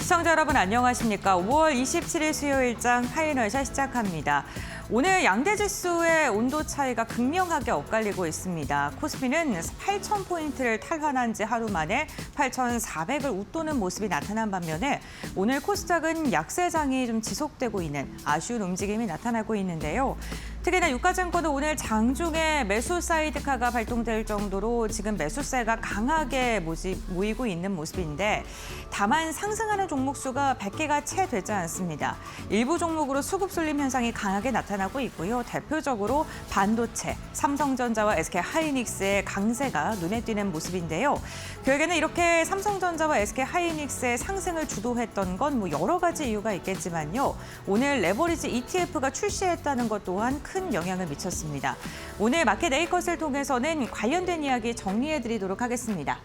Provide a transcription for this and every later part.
시청자 여러분 안녕하십니까? 5월 27일 수요일장 하이널샷 시작합니다. 오늘 양대 지수의 온도 차이가 극명하게 엇갈리고 있습니다. 코스피는 8,000포인트를 탈환한 지 하루 만에 8,400을 웃도는 모습이 나타난 반면에 오늘 코스닥은 약세장이 좀 지속되고 있는 아쉬운 움직임이 나타나고 있는데요. 특히나 유가증권은 오늘 장중에 매수 사이드카가 발동될 정도로 지금 매수세가 강하게 모이고 있는 모습인데 다만 상승하는 종목 수가 100개가 채 되지 않습니다. 일부 종목으로 수급 쏠림 현상이 강하게 나타나고 있고요. 대표적으로 반도체, 삼성전자와 SK하이닉스의 강세가 눈에 띄는 모습인데요. 결국에는 이렇게 삼성전자와 SK하이닉스의 상승을 주도했던 건 여러 가지 이유가 있겠지만요. 오늘 레버리지 ETF가 출시했다는 것 또한 큰 영향을 미쳤습니다. 오늘 마켓 A컷을 통해서는 관련된 이야기 정리해드리도록 하겠습니다.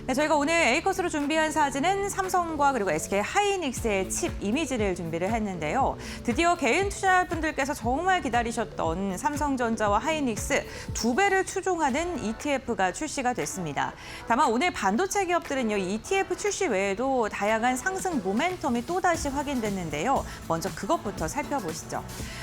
네, 저희가 오늘 A컷으로 준비한 사진은 삼성과 그리고 SK하이닉스의 칩 이미지를 준비를 했는데요. 드디어 개인 투자분들께서 정말 기다리셨던 삼성전자와 하이닉스 2배를 추종하는 ETF가 출시가 됐습니다. 다만 오늘 반도체 기업들은요, ETF 출시 외에도 다양한 상승 모멘텀이 또다시 확인됐는데요. 먼저 그것부터 살펴보시죠.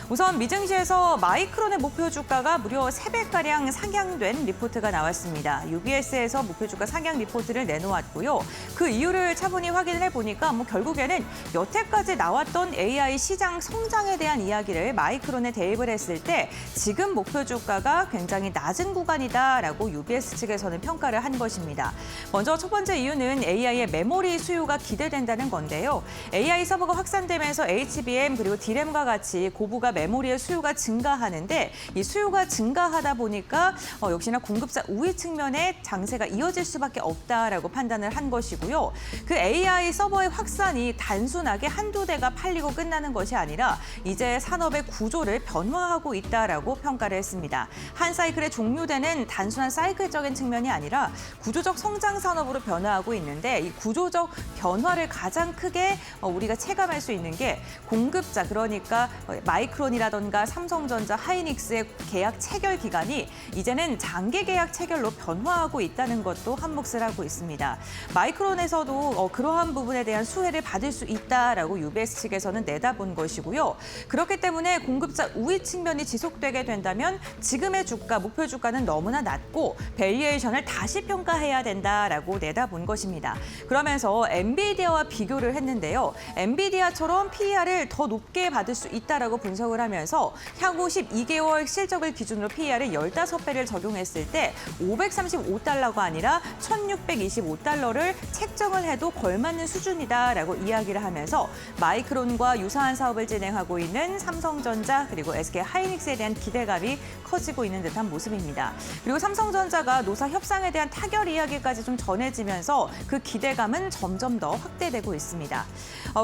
우선 미증시에서 마이크론의 목표 주가가 무려 3배가량 상향된 리포트가 나왔습니다. UBS에서 목표 주가 상향 리포트를 내놓았고요. 그 이유를 차분히 확인을 해보니까 결국에는 여태까지 나왔던 AI 시장 성장에 대한 이야기를 마이크론에 대입을 했을 때 지금 목표 주가가 굉장히 낮은 구간이다라고 UBS 측에서는 평가를 한 것입니다. 먼저 첫 번째 이유는 AI의 메모리 수요가 기대된다는 건데요. AI 서버가 확산되면서 HBM 그리고 D램과 같이 고부가 메모리의 수요가 증가하는데 이 수요가 증가하다 보니까 역시나 공급자 우위 측면에 장세가 이어질 수밖에 없다라고 판단을 한 것이고요. 그 AI 서버의 확산이 단순하게 한두 대가 팔리고 끝나는 것이 아니라 이제 산업의 구조를 변화하고 있다라고 평가를 했습니다. 한 사이클에 종료되는 단순한 사이클적인 측면이 아니라 구조적 성장 산업으로 변화하고 있는데 이 구조적 변화를 가장 크게 우리가 체감할 수 있는 게 공급자, 그러니까 마이크론이라던가 삼성전자, 하이닉스의 계약 체결 기간이 이제는 장기 계약 체결로 변화하고 있다는 것도 한몫을 하고 있습니다. 마이크론에서도 그러한 부분에 대한 수혜를 받을 수 있다라고 UBS 측에서는 내다본 것이고요. 그렇기 때문에 공급자 우위 측면이 지속되게 된다면 지금의 주가, 목표 주가는 너무나 낮고 밸류에이션을 다시 평가해야 된다라고 내다본 것입니다. 그러면서 엔비디아와 비교를 했는데요. 엔비디아처럼 PER을 더 높게 받을 수 있다라고 분석을 하면서 향후 12개월 실적을 기준으로 PER을 15배를 적용했을 때 535달러가 아니라 1,625달러를 책정을 해도 걸맞는 수준이다라고 이야기를 하면서 마이크론과 유사한 사업을 진행하고 있는 삼성전자 그리고 SK하이닉스에 대한 기대감이 커지고 있는 듯한 모습입니다. 그리고 삼성전자가 노사 협상에 대한 타결 이야기까지 좀 전해지면서 그 기대감은 점점 더 확대되고 있습니다.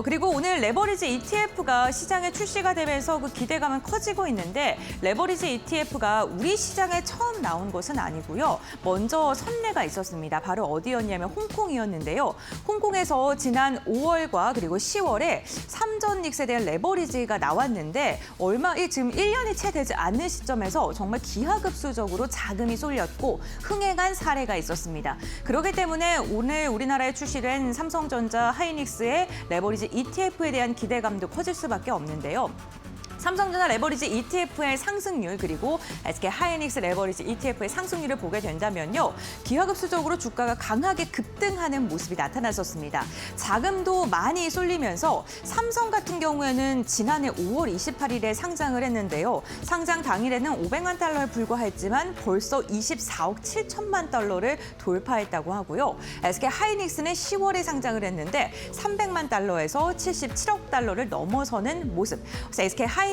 그리고 오늘 레버리지 ETF가 시장에 출시가 되면서 그 기대감은 커지고 있는데 레버리지 ETF가 우리 시장에 처음 나온 것은 아니고요. 먼저 선례가 있었습니다. 바로 어디였냐면 홍콩이었는데요. 홍콩에서 지난 5월과 그리고 10월에 삼전닉스에 대한 레버리지가 나왔는데 지금 1년이 채 되지 않는 시점에서 정말 기하급수적으로 자금이 쏠렸고 흥행한 사례가 있었습니다. 그렇기 때문에 오늘 우리나라에 출시된 삼성전자, 하이닉스의 레버리지 ETF에 대한 기대감도 커질 수밖에 없는데요. 삼성전자 레버리지 ETF의 상승률 그리고 SK하이닉스 레버리지 ETF의 상승률을 보게 된다면요. 기하급수적으로 주가가 강하게 급등하는 모습이 나타났었습니다. 자금도 많이 쏠리면서 삼성 같은 경우에는 지난해 5월 28일에 상장을 했는데요. 상장 당일에는 500만 달러에 불과했지만 벌써 24억 7천만 달러를 돌파했다고 하고요. SK하이닉스는 10월에 상장을 했는데 300만 달러에서 77억 달러를 넘어서는 모습. SK하이닉스의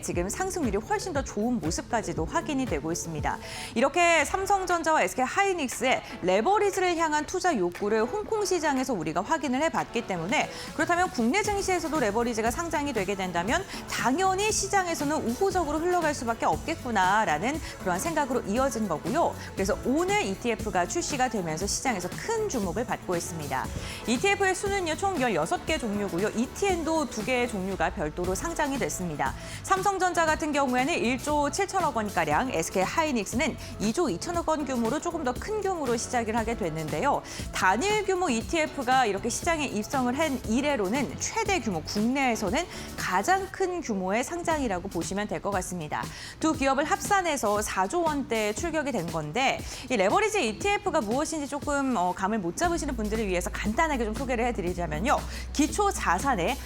지금 상승률이 훨씬 더 좋은 모습까지도 확인이 되고 있습니다. 이렇게 삼성전자와 SK하이닉스의 레버리지를 향한 투자 욕구를 홍콩 시장에서 우리가 확인을 해봤기 때문에 그렇다면 국내 증시에서도 레버리지가 상장이 되게 된다면 당연히 시장에서는 우호적으로 흘러갈 수밖에 없겠구나라는 그런 생각으로 이어진 거고요. 그래서 오늘 ETF가 출시가 되면서 시장에서 큰 주목을 받고 있습니다. ETF의 수는요, 총 16개 종류고요. ETN도 2개의 종류가 별도로 상장이 됐습니다. 있습니다. 삼성전자 같은 경우에는 1조 7천억 원가량, SK하이닉스는 2조 2천억 원 규모로 조금 더 큰 규모로 시작을 하게 됐는데요. 단일 규모 ETF가 이렇게 시장에 입성을 한 이래로는 최대 규모, 국내에서는 가장 큰 규모의 상장이라고 보시면 될 것 같습니다. 두 기업을 합산해서 4조 원대 출격이 된 건데 이 레버리지 ETF가 무엇인지 조금 감을 못 잡으시는 분들을 위해서 간단하게 좀 소개를 해드리자면요. 기초 자산의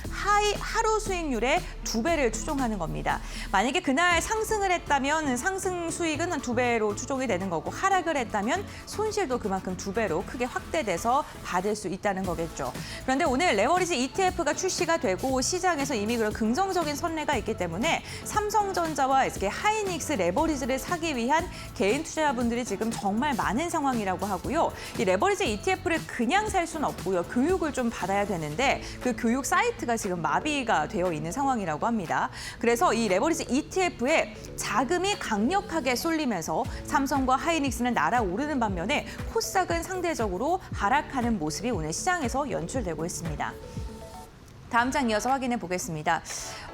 하루 수익률의 2배를 추종하는 겁니다. 만약에 그날 상승을 했다면 상승 수익은 한 2배로 추종이 되는 거고 하락을 했다면 손실도 그만큼 2배로 크게 확대돼서 받을 수 있다는 거겠죠. 그런데 오늘 레버리지 ETF가 출시가 되고 시장에서 이미 그런 긍정적인 선례가 있기 때문에 삼성전자와 SK하이닉스 레버리지를 사기 위한 개인 투자자분들이 지금 정말 많은 상황이라고 하고요. 이 레버리지 ETF를 그냥 살 수는 없고요. 교육을 좀 받아야 되는데 그 교육 사이트가 지금 마비가 되어 있는 상황이라고 합니다. 그래서 이 레버리지 ETF에 자금이 강력하게 쏠리면서 삼성과 하이닉스는 날아오르는 반면에 코스닥은 상대적으로 하락하는 모습이 오늘 시장에서 연출되고 있습니다. 다음 장 이어서 확인해 보겠습니다.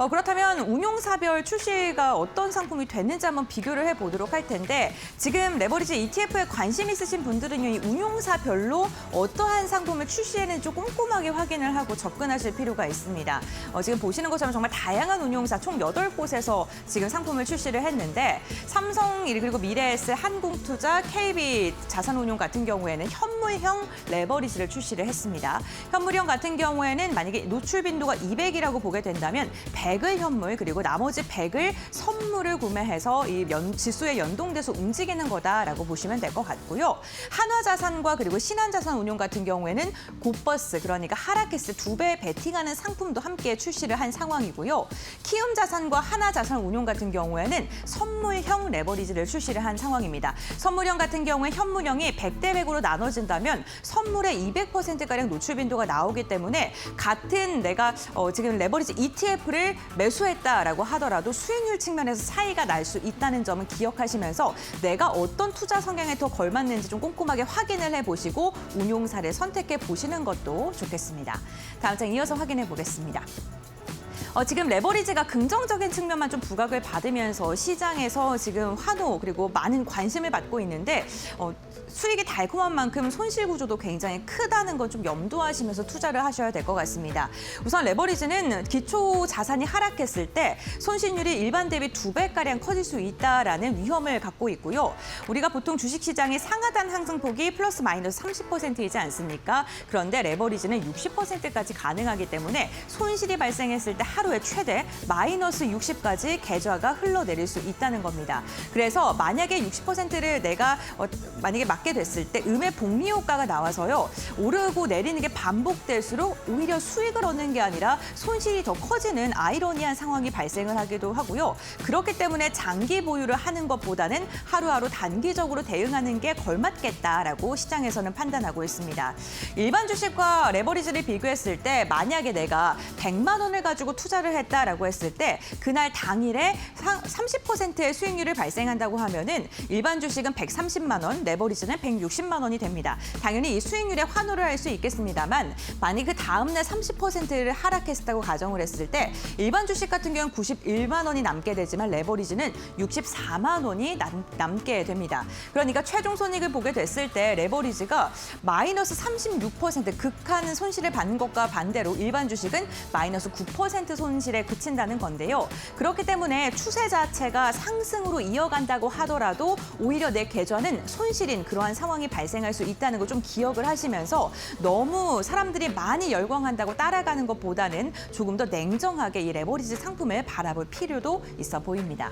그렇다면 운용사별 출시가 어떤 상품이 됐는지 한번 비교를 해보도록 할 텐데 지금 레버리지 ETF에 관심 있으신 분들은요. 이 운용사별로 어떠한 상품을 출시했는지 좀 꼼꼼하게 확인을 하고 접근하실 필요가 있습니다. 지금 보시는 것처럼 정말 다양한 운용사 총 8곳에서 지금 상품을 출시를 했는데 삼성 그리고 미래에셋, 한국투자, KB 자산운용 같은 경우에는 현물형 레버리지를 출시를 했습니다. 현물형 같은 경우에는 만약에 노출 빈도가 200이라고 보게 된다면 100을 현물 그리고 나머지 100을 선물을 구매해서 이 지수에 연동돼서 움직이는 거다라고 보시면 될 것 같고요. 한화자산과 그리고 신한자산운용 같은 경우에는 굿버스 그러니까 하락했을 2배 베팅하는 상품도 함께 출시를 한 상황이고요. 키움자산과 하나자산운용 같은 경우에는 선물형 레버리지를 출시를 한 상황입니다. 선물형 같은 경우에 현물형이 100대 100으로 나눠진다면 선물의 200%가량 노출 빈도가 나오기 때문에 같은 내가 지금 레버리지 ETF를 매수했다라고 하더라도 수익률 측면에서 차이가 날 수 있다는 점은 기억하시면서 내가 어떤 투자 성향에 더 걸맞는지 좀 꼼꼼하게 확인을 해보시고 운용사를 선택해 보시는 것도 좋겠습니다. 다음 장 이어서 확인해 보겠습니다. 지금 레버리지가 긍정적인 측면만 좀 부각을 받으면서 시장에서 지금 환호 그리고 많은 관심을 받고 있는데 수익이 달콤한 만큼 손실 구조도 굉장히 크다는 건 좀 염두하시면서 투자를 하셔야 될 것 같습니다. 우선 레버리지는 기초 자산이 하락했을 때 손실률이 일반 대비 2배가량 커질 수 있다라는 위험을 갖고 있고요. 우리가 보통 주식시장의 상하단 상승폭이 플러스 마이너스 30%이지 않습니까? 그런데 레버리지는 60%까지 가능하기 때문에 손실이 발생했을 때 하루에 최대 마이너스 60까지 계좌가 흘러내릴 수 있다는 겁니다. 그래서 만약에 60%를 내가 만약에 맞게 됐을 때 음의 복리 효과가 나와서요. 오르고 내리는 게 반복될수록 오히려 수익을 얻는 게 아니라 손실이 더 커지는 아이러니한 상황이 발생을 하기도 하고요. 그렇기 때문에 장기 보유를 하는 것보다는 하루하루 단기적으로 대응하는 게 걸맞겠다라고 시장에서는 판단하고 있습니다. 일반 주식과 레버리지를 비교했을 때 만약에 내가 100만 원을 가지고 투자를 했다라고 했을 때 그날 당일에 30%의 수익률을 발생한다고 하면은 일반 주식은 130만 원, 레버리지는 160만 원이 됩니다. 당연히 이 수익률에 환호를 할 수 있겠습니다만 만약 그 다음날 30%를 하락했다고 가정을 했을 때 일반 주식 같은 경우는 91만 원이 남게 되지만 레버리지는 64만 원이 남게 됩니다. 그러니까 최종 손익을 보게 됐을 때 레버리지가 마이너스 36% 극한 손실을 받는 것과 반대로 일반 주식은 마이너스 9% 손실에 그친다는 건데요. 그렇기 때문에 추세 자체가 상승으로 이어간다고 하더라도 오히려 내 계좌는 손실인 그러한 상황이 발생할 수 있다는 걸 좀 기억을 하시면서 너무 사람들이 많이 열광한다고 따라가는 것보다는 조금 더 냉정하게 이 레버리지 상품을 바라볼 필요도 있어 보입니다.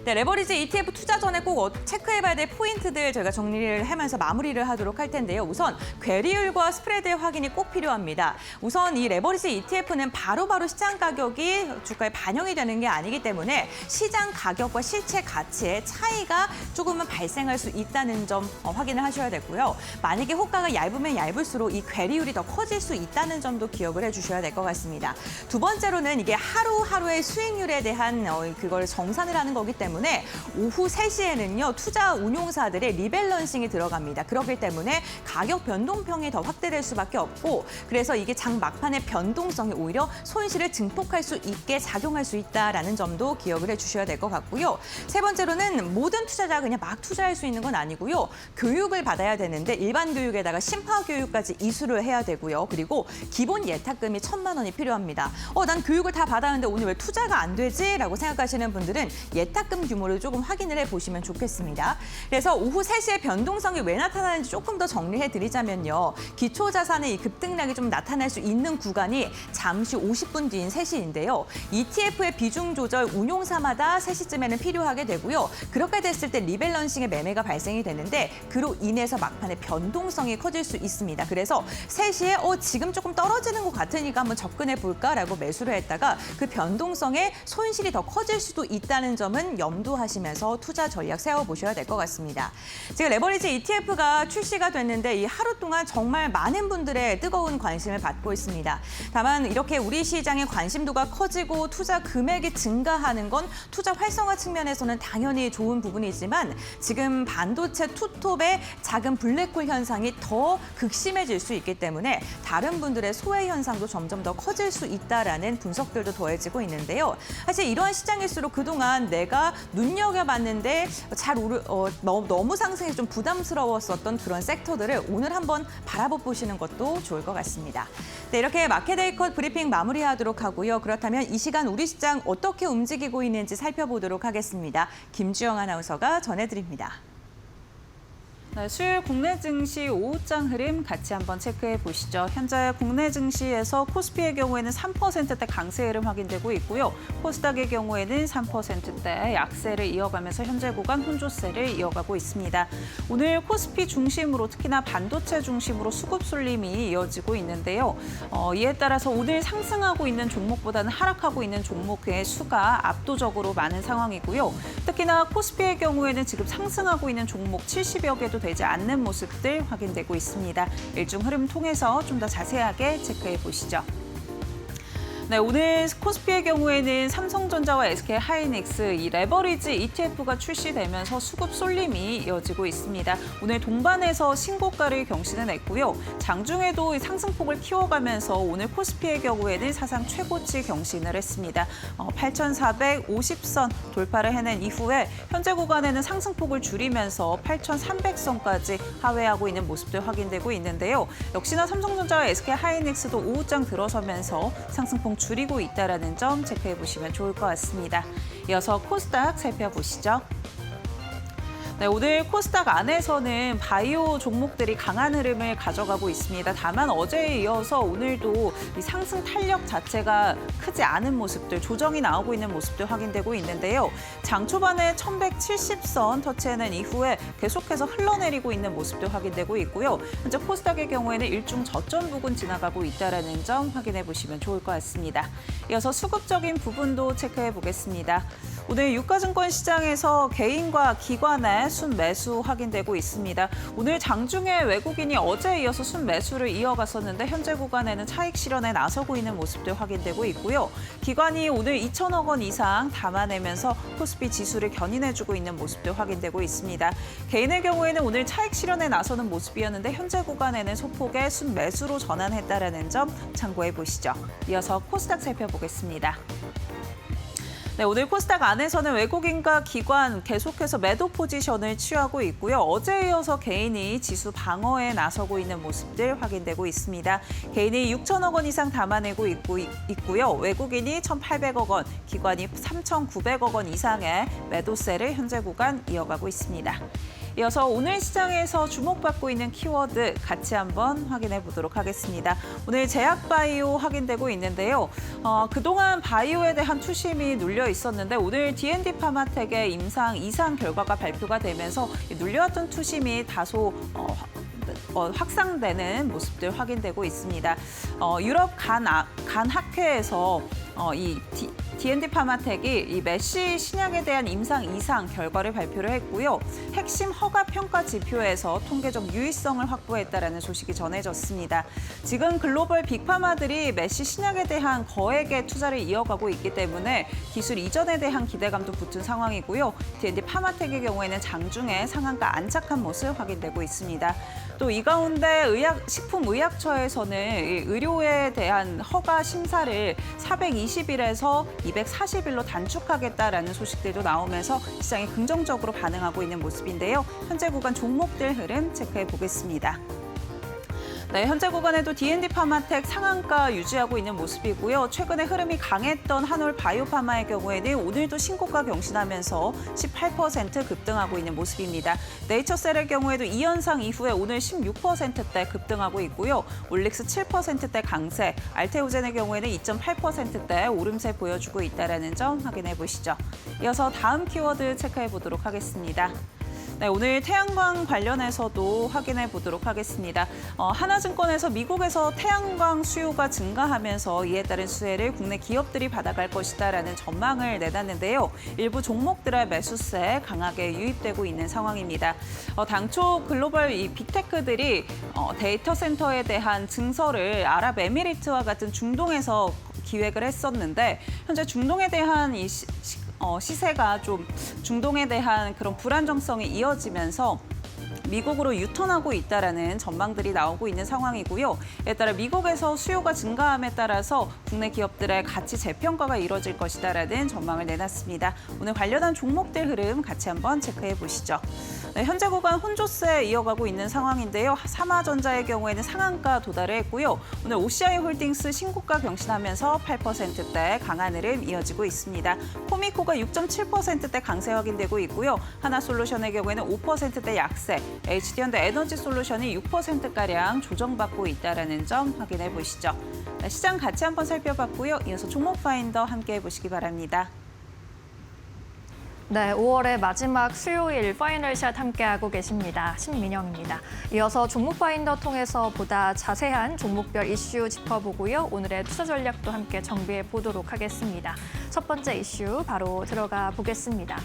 네, 레버리지 ETF 투자 전에 꼭 체크해봐야 될 포인트들 저희가 정리를 하면서 마무리를 하도록 할 텐데요. 우선 괴리율과 스프레드의 확인이 꼭 필요합니다. 우선 이 레버리지 ETF는 바로바로 시장 가격이 주가에 반영이 되는 게 아니기 때문에 시장 가격과 실체 가치의 차이가 조금은 발생할 수 있다는 점 확인을 하셔야 되고요. 만약에 호가가 얇으면 얇을수록 이 괴리율이 더 커질 수 있다는 점도 기억을 해주셔야 될 것 같습니다. 두 번째로는 이게 하루하루의 수익률에 대한 그걸 정산을 하는 거기 때문에 때문에 오후 3시에는요, 투자 운용사들의 리밸런싱이 들어갑니다. 그렇기 때문에 가격 변동평이 더 확대될 수밖에 없고, 그래서 이게 장 막판의 변동성이 오히려 손실을 증폭할 수 있게 작용할 수 있다라는 점도 기억을 해주셔야 될 것 같고요. 세 번째로는 모든 투자자가 그냥 막 투자할 수 있는 건 아니고요. 교육을 받아야 되는데 일반 교육에다가 심파 교육까지 이수를 해야 되고요. 그리고 기본 예탁금이 1,000만 원이 필요합니다. 난 교육을 다 받았는데 오늘 왜 투자가 안 되지? 라고 생각하시는 분들은 예탁금 규모를 조금 확인을 해보시면 좋겠습니다. 그래서 오후 3시에 변동성이 왜 나타나는지 조금 더 정리해 드리자면요. 기초자산의 이 급등락이 좀 나타날 수 있는 구간이 잠시 50분 뒤인 3시인데요. ETF의 비중 조절 운용사마다 3시쯤에는 필요하게 되고요. 그렇게 됐을 때 리밸런싱의 매매가 발생이 되는데 그로 인해서 막판에 변동성이 커질 수 있습니다. 그래서 3시에 지금 조금 떨어지는 것 같으니까 한번 접근해 볼까라고 매수를 했다가 그 변동성에 손실이 더 커질 수도 있다는 점은 염두하시면서 투자 전략 세워보셔야 될 것 같습니다. 지금 레버리지 ETF가 출시가 됐는데 이 하루 동안 정말 많은 분들의 뜨거운 관심을 받고 있습니다. 다만 이렇게 우리 시장의 관심도가 커지고 투자 금액이 증가하는 건 투자 활성화 측면에서는 당연히 좋은 부분이지만 지금 반도체 투톱의 작은 블랙홀 현상이 더 극심해질 수 있기 때문에 다른 분들의 소외 현상도 점점 더 커질 수 있다라는 분석들도 더해지고 있는데요. 사실 이러한 시장일수록 그동안 내가 눈여겨봤는데 너무 상승이 좀 부담스러웠었던 그런 섹터들을 오늘 한번 바라보시는 것도 좋을 것 같습니다. 네, 이렇게 마켓데이컷 브리핑 마무리하도록 하고요. 그렇다면 이 시간 우리 시장 어떻게 움직이고 있는지 살펴보도록 하겠습니다. 김주영 아나운서가 전해드립니다. 네, 수요일 국내 증시 오후장 흐름 같이 한번 체크해 보시죠. 현재 국내 증시에서 코스피의 경우에는 3%대 강세 흐름 확인되고 있고요. 코스닥의 경우에는 3%대 약세를 이어가면서 현재 구간 혼조세를 이어가고 있습니다. 오늘 코스피 중심으로 특히나 반도체 중심으로 수급 쏠림이 이어지고 있는데요. 이에 따라서 오늘 상승하고 있는 종목보다는 하락하고 있는 종목의 수가 압도적으로 많은 상황이고요. 특히나 코스피의 경우에는 지금 상승하고 있는 종목 70여 개도 되지 않는 모습들 확인되고 있습니다. 일중 흐름 통해서 좀 더 자세하게 체크해 보시죠. 네, 오늘 코스피의 경우에는 삼성전자와 SK하이닉스 이 레버리지 ETF가 출시되면서 수급 쏠림이 이어지고 있습니다. 오늘 동반해서 신고가를 경신을 했고요. 장중에도 상승폭을 키워가면서 오늘 코스피의 경우에는 사상 최고치 경신을 했습니다. 8,450선 돌파를 해낸 이후에 현재 구간에는 상승폭을 줄이면서 8,300선까지 하회하고 있는 모습들 확인되고 있는데요. 역시나 삼성전자와 SK하이닉스도 오후장 들어서면서 상승폭 줄이고 있다는 점 체크해 보시면 좋을 것 같습니다. 이어서 코스닥 살펴보시죠. 네, 오늘 코스닥 안에서는 바이오 종목들이 강한 흐름을 가져가고 있습니다. 다만 어제에 이어서 오늘도 이 상승 탄력 자체가 크지 않은 모습들, 조정이 나오고 있는 모습들 확인되고 있는데요. 장 초반에 1170선 터치해낸 이후에 계속해서 흘러내리고 있는 모습도 확인되고 있고요. 현재 코스닥의 경우에는 일중 저점 부근 지나가고 있다는 점 확인해 보시면 좋을 것 같습니다. 이어서 수급적인 부분도 체크해 보겠습니다. 오늘 유가증권 시장에서 개인과 기관의 순매수 확인되고 있습니다. 오늘 장중에 외국인이 어제에 이어서 순매수를 이어갔었는데 현재 구간에는 차익 실현에 나서고 있는 모습들 확인되고 있고요. 기관이 오늘 2천억 원 이상 담아내면서 코스피 지수를 견인해주고 있는 모습들 확인되고 있습니다. 개인의 경우에는 오늘 차익 실현에 나서는 모습이었는데 현재 구간에는 소폭의 순매수로 전환했다는 점 참고해 보시죠. 이어서 코스닥 살펴보겠습니다. 네, 오늘 코스닥 안에서는 외국인과 기관 계속해서 매도 포지션을 취하고 있고요. 어제에 이어서 개인이 지수 방어에 나서고 있는 모습들 확인되고 있습니다. 개인이 6천억 원 이상 담아내고 있고요. 외국인이 1,800억 원, 기관이 3,900억 원 이상의 매도세를 현재 구간 이어가고 있습니다. 이어서 오늘 시장에서 주목받고 있는 키워드 같이 한번 확인해 보도록 하겠습니다. 오늘 제약바이오 확인되고 있는데요. 그동안 바이오에 대한 투심이 눌려 있었는데 오늘 D&D 파마텍의 임상 2상 결과가 발표가 되면서 눌려왔던 투심이 다소 확산되는 모습들 확인되고 있습니다. 유럽 간학회에서 이 D&D 파마텍이 이 메쉬 신약에 대한 임상 이상 결과를 발표를 했고요. 핵심 허가 평가 지표에서 통계적 유의성을 확보했다라는 소식이 전해졌습니다. 지금 글로벌 빅파마들이 메쉬 신약에 대한 거액의 투자를 이어가고 있기 때문에 기술 이전에 대한 기대감도 붙은 상황이고요. D&D 파마텍의 경우에는 장중에 상한가 안착한 모습 확인되고 있습니다. 또 이 가운데 식품의약처에서는 의료에 대한 허가 심사를 420일에서 240일로 단축하겠다라는 소식들도 나오면서 시장이 긍정적으로 반응하고 있는 모습인데요. 현재 구간 종목들 흐름 체크해 보겠습니다. 네, 현재 구간에도 D&D 파마텍 상한가 유지하고 있는 모습이고요. 최근에 흐름이 강했던 한올 바이오파마의 경우에는 오늘도 신고가 경신하면서 18% 급등하고 있는 모습입니다. 네이처셀의 경우에도 이 현상 이후에 오늘 16%대 급등하고 있고요. 올릭스 7%대 강세, 알테오젠의 경우에는 2.8%대 오름세 보여주고 있다는 점 확인해 보시죠. 이어서 다음 키워드 체크해 보도록 하겠습니다. 네, 오늘 태양광 관련해서도 확인해 보도록 하겠습니다. 하나증권에서 미국에서 태양광 수요가 증가하면서 이에 따른 수혜를 국내 기업들이 받아갈 것이다라는 전망을 내놨는데요. 일부 종목들의 매수세 강하게 유입되고 있는 상황입니다. 당초 글로벌 이 빅테크들이 데이터 센터에 대한 증설을 아랍에미리트와 같은 중동에서 기획을 했었는데 현재 중동에 대한 이 시세가 좀 중동에 대한 그런 불안정성이 이어지면서 미국으로 유턴하고 있다라는 전망들이 나오고 있는 상황이고요. 이에 따라 미국에서 수요가 증가함에 따라서 국내 기업들의 가치 재평가가 이뤄질 것이다라는 전망을 내놨습니다. 오늘 관련한 종목들 흐름 같이 한번 체크해 보시죠. 네, 현재 구간 혼조세 이어가고 있는 상황인데요. 삼화전자의 경우에는 상한가 도달을 했고요. 오늘 OCI 홀딩스 신고가 경신하면서 8%대 강한 흐름 이어지고 있습니다. 코미코가 6.7%대 강세 확인되고 있고요. 하나솔루션의 경우에는 5%대 약세, HD현대 에너지솔루션이 6%가량 조정받고 있다는 점 확인해 보시죠. 네, 시장 같이 한번 살펴봤고요. 이어서 종목 파인더 함께해 보시기 바랍니다. 네, 5월의 마지막 수요일 파이널샷 함께하고 계십니다. 신민영입니다. 이어서 종목 파인더 통해서 보다 자세한 종목별 이슈 짚어보고요. 오늘의 투자 전략도 함께 정비해 보도록 하겠습니다. 첫 번째 이슈 바로 들어가 보겠습니다.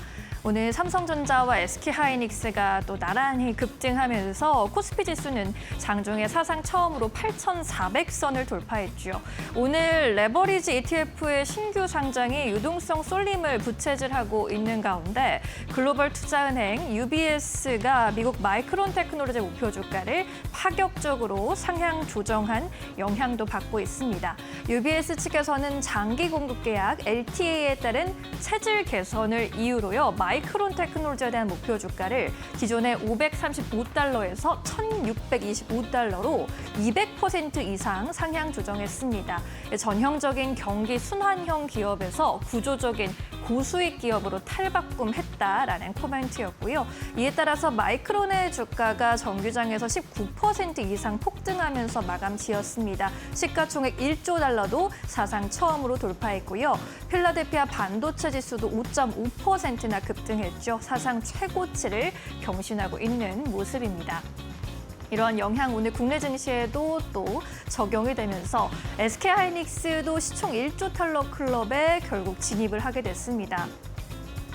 오늘 삼성전자와 SK하이닉스가 또 나란히 급등하면서 코스피 지수는 장중에 사상 처음으로 8,400선을 돌파했죠. 오늘 레버리지 ETF의 신규 상장이 유동성 쏠림을 부채질하고 있는 가운데 글로벌 투자은행 UBS가 미국 마이크론 테크놀로지 목표 주가를 파격적으로 상향 조정한 영향도 받고 있습니다. UBS 측에서는 장기 공급 계약 LTA에 따른 체질 개선을 이유로요. 마이크론 테크놀로지에 대한 목표 주가를 기존의 535달러에서 1,625달러로 200% 이상 상향 조정했습니다. 전형적인 경기 순환형 기업에서 구조적인 고수익 기업으로 탈바꿈했다라는 코멘트였고요. 이에 따라서 마이크론의 주가가 정규장에서 19% 이상 폭등하면서 마감 지었습니다. 시가총액 1조 달러도 사상 처음으로 돌파했고요. 필라델피아 반도체 지수도 5.5%나 급등했죠. 사상 최고치를 경신하고 있는 모습입니다. 이러한 영향 오늘 국내 증시에도 또 적용이 되면서 SK하이닉스도 시총 1조 달러 클럽에 결국 진입을 하게 됐습니다.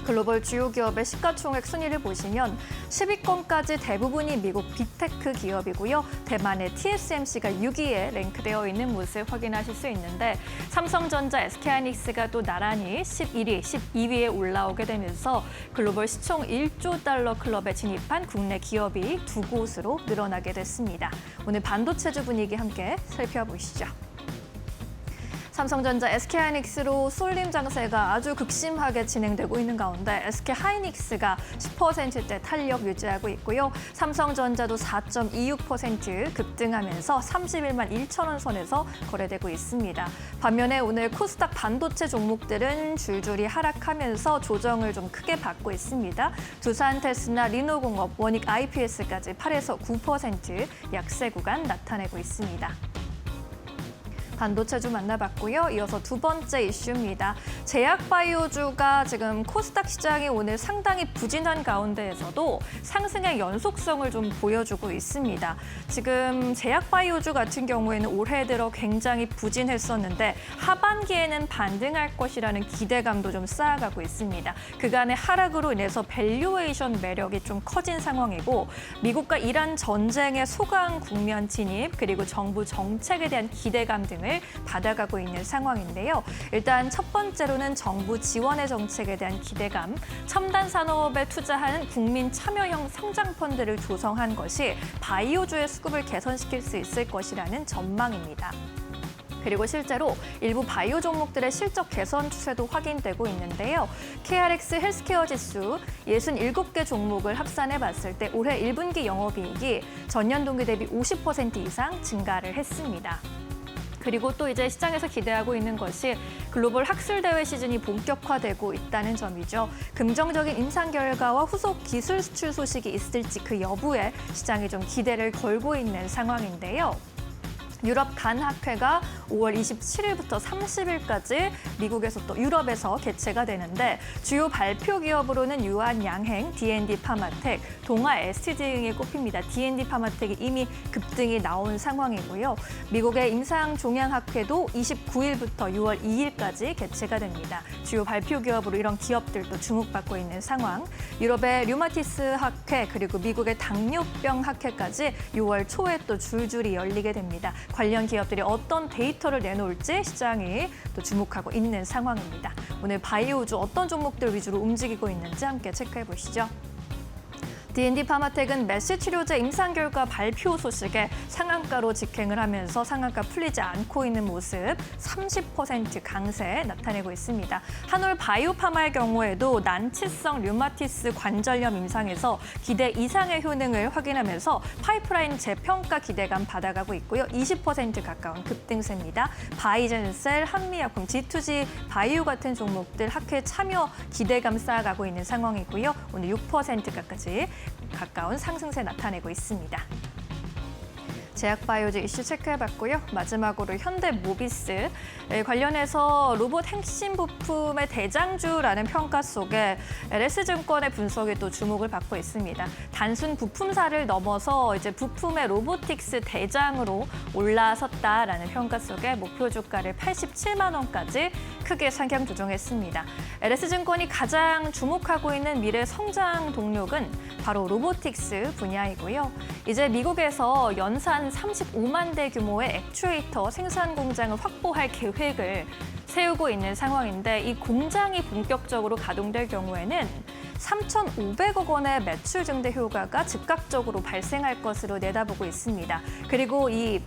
글로벌 주요 기업의 시가총액 순위를 보시면 10위권까지 대부분이 미국 빅테크 기업이고요. 대만의 TSMC가 6위에 랭크되어 있는 모습 확인하실 수 있는데 삼성전자, SK하이닉스가 또 나란히 11위, 12위에 올라오게 되면서 글로벌 시총 1조 달러 클럽에 진입한 국내 기업이 두 곳으로 늘어나게 됐습니다. 오늘 반도체주 분위기 함께 살펴보시죠. 삼성전자, SK하이닉스로 쏠림 장세가 아주 극심하게 진행되고 있는 가운데 SK하이닉스가 10%대 탄력 유지하고 있고요. 삼성전자도 4.26% 급등하면서 31만 1천 원 선에서 거래되고 있습니다. 반면에 오늘 코스닥 반도체 종목들은 줄줄이 하락하면서 조정을 좀 크게 받고 있습니다. 두산테스나 리노공업, 원익 IPS까지 8에서 9% 약세 구간 나타내고 있습니다. 반도체주 만나봤고요. 이어서 두 번째 이슈입니다. 제약바이오주가 지금 코스닥 시장이 오늘 상당히 부진한 가운데에서도 상승의 연속성을 좀 보여주고 있습니다. 지금 제약바이오주 같은 경우에는 올해 들어 굉장히 부진했었는데 하반기에는 반등할 것이라는 기대감도 좀 쌓아가고 있습니다. 그간의 하락으로 인해서 밸류에이션 매력이 좀 커진 상황이고 미국과 이란 전쟁의 소강 국면 진입 그리고 정부 정책에 대한 기대감 등을 받아가고 있는 상황인데요. 일단 첫 번째로는 정부 지원의 정책에 대한 기대감, 첨단 산업에 투자하는 국민 참여형 성장 펀드를 조성한 것이 바이오주의 수급을 개선시킬 수 있을 것이라는 전망입니다. 그리고 실제로 일부 바이오 종목들의 실적 개선 추세도 확인되고 있는데요. KRX 헬스케어 지수 67개 종목을 합산해 봤을 때 올해 1분기 영업이익이 전년 동기 대비 50% 이상 증가를 했습니다. 그리고 또 이제 시장에서 기대하고 있는 것이 글로벌 학술대회 시즌이 본격화되고 있다는 점이죠. 긍정적인 임상 결과와 후속 기술 수출 소식이 있을지 그 여부에 시장이 좀 기대를 걸고 있는 상황인데요. 유럽 간학회가 5월 27일부터 30일까지 미국에서 또 유럽에서 개최가 되는데 주요 발표 기업으로는 유한양행, D&D 파마텍, 동아 ST 등이 꼽힙니다. D&D 파마텍이 이미 급등이 나온 상황이고요. 미국의 임상종양학회도 29일부터 6월 2일까지 개최가 됩니다. 주요 발표 기업으로 이런 기업들도 주목받고 있는 상황. 유럽의 류마티스 학회 그리고 미국의 당뇨병 학회까지 6월 초에 또 줄줄이 열리게 됩니다. 관련 기업들이 어떤 데이터를 내놓을지 시장이 또 주목하고 있는 상황입니다. 오늘 바이오주 어떤 종목들 위주로 움직이고 있는지 함께 체크해 보시죠. D&D 파마텍은 메시 치료제 임상 결과 발표 소식에 상한가로 직행을 하면서 상한가 풀리지 않고 있는 모습 30% 강세 나타내고 있습니다. 한올 바이오파마의 경우에도 난치성 류마티스 관절염 임상에서 기대 이상의 효능을 확인하면서 파이프라인 재평가 기대감 받아가고 있고요. 20% 가까운 급등세입니다. 바이젠셀, 한미약품, G2G 바이오 같은 종목들 학회 참여 기대감 쌓아가고 있는 상황이고요. 오늘 6%까지 가까운 상승세 나타내고 있습니다. 제약바이오주 이슈 체크해봤고요. 마지막으로 현대모비스 관련해서 로봇 핵심 부품의 대장주라는 평가 속에 LS증권의 분석이 또 주목을 받고 있습니다. 단순 부품사를 넘어서 이제 부품의 로보틱스 대장으로 올라섰다라는 평가 속에 목표 주가를 87만 원까지 크게 상향 조정했습니다. LS증권이 가장 주목하고 있는 미래 성장 동력은 바로 로보틱스 분야이고요. 이제 미국에서 연산 35만 대 규모의 액추에이터 생산 공장을 확보할 계획을 세우고 있는 상황인데 이 공장이 본격적으로 가동될 경우에는 3,500억 원의 매출 증대 효과가 즉각적으로 발생할 것으로 내다보고 있습니다. 그리고 이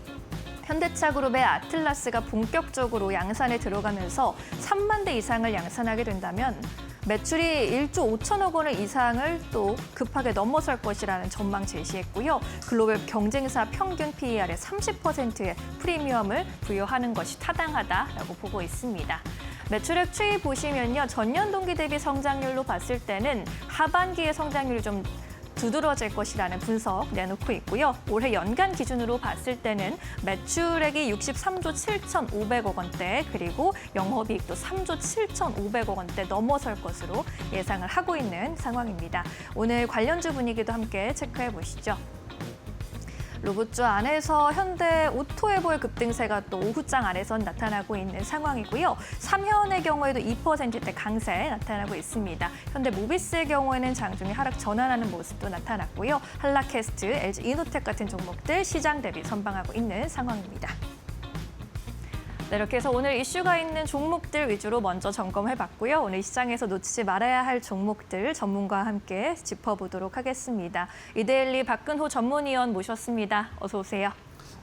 현대차그룹의 아틀라스가 본격적으로 양산에 들어가면서 3만 대 이상을 양산하게 된다면 매출이 1조 5천억 원 이상을 또 급하게 넘어설 것이라는 전망 제시했고요. 글로벌 경쟁사 평균 PER의 30%의 프리미엄을 부여하는 것이 타당하다라고 보고 있습니다. 매출액 추이 보시면요. 전년 동기 대비 성장률로 봤을 때는 하반기의 성장률이 좀 두드러질 것이라는 분석 내놓고 있고요. 올해 연간 기준으로 봤을 때는 매출액이 63조 7,500억 원대 그리고 영업이익도 3조 7,500억 원대 넘어설 것으로 예상을 하고 있는 상황입니다. 오늘 관련주 분위기도 함께 체크해 보시죠. 로봇주 안에서 현대 오토에보의 급등세가 또 오후장 안에선 나타나고 있는 상황이고요. 삼현의 경우에도 2%대 강세 나타나고 있습니다. 현대 모비스의 경우에는 장중에 하락 전환하는 모습도 나타났고요. 한라캐스트, LG 이노텍 같은 종목들 시장 대비 선방하고 있는 상황입니다. 네, 이렇게 해서 오늘 이슈가 있는 종목들 위주로 먼저 점검해봤고요. 오늘 시장에서 놓치지 말아야 할 종목들 전문가와 함께 짚어보도록 하겠습니다. 이데일리 박근호 전문위원 모셨습니다. 어서 오세요.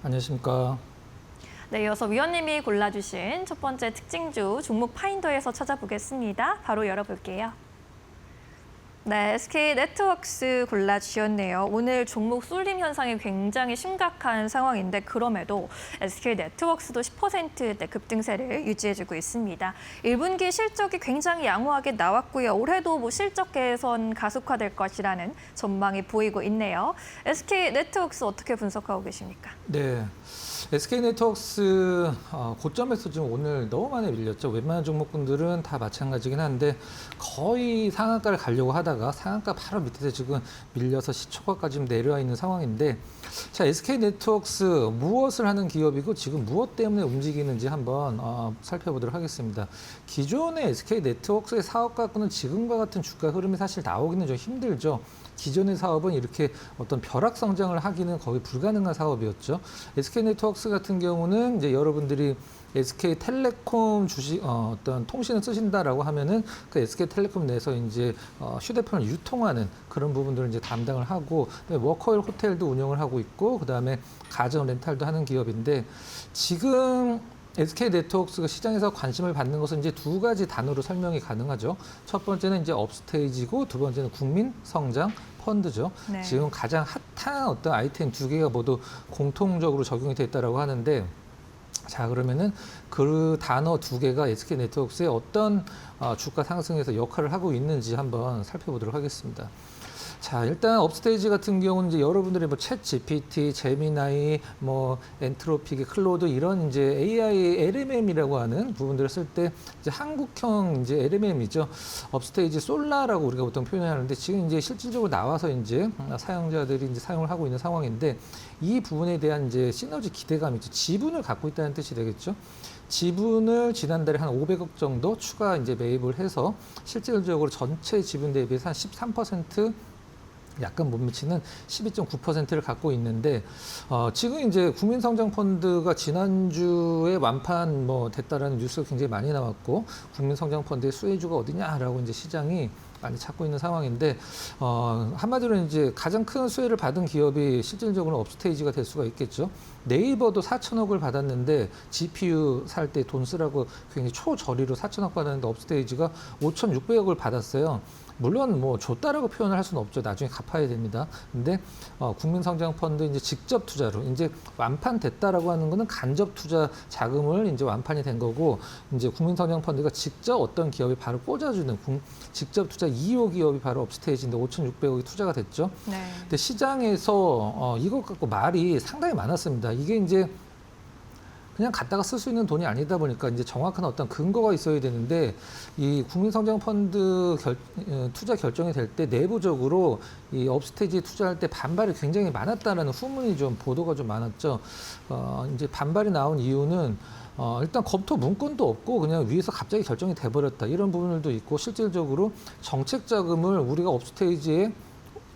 안녕하십니까. 네, 이어서 위원님이 골라주신 첫 번째 특징주 종목 파인더에서 찾아보겠습니다. 바로 열어볼게요. 네, SK네트워크스 골라주셨네요. 오늘 종목 쏠림 현상이 굉장히 심각한 상황인데 그럼에도 SK네트워크스도 10%대 급등세를 유지해주고 있습니다. 1분기 실적이 굉장히 양호하게 나왔고요. 올해도 실적 개선 가속화될 것이라는 전망이 보이고 있네요. SK네트워크스 어떻게 분석하고 계십니까? 네, SK네트워크스 고점에서 지금 오늘 너무 많이 밀렸죠. 웬만한 종목군들은 다 마찬가지긴 한데 거의 상한가를 가려고 하다가 상한가 바로 밑에서 지금 밀려서 시초가까지 지금 내려와 있는 상황인데, 자, SK네트워크스 무엇을 하는 기업이고 지금 무엇 때문에 움직이는지 한번 살펴보도록 하겠습니다. 기존의 SK네트워크스의 사업 갖고는 지금과 같은 주가 흐름이 사실 나오기는 좀 힘들죠. 기존의 사업은 이렇게 어떤 벼락 성장을 하기는 거의 불가능한 사업이었죠. SK네트워크스 같은 경우는 이제 여러분들이 SK텔레콤 주식 어떤 통신을 쓰신다라고 하면은 그 SK텔레콤 내에서 이제 휴대폰을 유통하는 그런 부분들을 이제 담당을 하고, 워커힐 호텔도 운영을 하고 있고, 그다음에 가전 렌탈도 하는 기업인데, 지금 SK네트워크스가 시장에서 관심을 받는 것은 이제 두 가지 단어로 설명이 가능하죠. 첫 번째는 이제 업스테이지고, 두 번째는 국민 성장 펀드죠. 네. 지금 가장 핫한 어떤 아이템 두 개가 모두 공통적으로 적용이 됐다라고 하는데, 자, 그러면은 그 단어 두 개가 SK네트워크스의 어떤 주가 상승에서 역할을 하고 있는지 한번 살펴보도록 하겠습니다. 자, 일단 업스테이지 같은 경우는 이제 여러분들이 뭐 챗 GPT, 제미나이, 뭐 엔트로픽, 클로드 이런 이제 AI LMM이라고 하는 부분들을 쓸 때 이제 한국형 이제 LMM이죠. 업스테이지 솔라라고 우리가 보통 표현하는데, 지금 이제 실질적으로 나와서 이제 사용자들이 이제 사용을 하고 있는 상황인데, 이 부분에 대한 이제 시너지 기대감이 있죠. 지분을 갖고 있다는 뜻이 되겠죠. 지분을 지난달에 한 500억 정도 추가 이제 매입을 해서 실질적으로 전체 지분 대비해서 한 13% 약간 못 미치는 12.9%를 갖고 있는데, 지금 이제 국민성장펀드가 지난주에 완판 뭐 됐다라는 뉴스가 굉장히 많이 나왔고, 국민성장펀드의 수혜주가 어디냐라고 이제 시장이 많이 찾고 있는 상황인데, 한마디로 이제 가장 큰 수혜를 받은 기업이 실질적으로 업스테이지가 될 수가 있겠죠. 네이버도 4천억을 받았는데 GPU 살 때 돈 쓰라고 굉장히 초저리로 4천억 받았는데 업스테이지가 5,600억을 받았어요. 물론 뭐 줬다라고 표현을 할 수는 없죠. 나중에 갚아야 됩니다. 근데 국민성장펀드 이제 직접 투자로 이제 완판됐다라고 하는 거는 간접 투자 자금을 이제 완판이 된 거고, 이제 국민성장펀드가 직접 어떤 기업에 바로 꽂아주는 직접 투자 2호 기업이 바로 업스테이지인데 5,600억이 투자가 됐죠. 네. 근데 시장에서 이것 갖고 말이 상당히 많았습니다. 이게 이제 그냥 갖다가 쓸 수 있는 돈이 아니다 보니까 이제 정확한 어떤 근거가 있어야 되는데, 이 국민성장펀드 투자 결정이 될 때 내부적으로 이 업스테이지 투자할 때 반발이 굉장히 많았다라는 후문이 좀 보도가 좀 많았죠. 이제 반발이 나온 이유는 일단 검토 문건도 없고 그냥 위에서 갑자기 결정이 돼버렸다, 이런 부분들도 있고, 실질적으로 정책 자금을 우리가 업스테이지에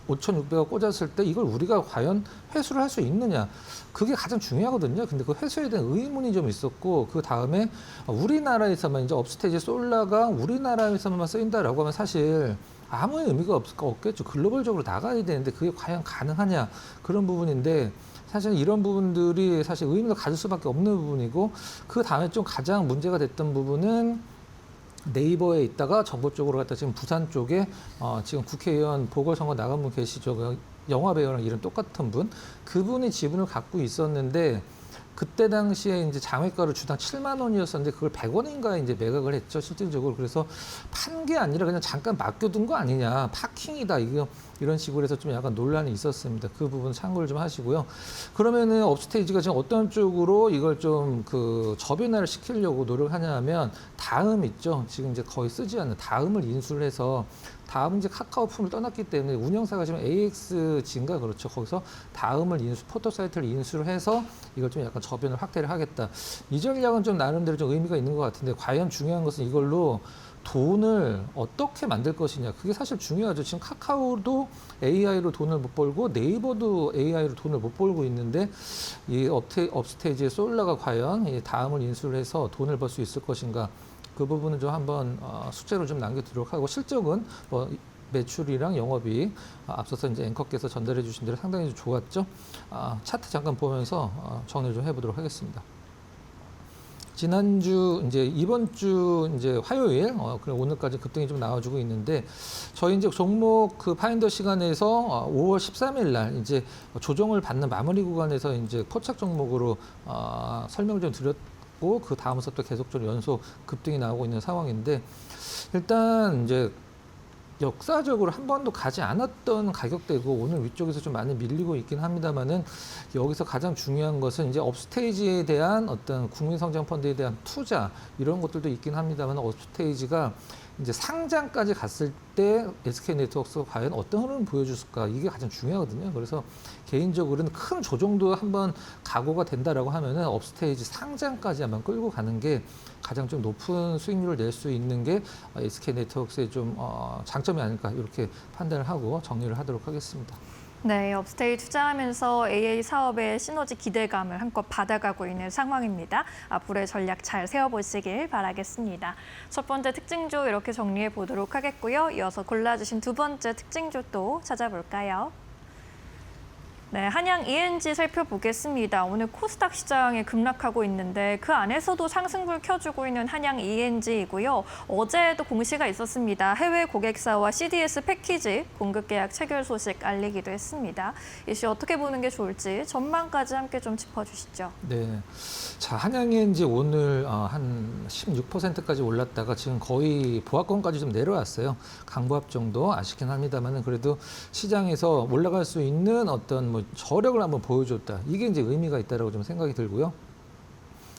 5,600억 꽂았을 때 이걸 우리가 과연 회수를 할 수 있느냐, 그게 가장 중요하거든요. 근데 그 회수에 대한 의문이 좀 있었고, 그 다음에 우리나라에서만 이제 업스테이지 솔라가 우리나라에서만 쓰인다라고 하면 사실 아무 의미가 없겠죠. 글로벌적으로 나가야 되는데 그게 과연 가능하냐, 그런 부분인데, 사실 이런 부분들이 사실 의미를 가질 수밖에 없는 부분이고, 그 다음에 좀 가장 문제가 됐던 부분은 네이버에 있다가 정보 쪽으로 갔다 지금 부산 쪽에 지금 국회의원 보궐선거 나간 분 계시죠. 영화 배우랑 이름 똑같은 분, 그분이 지분을 갖고 있었는데, 그때 당시에 이제 장외가로 주당 7만 원이었었는데 그걸 100원인가에 이제 매각을 했죠, 실질적으로. 그래서 판 게 아니라 그냥 잠깐 맡겨둔 거 아니냐, 파킹이다, 이런 식으로 해서 좀 약간 논란이 있었습니다. 그 부분 참고를 좀 하시고요. 그러면은 업스테이지가 지금 어떤 쪽으로 이걸 좀 그 저변화를 시키려고 노력하냐 하면, 다음 있죠. 지금 이제 거의 쓰지 않는 다음을 인수를 해서, 다음 이제 카카오품을 떠났기 때문에 운영사가 지금 AXG인가 그렇죠. 거기서 다음을 포털 사이트를 인수를 해서 이걸 좀 약간 저변을 확대를 하겠다. 이 전략은 좀 나름대로 좀 의미가 있는 것 같은데, 과연 중요한 것은 이걸로 돈을 어떻게 만들 것이냐, 그게 사실 중요하죠. 지금 카카오도 AI로 돈을 못 벌고 네이버도 AI로 돈을 못 벌고 있는데, 이 업스테이지의 솔라가 과연 이 다음을 인수를 해서 돈을 벌 수 있을 것인가, 그 부분은 좀 한번 숙제로 좀 남겨두도록 하고, 실적은 뭐 매출이랑 영업이익 앞서서 이제 앵커께서 전달해 주신 대로 상당히 좀 좋았죠. 차트 잠깐 보면서 정리 좀 해보도록 하겠습니다. 지난주 이제 이번 주 이제 화요일 그리고 오늘까지 급등이 좀 나와주고 있는데, 저희 이제 종목 그 파인더 시간에서 5월 13일 날 이제 조정을 받는 마무리 구간에서 이제 포착 종목으로 설명을 좀 드렸고, 그 다음부터 또 계속적으로 연속 급등이 나오고 있는 상황인데, 일단 이제 역사적으로 한 번도 가지 않았던 가격대고 오늘 위쪽에서 좀 많이 밀리고 있긴 합니다만은 여기서 가장 중요한 것은 이제 업스테이지에 대한 어떤 국민성장 펀드에 대한 투자 이런 것들도 있긴 합니다만 업스테이지가 이제 상장까지 갔을 때 SK네트워크가 과연 어떤 흐름을 보여줬을까 이게 가장 중요하거든요. 그래서 개인적으로는 큰 조정도 한번 각오가 된다라고 하면은 업스테이지 상장까지 한번 끌고 가는 게 가장 좀 높은 수익률을 낼 수 있는 게 SK네트워크의 좀 장점이 아닐까 이렇게 판단을 하고 정리를 하도록 하겠습니다. 네, 업스테이 투자하면서 AA 사업의 시너지 기대감을 한껏 받아가고 있는 상황입니다. 앞으로의 전략 잘 세워보시길 바라겠습니다. 첫 번째 특징주 이렇게 정리해 보도록 하겠고요. 이어서 골라주신 두 번째 특징주 또 찾아볼까요? 네, 한양 ENG 살펴보겠습니다. 오늘 코스닥 시장에 급락하고 있는데 그 안에서도 상승불 켜주고 있는 한양 ENG이고요. 어제도 공시가 있었습니다. 해외 고객사와 CDS 패키지 공급 계약 체결 소식 알리기도 했습니다. 이슈 어떻게 보는 게 좋을지 전망까지 함께 좀 짚어주시죠. 네, 자 한양 ENG 오늘 한 16%까지 올랐다가 지금 거의 보합권까지 좀 내려왔어요. 강보합 정도 아쉽긴 합니다만은 그래도 시장에서 올라갈 수 있는 어떤 뭐 저력을 한번 보여줬다. 이게 이제 의미가 있다라고 좀 생각이 들고요.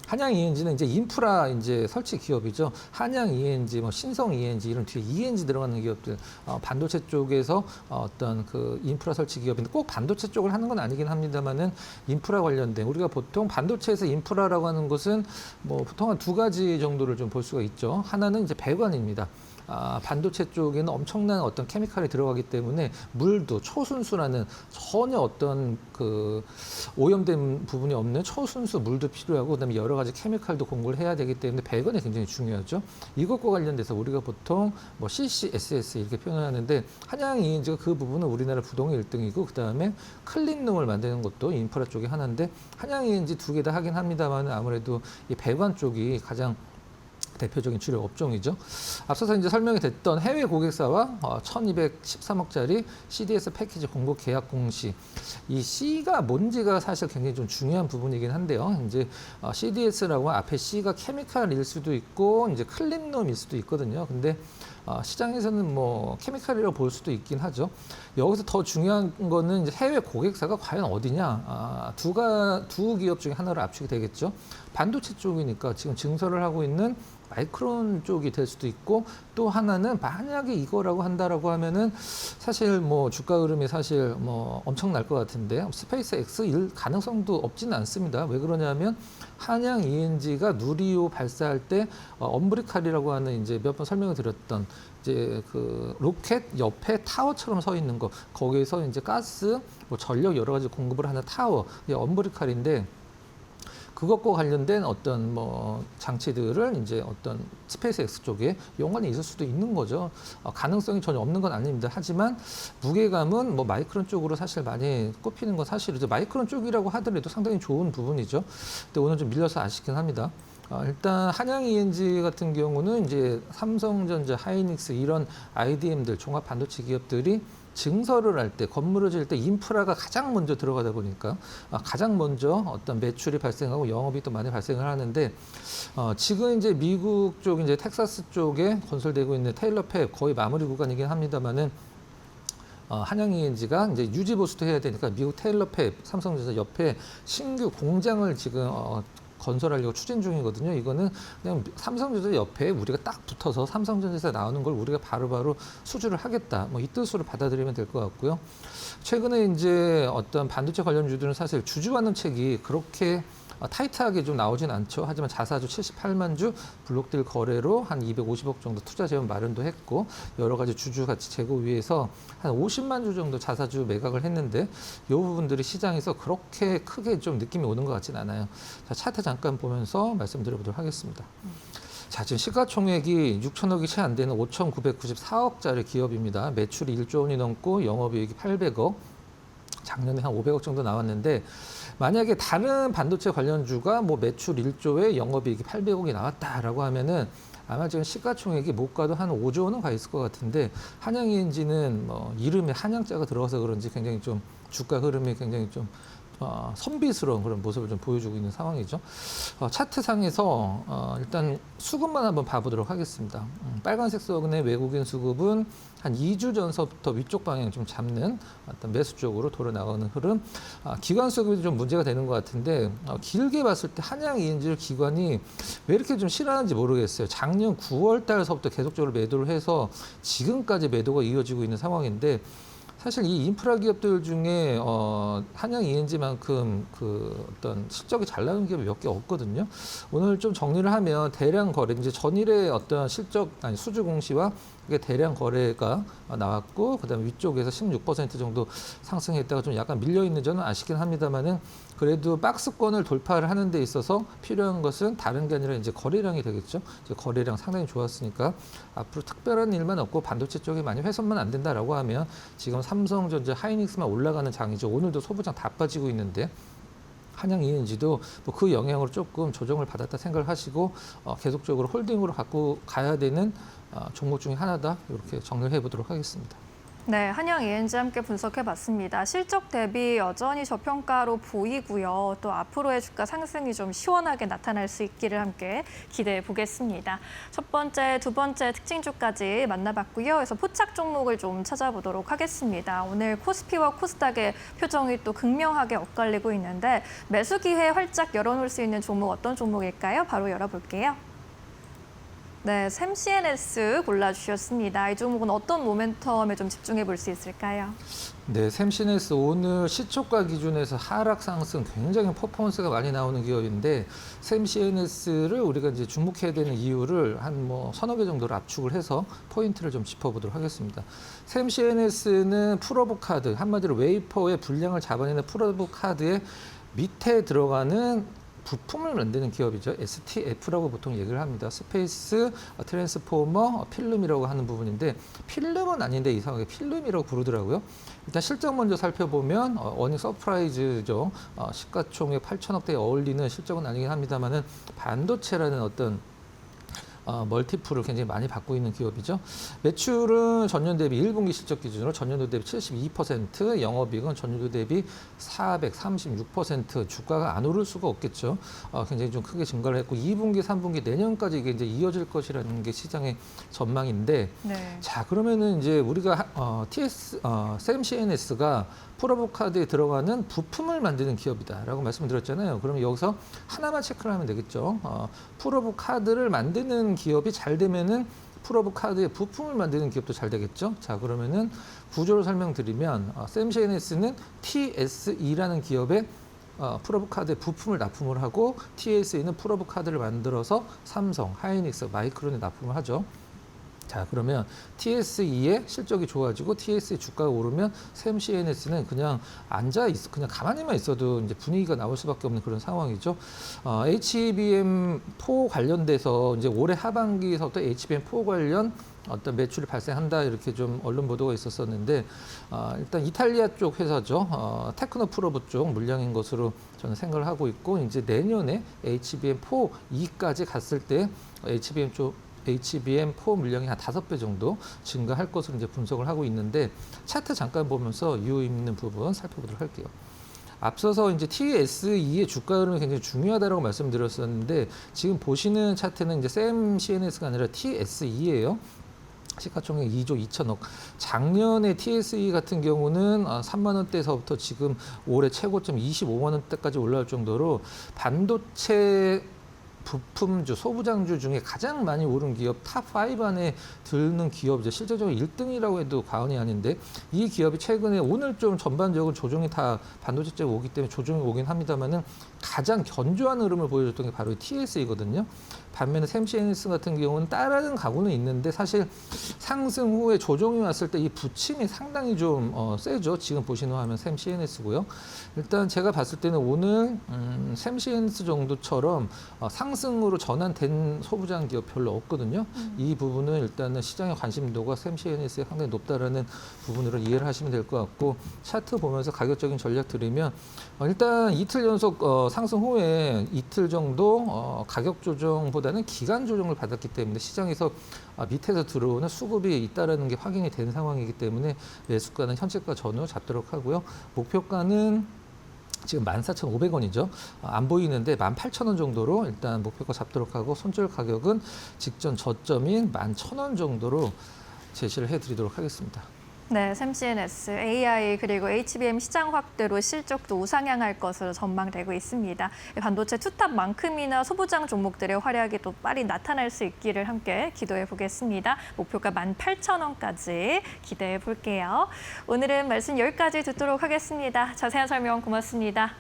한양 ENG는 이제 인프라 이제 설치 기업이죠. 한양 ENG, 뭐 신성 ENG 이런 뒤에 ENG 들어가는 기업들, 반도체 쪽에서 어떤 그 인프라 설치 기업인데 꼭 반도체 쪽을 하는 건 아니긴 합니다만은 인프라 관련된 우리가 보통 반도체에서 인프라라고 하는 것은 뭐 보통 한 두 가지 정도를 좀 볼 수가 있죠. 하나는 이제 배관입니다. 반도체 쪽에는 엄청난 어떤 케미칼이 들어가기 때문에 물도 초순수라는 전혀 어떤 그 오염된 부분이 없는 초순수 물도 필요하고 그다음에 여러 가지 케미칼도 공급을 해야 되기 때문에 배관이 굉장히 중요하죠. 이것과 관련돼서 우리가 보통 뭐 CCSS 이렇게 표현하는데 한양 ENG가 그 부분은 우리나라 부동의 1등이고 그다음에 클린룸을 만드는 것도 인프라 쪽이 하나인데 한양 ENG 두 개 다 하긴 합니다만 아무래도 이 배관 쪽이 가장 대표적인 주력 업종이죠. 앞서서 이제 설명이 됐던 해외 고객사와 1,213억짜리 CDS 패키지 공급 계약 공시. 이 C가 뭔지가 사실 굉장히 좀 중요한 부분이긴 한데요. 이제 CDS라고 앞에 C가 케미칼일 수도 있고 이제 클린룸일 수도 있거든요. 근데 시장에서는 뭐 케미칼이라고 볼 수도 있긴 하죠. 여기서 더 중요한 거는 이제 해외 고객사가 과연 어디냐. 두 기업 중에 하나를 압축이 되겠죠. 반도체 쪽이니까 지금 증설을 하고 있는 마이크론 쪽이 될 수도 있고 또 하나는 만약에 이거라고 한다라고 하면은 사실 뭐 주가 흐름이 사실 뭐 엄청날 것 같은데 스페이스 X일 가능성도 없지는 않습니다. 왜 그러냐면 한양 ENG가 누리호 발사할 때 엄브리칼이라고 하는 이제 몇 번 설명을 드렸던 이제 그 로켓 옆에 타워처럼 서 있는 거 거기에서 이제 가스 뭐 전력 여러 가지 공급을 하는 타워 이게 엄브리칼인데 그것과 관련된 어떤 뭐 장치들을 이제 어떤 스페이스 X 쪽에 연관이 있을 수도 있는 거죠. 가능성이 전혀 없는 건 아닙니다. 하지만 무게감은 뭐 마이크론 쪽으로 사실 많이 꼽히는 건 사실이죠. 마이크론 쪽이라고 하더라도 상당히 좋은 부분이죠. 근데 오늘 좀 밀려서 아쉽긴 합니다. 일단 한양 ENG 같은 경우는 이제 삼성전자, 하이닉스 이런 IDM들 종합 반도체 기업들이 증설을 할 때, 건물을 지을 때 인프라가 가장 먼저 들어가다 보니까 가장 먼저 어떤 매출이 발생하고 영업이 또 많이 발생을 하는데 지금 이제 미국 쪽 이제 텍사스 쪽에 건설되고 있는 테일러 팹 거의 마무리 구간이긴 합니다만은 한양 ENG가 이제 유지 보수도 해야 되니까 미국 테일러 팹 삼성전자 옆에 신규 공장을 지금 건설하려고 추진 중이거든요. 이거는 그냥 삼성전자 옆에 우리가 딱 붙어서 삼성전자에서 나오는 걸 우리가 바로바로 수주를 하겠다. 뭐 이 뜻으로 받아들이면 될 것 같고요. 최근에 이제 어떤 반도체 관련주들은 사실 주주환원 책이 그렇게 타이트하게 좀 나오진 않죠. 하지만 자사주 78만 주 블록딜 거래로 한 250억 정도 투자 재원 마련도 했고 여러 가지 주주 가치 제고 위해서 한 50만 주 정도 자사주 매각을 했는데 이 부분들이 시장에서 그렇게 크게 좀 느낌이 오는 것 같진 않아요. 자, 차트 잠깐 보면서 말씀드려보도록 하겠습니다. 자, 지금 시가총액이 6천억이 채 안 되는 5,994억짜리 기업입니다. 매출이 1조 원이 넘고 영업이익이 800억. 작년에 한 500억 정도 나왔는데 만약에 다른 반도체 관련주가 뭐 매출 1조에 영업이익이 800억이 나왔다라고 하면은 아마 지금 시가총액이 못 가도 한 5조 원은 가 있을 것 같은데 한양 ENG는 뭐 이름에 한양자가 들어가서 그런지 굉장히 좀 주가 흐름이 굉장히 좀 선비스러운 그런 모습을 좀 보여주고 있는 상황이죠. 차트상에서 일단 수급만 한번 봐보도록 하겠습니다. 빨간색 선의 외국인 수급은 한 2주 전서부터 위쪽 방향 좀 잡는 어떤 매수 쪽으로 돌아 나가는 흐름. 기관 수급이 좀 문제가 되는 것 같은데 길게 봤을 때 한양 E&G를 기관이 왜 이렇게 좀 싫어하는지 모르겠어요. 작년 9월 달서부터 계속적으로 매도를 해서 지금까지 매도가 이어지고 있는 상황인데 사실 이 인프라 기업들 중에 한양 E&G만큼 그 어떤 실적이 잘 나오는 기업이 몇 개 없거든요. 오늘 좀 정리를 하면 대량 거래, 이제 전일의 어떤 수주 공시와 이게 대량 거래가 나왔고, 그다음에 위쪽에서 16% 정도 상승했다가 좀 약간 밀려 있는 점은 아쉽긴 합니다만은 그래도 박스권을 돌파를 하는 데 있어서 필요한 것은 다른 게 아니라 이제 거래량이 되겠죠. 이제 거래량 상당히 좋았으니까 앞으로 특별한 일만 없고 반도체 쪽에 많이 훼손만 안 된다라고 하면 지금 삼성전자, 하이닉스만 올라가는 장이죠. 오늘도 소부장 다 빠지고 있는데 한양 E&G도 뭐 그 영향으로 조금 조정을 받았다 생각을 하시고 계속적으로 홀딩으로 갖고 가야 되는 종목 중에 하나다. 이렇게 정리를 해보도록 하겠습니다. 네, 한양 E&G 함께 분석해봤습니다. 실적 대비 여전히 저평가로 보이고요. 또 앞으로의 주가 상승이 좀 시원하게 나타날 수 있기를 함께 기대해 보겠습니다. 첫 번째, 두 번째 특징주까지 만나봤고요. 그래서 포착 종목을 좀 찾아보도록 하겠습니다. 오늘 코스피와 코스닥의 표정이 또 극명하게 엇갈리고 있는데 매수 기회 활짝 열어놓을 수 있는 종목 어떤 종목일까요? 바로 열어볼게요. 네, 샘CNS 골라주셨습니다. 이 종목은 어떤 모멘텀에 좀 집중해 볼 수 있을까요? 네, 샘CNS 오늘 시초가 기준에서 하락 상승 굉장히 퍼포먼스가 많이 나오는 기업인데 샘CNS를 우리가 이제 주목해야 되는 이유를 한 서너 개 정도로 압축을 해서 포인트를 좀 짚어보도록 하겠습니다. 샘CNS는 풀오브 카드, 한마디로 웨이퍼의 분량을 잡아내는 풀오브 카드의 밑에 들어가는 부품을 만드는 기업이죠. STF라고 보통 얘기를 합니다. 스페이스 트랜스포머 필름이라고 하는 부분인데 필름은 아닌데 이상하게 필름이라고 부르더라고요. 일단 실적 먼저 살펴보면 어닝 서프라이즈죠. 시가총액 8천억대에 어울리는 실적은 아니긴 합니다만은 반도체라는 어떤 멀티플을 굉장히 많이 받고 있는 기업이죠. 매출은 전년 대비 1분기 실적 기준으로 전년도 대비 72%, 영업이익은 전년도 대비 436%, 주가가 안 오를 수가 없겠죠. 굉장히 좀 크게 증가를 했고 2분기, 3분기 내년까지 이게 이제 이어질 것이라는 게 시장의 전망인데, 네. 자 그러면은 이제 우리가 샘CNS가 풀오브 카드에 들어가는 부품을 만드는 기업이다라고 말씀드렸잖아요. 그러면 여기서 하나만 체크를 하면 되겠죠. 풀오브 카드를 만드는 기업이 잘 되면은 풀오브 카드의 부품을 만드는 기업도 잘 되겠죠. 자 그러면은 구조를 설명드리면 샘CNS는 TSE라는 기업의 풀오브 카드의 부품을 납품을 하고 TSE는 풀오브 카드를 만들어서 삼성, 하이닉스, 마이크론에 납품을 하죠. 자 그러면 TSE의 실적이 좋아지고 TSE 주가가 오르면 샘CNS는 그냥 그냥 가만히만 있어도 이제 분위기가 나올 수밖에 없는 그런 상황이죠. HBM4 관련돼서 이제 올해 하반기에서부터 HBM4 관련 어떤 매출이 발생한다 이렇게 좀 언론 보도가 있었었는데 일단 이탈리아 쪽 회사죠. 테크노프로브 쪽 물량인 것으로 저는 생각을 하고 있고 이제 내년에 HBM4E까지 갔을 때 HBM4 물량이 한 5배 정도 증가할 것으로 이제 분석을 하고 있는데 차트 잠깐 보면서 유의 있는 부분 살펴보도록 할게요. 앞서서 이제 TSE의 주가 흐름이 굉장히 중요하다라고 말씀드렸었는데 지금 보시는 차트는 이제 샘CNS가 아니라 TSE예요. 시가총액 2조 2천억. 작년에 TSE 같은 경우는 3만 원대에서부터 지금 올해 최고점 25만 원대까지 올라올 정도로 반도체 부품주, 소부장주 중에 가장 많이 오른 기업 탑5 안에 드는 기업이죠. 실질적으로 1등이라고 해도 과언이 아닌데 이 기업이 최근에 오늘 좀 전반적으로 조정이 다 반도체 쪽에 오기 때문에 조정이 오긴 합니다만은 가장 견조한 흐름을 보여줬던 게 바로 TSE거든요. 반면에 샘CNS 같은 경우는 따라는 가고는 있는데 사실 상승 후에 조정이 왔을 때 이 부침이 상당히 좀 세죠. 지금 보시는 화면 샘CNS고요. 일단 제가 봤을 때는 오늘 샘CNS 정도처럼 상승으로 전환된 소부장 기업 별로 없거든요. 이 부분은 일단은 시장의 관심도가 샘CNS에 상당히 높다라는 부분으로 이해를 하시면 될 것 같고 차트 보면서 가격적인 전략 드리면 일단 이틀 연속 상승 후에 이틀 정도 가격 조정보다는 기간 조정을 받았기 때문에 시장에서 밑에서 들어오는 수급이 있다라는 게 확인이 된 상황이기 때문에 매수가는 현재가 전후 잡도록 하고요. 목표가는 지금 14,500원이죠. 안 보이는데 18,000원 정도로 일단 목표가 잡도록 하고 손절 가격은 직전 저점인 11,000원 정도로 제시를 해드리도록 하겠습니다. 네, 샘CNS, AI 그리고 HBM 시장 확대로 실적도 우상향할 것으로 전망되고 있습니다. 반도체 투탑만큼이나 소부장 종목들의 활약이 또 빨리 나타날 수 있기를 함께 기도해 보겠습니다. 목표가 18,000원까지 기대해 볼게요. 오늘은 말씀 여기까지 듣도록 하겠습니다. 자세한 설명 고맙습니다.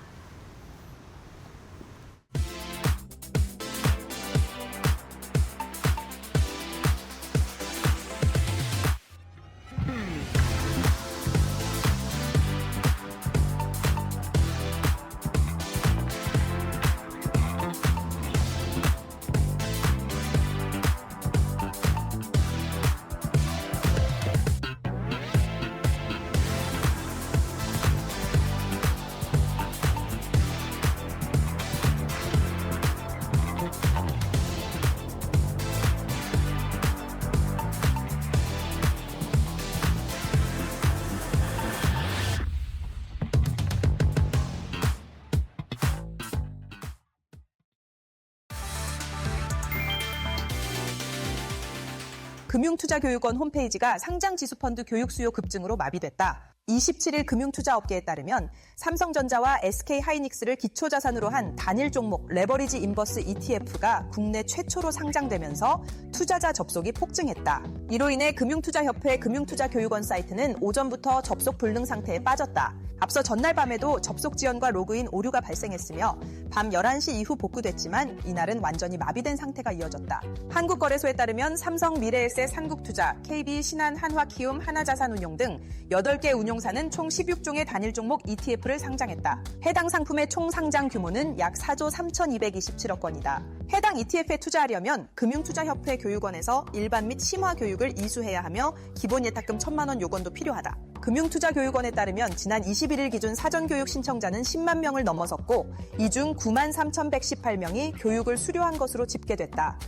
금융투자교육원 홈페이지가 상장지수펀드 교육 수요 급증으로 마비됐다. 27일 금융투자업계에 따르면 삼성전자와 SK하이닉스를 기초자산으로 한 단일 종목 레버리지 인버스 ETF가 국내 최초로 상장되면서 투자자 접속이 폭증했다. 이로 인해 금융투자협회 금융투자교육원 사이트는 오전부터 접속 불능 상태에 빠졌다. 앞서 전날 밤에도 접속 지연과 로그인 오류가 발생했으며 밤 11시 이후 복구됐지만 이날은 완전히 마비된 상태가 이어졌다. 한국거래소에 따르면 삼성 미래에셋 한국투자, KB 신한 한화키움 하나자산운용 등 8개 운용사는 총 16종의 단일 종목 ETF를 상장했다. 해당 상품의 총 상장 규모는 약 4조 3,227억 원이다. 해당 ETF에 투자하려면 금융투자협회 교육원에서 일반 및 심화 교육을 이수해야 하며 기본 예탁금 1,000만 원 요건도 필요하다. 금융투자교육원에 따르면 지난 21일 기준 사전교육 신청자는 10만 명을 넘어섰고 이 중 9만 3,118명이 교육을 수료한 것으로 집계됐다.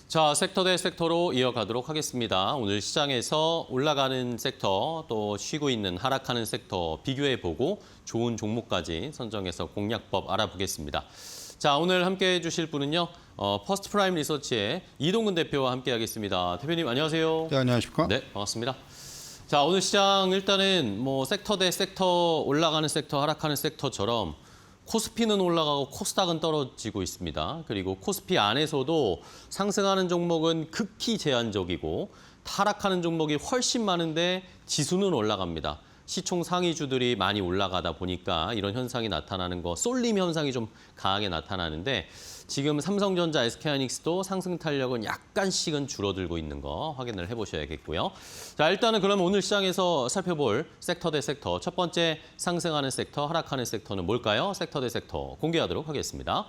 자, 섹터 대 섹터로 이어가도록 하겠습니다. 오늘 시장에서 올라가는 섹터, 또 쉬고 있는 하락하는 섹터 비교해보고 좋은 종목까지 선정해서 공략법 알아보겠습니다. 자, 오늘 함께해 주실 분은요. 퍼스트 프라임 리서치의 이동근 대표와 함께하겠습니다. 대표님 안녕하세요. 네, 안녕하십니까? 네, 반갑습니다. 자, 오늘 시장 일단은 섹터 대 섹터, 올라가는 섹터, 하락하는 섹터처럼 코스피는 올라가고 코스닥은 떨어지고 있습니다. 그리고 코스피 안에서도 상승하는 종목은 극히 제한적이고 하락하는 종목이 훨씬 많은데 지수는 올라갑니다. 시총 상위주들이 많이 올라가다 보니까 이런 현상이 나타나는 거, 쏠림 현상이 좀 강하게 나타나는데 지금 삼성전자, SK하이닉스도 상승 탄력은 약간씩은 줄어들고 있는 거 확인을 해보셔야겠고요. 자, 일단은 그러면 오늘 시장에서 살펴볼 섹터 대 섹터, 첫 번째 상승하는 섹터, 하락하는 섹터는 뭘까요? 섹터 대 섹터 공개하도록 하겠습니다.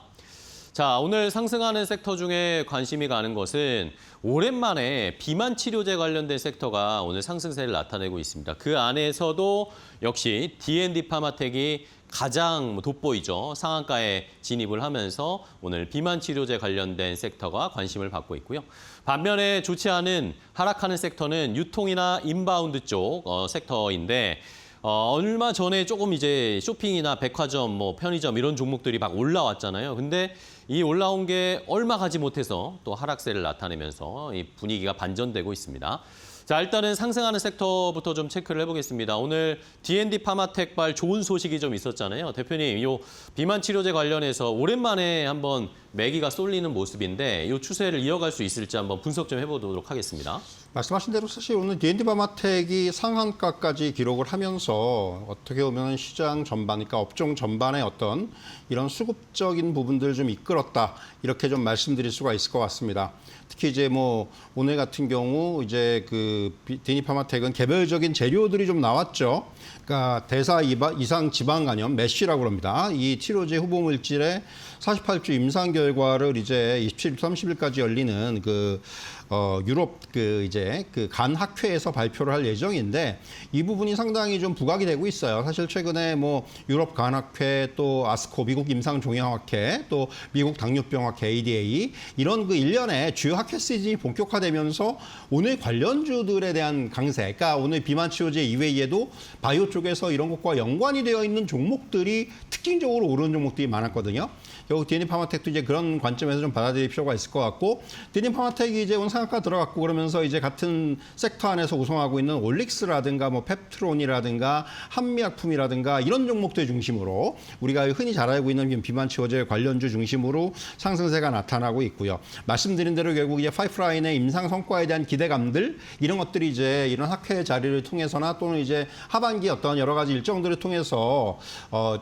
자, 오늘 상승하는 섹터 중에 관심이 가는 것은 오랜만에 비만 치료제 관련된 섹터가 오늘 상승세를 나타내고 있습니다. 그 안에서도 역시 D&D 파마텍이 가장 돋보이죠. 상한가에 진입을 하면서 오늘 비만 치료제 관련된 섹터가 관심을 받고 있고요. 반면에 좋지 않은 하락하는 섹터는 유통이나 인바운드 쪽 섹터인데 얼마 전에 조금 이제 쇼핑이나 백화점, 편의점 이런 종목들이 막 올라왔잖아요. 근데 이 올라온 게 얼마 가지 못해서 또 하락세를 나타내면서 이 분위기가 반전되고 있습니다. 자, 일단은 상승하는 섹터부터 좀 체크를 해보겠습니다. 오늘 D&D 파마텍발 좋은 소식이 좀 있었잖아요. 대표님, 이 비만 치료제 관련해서 오랜만에 한번 매기가 쏠리는 모습인데 이 추세를 이어갈 수 있을지 한번 분석 좀 해보도록 하겠습니다. 말씀하신 대로 사실 오늘 D&D 파마텍이 상한가까지 기록을 하면서 어떻게 보면 시장 전반, 그러니까 업종 전반의 어떤 이런 수급적인 부분들을 좀 이끌었다, 이렇게 좀 말씀드릴 수가 있을 것 같습니다. 특히 이제 오늘 같은 경우 이제 그 D&D 파마텍은 개별적인 재료들이 좀 나왔죠. 그러니까 대사 이상 지방 간염 메쉬라고 합니다. 이 치료제 후보 물질의 48주 임상 결과를 이제 27일, 30일까지 열리는 그 유럽 간 학회에서 발표를 할 예정인데 이 부분이 상당히 좀 부각이 되고 있어요. 사실 최근에 뭐 유럽 간 학회 또 아스코 미국 임상종양학회 또 미국 당뇨병학회 ADA 이런 그 일련의 주요 학회 시즌이 본격화되면서 오늘 관련주들에 대한 강세, 그러니까 오늘 비만 치료제 이외에도 바이오 쪽에서 이런 것과 연관이 되어 있는 종목들이 특징적으로 오르는 종목들이 많았거든요. 결국 DND 파마텍도 이제 그런 관점에서 좀 받아들일 필요가 있을 것 같고, DND 파마텍이 이제 오늘 상한가 들어갔고 그러면서 이제 같은 섹터 안에서 우승하고 있는 올릭스라든가 뭐 펩트론이라든가 한미약품이라든가 이런 종목들 중심으로 우리가 흔히 잘 알고 있는 비만 치료제 관련주 중심으로 상승세가 나타나고 있고요. 말씀드린 대로 결국 이제 파이프라인의 임상 성과에 대한 기대감들 이런 것들이 이제 이런 학회 자리를 통해서나 또는 이제 하반기 어떤 여러 가지 일정들을 통해서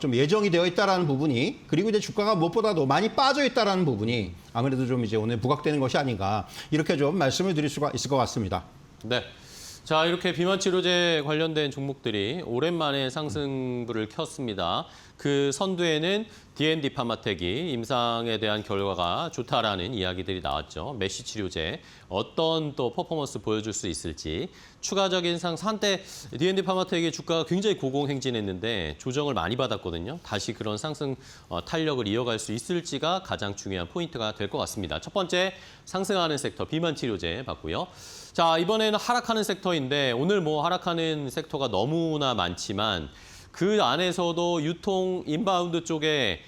좀 예정이 되어 있다라는 부분이, 그리고 이제 주가가 무엇보다도 많이 빠져 있다라는 부분이 아무래도 좀 이제 오늘 부각되는 것이 아닌가 이렇게 좀 말씀을 드릴 수가 있을 것 같습니다. 네. 자, 이렇게 비만 치료제 관련된 종목들이 오랜만에 상승부를 켰습니다. 그 선두에는 DND 파마텍이 임상에 대한 결과가 좋다라는 이야기들이 나왔죠. 메시 치료제 어떤 또 퍼포먼스 보여줄 수 있을지, 추가적인 한때 DND 파마텍의 주가가 굉장히 고공행진했는데 조정을 많이 받았거든요. 다시 그런 상승 탄력을 이어갈 수 있을지가 가장 중요한 포인트가 될 것 같습니다. 첫 번째 상승하는 섹터 비만 치료제 봤고요. 자, 이번에는 하락하는 섹터인데 오늘 뭐 하락하는 섹터가 너무나 많지만 그 안에서도 유통 인바운드 쪽에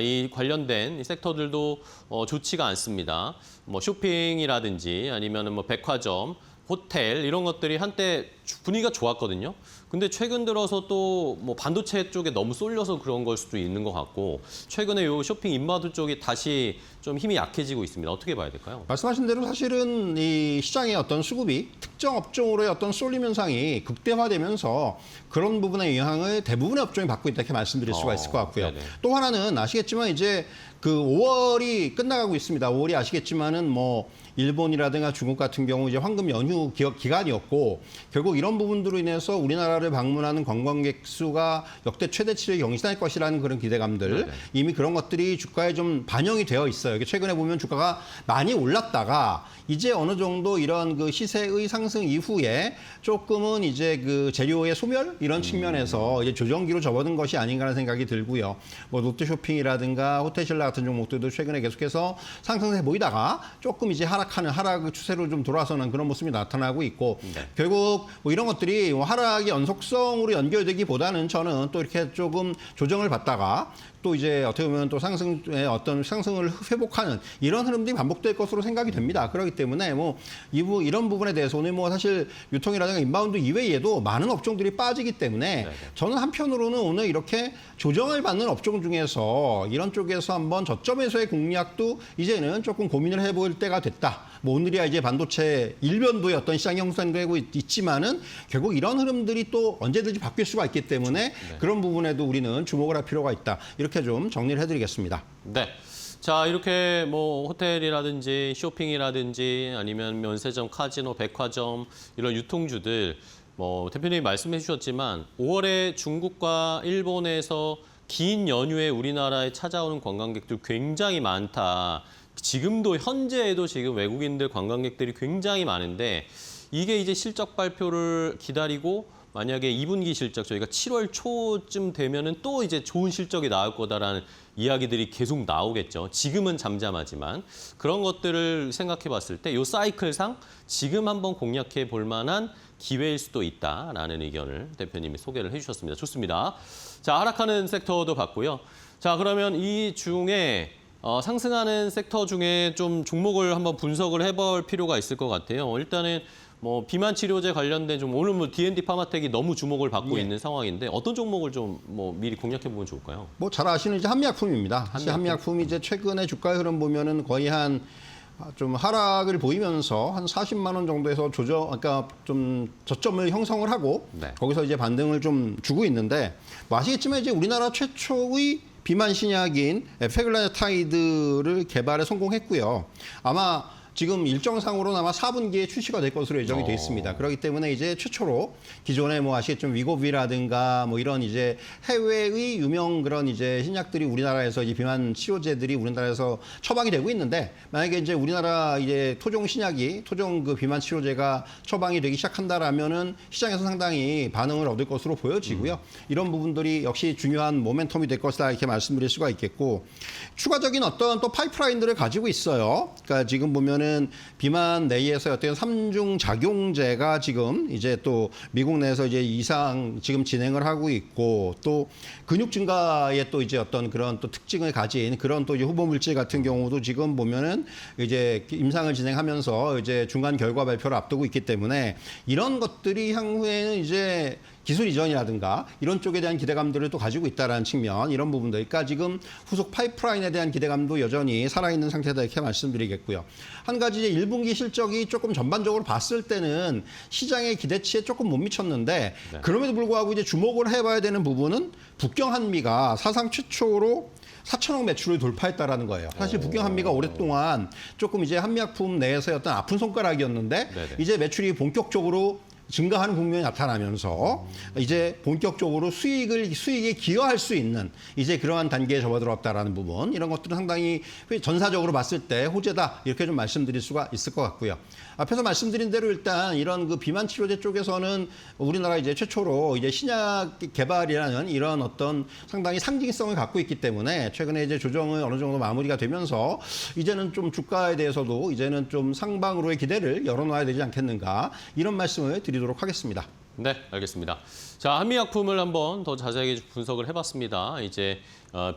이 관련된 이 섹터들도 좋지가 않습니다. 뭐 쇼핑이라든지 아니면은 뭐 백화점, 호텔 이런 것들이 한때 분위기가 좋았거든요. 근데 최근 들어서 또 뭐 반도체 쪽에 너무 쏠려서 그런 걸 수도 있는 것 같고, 최근에 요 쇼핑 인바운드 쪽이 다시 좀 힘이 약해지고 있습니다. 어떻게 봐야 될까요? 말씀하신 대로 사실은 이 시장의 어떤 수급이 특정 업종으로의 어떤 쏠림 현상이 극대화되면서 그런 부분의 영향을 대부분의 업종이 받고 있다 이렇게 말씀드릴 수가 있을 것 같고요. 네네. 또 하나는 아시겠지만 이제 그 5월이 끝나가고 있습니다. 5월이 아시겠지만은 뭐 일본이라든가 중국 같은 경우 이제 황금 연휴 기간이었고, 결국 이런 부분들로 인해서 우리나라를 방문하는 관광객 수가 역대 최대치를 경신할 것이라는 그런 기대감들, 네네. 이미 그런 것들이 주가에 좀 반영이 되어 있어요. 최근에 보면 주가가 많이 올랐다가 이제 어느 정도 이런 그 시세의 상승 이후에 조금은 이제 그 재료의 소멸 이런 측면에서 이제 조정기로 접어든 것이 아닌가라는 생각이 들고요. 뭐 롯데쇼핑이라든가 호텔신라 같은 종목들도 최근에 계속해서 상승세 보이다가 조금 이제 하락하는 하락 추세로 좀 돌아서는 그런 모습이 나타나고 있고, 네. 결국 뭐 이런 것들이 하락의 연속성으로 연결되기보다는 저는 또 이렇게 조금 조정을 받다가 또 이제 어떻게 보면 또 상승의 어떤 상승을 회복하는 이런 흐름들이 반복될 것으로 생각이 됩니다. 그렇기 때문에 뭐 이런 부분에 대해서 오늘 뭐 사실 유통이라든가 인바운드 이외에도 많은 업종들이 빠지기 때문에 네네. 저는 한편으로는 오늘 이렇게 조정을 받는 업종 중에서 이런 쪽에서 한번 저점에서의 공략도 이제는 조금 고민을 해볼 때가 됐다. 뭐 오늘이야 이제 반도체 일변도의 어떤 시장 형성되고 있지만은 결국 이런 흐름들이 또 언제든지 바뀔 수가 있기 때문에 네. 그런 부분에도 우리는 주목을 할 필요가 있다. 이렇게 좀 정리를 해드리겠습니다. 네. 자, 이렇게 뭐 호텔이라든지 쇼핑이라든지 아니면 면세점, 카지노, 백화점 이런 유통주들 뭐 대표님이 말씀해 주셨지만 5월에 중국과 일본에서 긴 연휴에 우리나라에 찾아오는 관광객들 굉장히 많다. 지금도 현재에도 지금 외국인들 관광객들이 굉장히 많은데 이게 이제 실적 발표를 기다리고 만약에 2분기 실적 저희가 7월 초쯤 되면은 또 이제 좋은 실적이 나올 거다라는 이야기들이 계속 나오겠죠. 지금은 잠잠하지만 그런 것들을 생각해 봤을 때 이 사이클상 지금 한번 공략해 볼 만한 기회일 수도 있다라는 의견을 대표님이 소개를 해주셨습니다. 좋습니다. 자, 하락하는 섹터도 봤고요. 자, 그러면 이 중에 상승하는 섹터 중에 좀 종목을 한번 분석을 해볼 필요가 있을 것 같아요. 일단은 뭐 비만 치료제 관련된 좀 오늘 뭐 DND 파마텍이 너무 주목을 받고 있는 상황인데 어떤 종목을 좀 뭐 미리 공략해 보면 좋을까요? 뭐 잘 아시는 이제 한미약품입니다. 한미약품이 이제 최근에 주가 흐름 보면은 거의 한 좀 하락을 보이면서 한 40만 원 정도에서 그러니까 좀 저점을 형성을 하고 네. 거기서 이제 반등을 좀 주고 있는데, 뭐 아시겠지만 이제 우리나라 최초의 비만 신약인 에페글라타이드를 개발에 성공했고요. 아마 지금 일정상으로는 아마 4분기에 출시가 될 것으로 예정이 돼 있습니다. 그렇기 때문에 이제 최초로 기존에 뭐 아시겠지만 위고비라든가 뭐 이런 이제 해외의 유명 그런 이제 신약들이 우리나라에서 이제 비만 치료제들이 우리나라에서 처방이 되고 있는데 만약에 이제 우리나라 이제 토종 신약이 토종 그 비만 치료제가 처방이 되기 시작한다라면은 시장에서 상당히 반응을 얻을 것으로 보여지고요. 이런 부분들이 역시 중요한 모멘텀이 될 것이다 이렇게 말씀드릴 수가 있겠고 추가적인 어떤 또 파이프라인들을 가지고 있어요. 그러니까 지금 보면은 비만 내에서 어떤 3중 작용제가 지금 이제 또 미국 내에서 이제 이상 지금 진행을 하고 있고 또 근육 증가에 또 이제 어떤 그런 또 특징을 가진 그런 또 이제 후보 물질 같은 경우도 지금 보면은 이제 임상을 진행하면서 이제 중간 결과 발표를 앞두고 있기 때문에 이런 것들이 향후에는 이제 기술 이전이라든가 이런 쪽에 대한 기대감들을 또 가지고 있다는 측면 이런 부분들 그러니까 지금 후속 파이프라인에 대한 기대감도 여전히 살아있는 상태다 이렇게 말씀드리겠고요. 한 가지 이제 1분기 실적이 조금 전반적으로 봤을 때는 시장의 기대치에 조금 못 미쳤는데 그럼에도 불구하고 이제 주목을 해봐야 되는 부분은 북경 한미가 사상 최초로 4천억 매출을 돌파했다라는 거예요. 사실 북경 한미가 오랫동안 조금 이제 한미약품 내에서의 어떤 아픈 손가락이었는데 이제 매출이 본격적으로 증가하는 국면이 나타나면서 이제 본격적으로 수익에 기여할 수 있는 이제 그러한 단계에 접어들었다라는 부분 이런 것들은 상당히 전사적으로 봤을 때 호재다 이렇게 좀 말씀드릴 수가 있을 것 같고요. 앞에서 말씀드린 대로 일단 이런 그 비만 치료제 쪽에서는 우리나라 이제 최초로 이제 신약 개발이라는 이런 어떤 상당히 상징성을 갖고 있기 때문에 최근에 이제 조정을 어느 정도 마무리가 되면서 이제는 좀 주가에 대해서도 이제는 좀 상방으로의 기대를 열어놔야 되지 않겠는가 이런 말씀을 드리도록 하겠습니다. 네, 알겠습니다. 자, 한미약품을 한번 더 자세하게 분석을 해봤습니다. 이제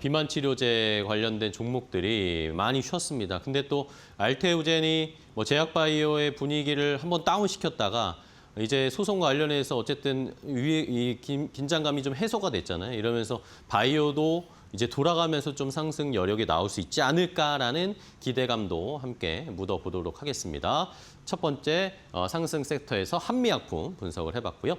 비만 치료제 관련된 종목들이 많이 쉬었습니다. 근데 또 알테오젠이 뭐 제약바이오의 분위기를 한번 다운시켰다가 이제 소송 관련해서 어쨌든 이 긴장감이 좀 해소가 됐잖아요. 이러면서 바이오도 이제 돌아가면서 좀 상승 여력이 나올 수 있지 않을까라는 기대감도 함께 묻어보도록 하겠습니다. 첫 번째 상승 섹터에서 한미약품 분석을 해봤고요.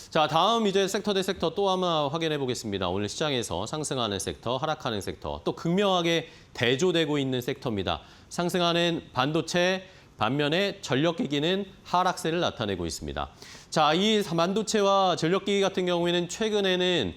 자, 다음 이제 섹터 대 섹터 또 하나 확인해 보겠습니다. 오늘 시장에서 상승하는 섹터, 하락하는 섹터, 또 극명하게 대조되고 있는 섹터입니다. 상승하는 반도체, 반면에 전력기기는 하락세를 나타내고 있습니다. 자, 이 반도체와 전력기기 같은 경우에는 최근에는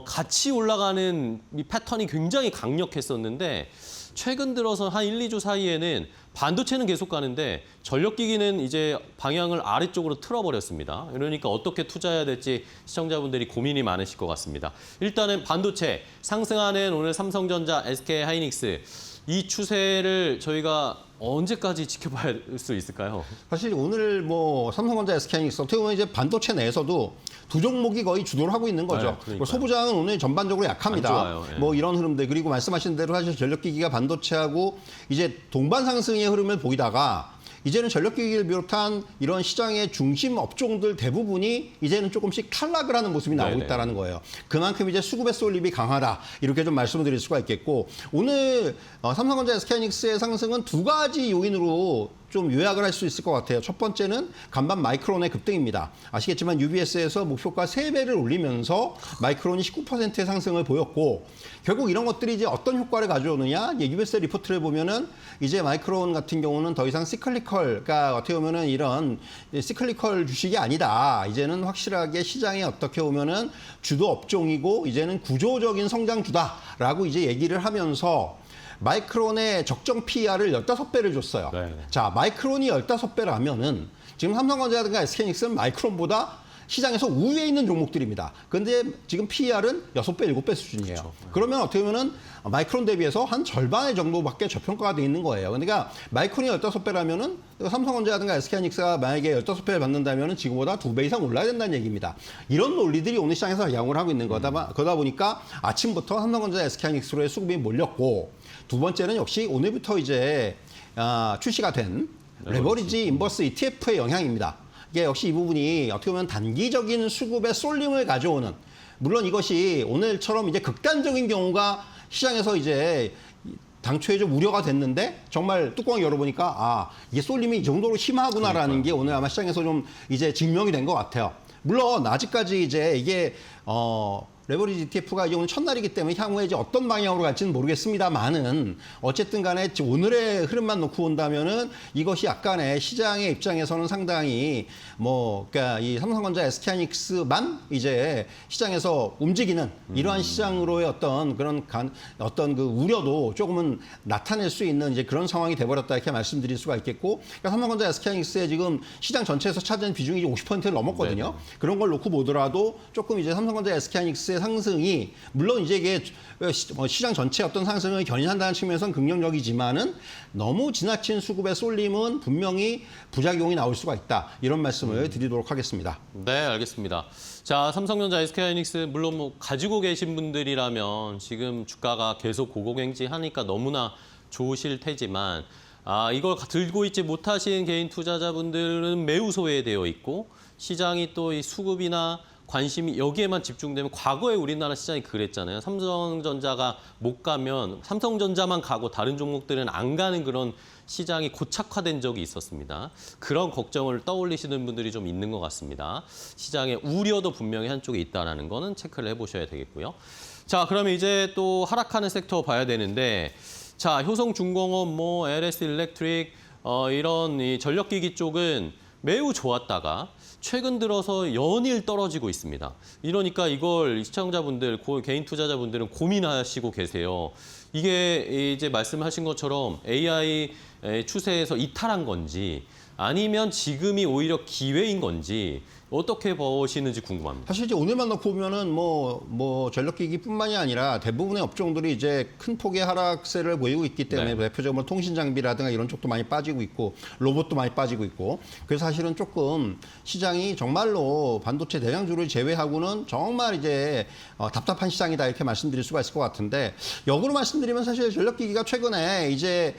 같이 올라가는 이 패턴이 굉장히 강력했었는데 최근 들어서 한 1, 2주 사이에는 반도체는 계속 가는데 전력기기는 이제 방향을 아래쪽으로 틀어버렸습니다. 그러니까 어떻게 투자해야 될지 시청자분들이 고민이 많으실 것 같습니다. 일단은 반도체 상승하는 오늘 삼성전자, SK하이닉스 이 추세를 저희가 언제까지 지켜봐야 수 있을까요? 사실 오늘 뭐 삼성전자, SK하이닉스 어떻게 보면 이제 반도체 내에서도 두 종목이 거의 주도를 하고 있는 거죠. 네, 뭐 소부장은 오늘 전반적으로 약합니다. 안 좋아요. 예. 뭐 이런 흐름들 그리고 말씀하신 대로 사실 전력기기가 반도체하고 이제 동반 상승의 흐름을 보이다가 이제는 전력기기를 비롯한 이런 시장의 중심 업종들 대부분이 이제는 조금씩 탈락을 하는 모습이 나오고 네네. 있다는 거예요. 그만큼 이제 수급의 쏠림이 강하다 이렇게 좀 말씀을 드릴 수가 있겠고 오늘 삼성전자, SK하이닉스의 상승은 두 가지 요인으로 좀 요약을 할 수 있을 것 같아요. 첫 번째는 간밤 마이크론의 급등입니다. 아시겠지만 UBS에서 목표가 3배를 올리면서 마이크론이 19%의 상승을 보였고 결국 이런 것들이 이제 어떤 효과를 가져오느냐? UBS 리포트를 보면은 이제 마이크론 같은 경우는 더 이상 그러니까 어떻게 보면은 이런 시클리컬 주식이 아니다. 이제는 확실하게 시장에 어떻게 보면은 주도 업종이고 이제는 구조적인 성장주다라고 이제 얘기를 하면서 마이크론의 적정 PER을 15배를 줬어요. 네. 자, 마이크론이 15배라면은 지금 삼성전자든가 SK하이닉스는 마이크론보다 시장에서 우위에 있는 종목들입니다. 그런데 지금 PER은 6배, 7배 수준이에요. 그렇죠. 그러면 어떻게 보면은 마이크론 대비해서 한 절반의 정도밖에 저평가가 돼 있는 거예요. 그러니까 마이크론이 15배라면은 삼성전자든가 SK하이닉스가 만약에 15배를 받는다면은 지금보다 2배 이상 올라야 된다는 얘기입니다. 이런 논리들이 오늘 시장에서 작용을 하고 있는 거다 보니까 아침부터 삼성전자, SK하이닉스로의 수급이 몰렸고 두 번째는 역시 오늘부터 이제 출시가 된 레버리지 인버스 ETF의 영향입니다. 이게 역시 이 부분이 어떻게 보면 단기적인 수급의 쏠림을 가져오는 물론 이것이 오늘처럼 이제 극단적인 경우가 시장에서 이제 당초에 좀 우려가 됐는데 정말 뚜껑을 열어보니까 이게 쏠림이 이 정도로 심하구나라는 게 오늘 아마 시장에서 좀 이제 증명이 된 것 같아요. 물론 아직까지 이제 이게 레버리지 ETF가 이제 오늘 첫날이기 때문에 향후에 이제 어떤 방향으로 갈지는 모르겠습니다만은 어쨌든 간에 오늘의 흐름만 놓고 본다면은 이것이 약간의 시장의 입장에서는 상당히 그러니까 이 삼성전자 SK하이닉스만 이제 시장에서 움직이는 이러한 시장으로의 어떤 그런 어떤 그 우려도 조금은 나타낼 수 있는 이제 그런 상황이 돼버렸다 이렇게 말씀드릴 수가 있겠고, 그러니까 삼성전자 SK하이닉스의 지금 시장 전체에서 차지하는 비중이 이제 50%를 넘었거든요. 네네. 그런 걸 놓고 보더라도 조금 이제 삼성전자 SK하이닉스의 상승이 물론 이제 이게 시장 전체 어떤 상승을 견인한다는 측면에서는 긍정적이지만은 너무 지나친 수급의 쏠림은 분명히 부작용이 나올 수가 있다. 이런 말씀을 드리도록 하겠습니다. 네, 알겠습니다. 자, 삼성전자, SK하이닉스 물론 뭐 가지고 계신 분들이라면 지금 주가가 계속 고공행진하니까 너무나 좋으실 테지만 이걸 들고 있지 못하신 개인 투자자분들은 매우 소외되어 있고 시장이 또 이 수급이나 관심이 여기에만 집중되면 과거에 우리나라 시장이 그랬잖아요. 삼성전자가 못 가면 삼성전자만 가고 다른 종목들은 안 가는 그런 시장이 고착화된 적이 있었습니다. 그런 걱정을 떠올리시는 분들이 좀 있는 것 같습니다. 시장의 우려도 분명히 한쪽에 있다는 거는 체크를 해보셔야 되겠고요. 자, 그러면 이제 또 하락하는 섹터 봐야 되는데 자, 효성중공업, LS 일렉트릭 이런 이 전력기기 쪽은 매우 좋았다가 최근 들어서 연일 떨어지고 있습니다. 이러니까 이걸 시청자분들, 개인 투자자분들은 고민하시고 계세요. 이게 이제 말씀하신 것처럼 AI 추세에서 이탈한 건지 아니면 지금이 오히려 기회인 건지 어떻게 보시는지 궁금합니다. 사실 이제 오늘만 놓고 보면은 전력기기뿐만이 아니라 대부분의 업종들이 이제 큰 폭의 하락세를 보이고 있기 때문에 네. 대표적으로 통신 장비라든가 이런 쪽도 많이 빠지고 있고 로봇도 많이 빠지고 있고, 그래서 사실은 조금 시장이 정말로 반도체 대장주를 제외하고는 정말 이제 답답한 시장이다 이렇게 말씀드릴 수가 있을 것 같은데, 역으로 말씀드리면 사실 전력기기가 최근에 이제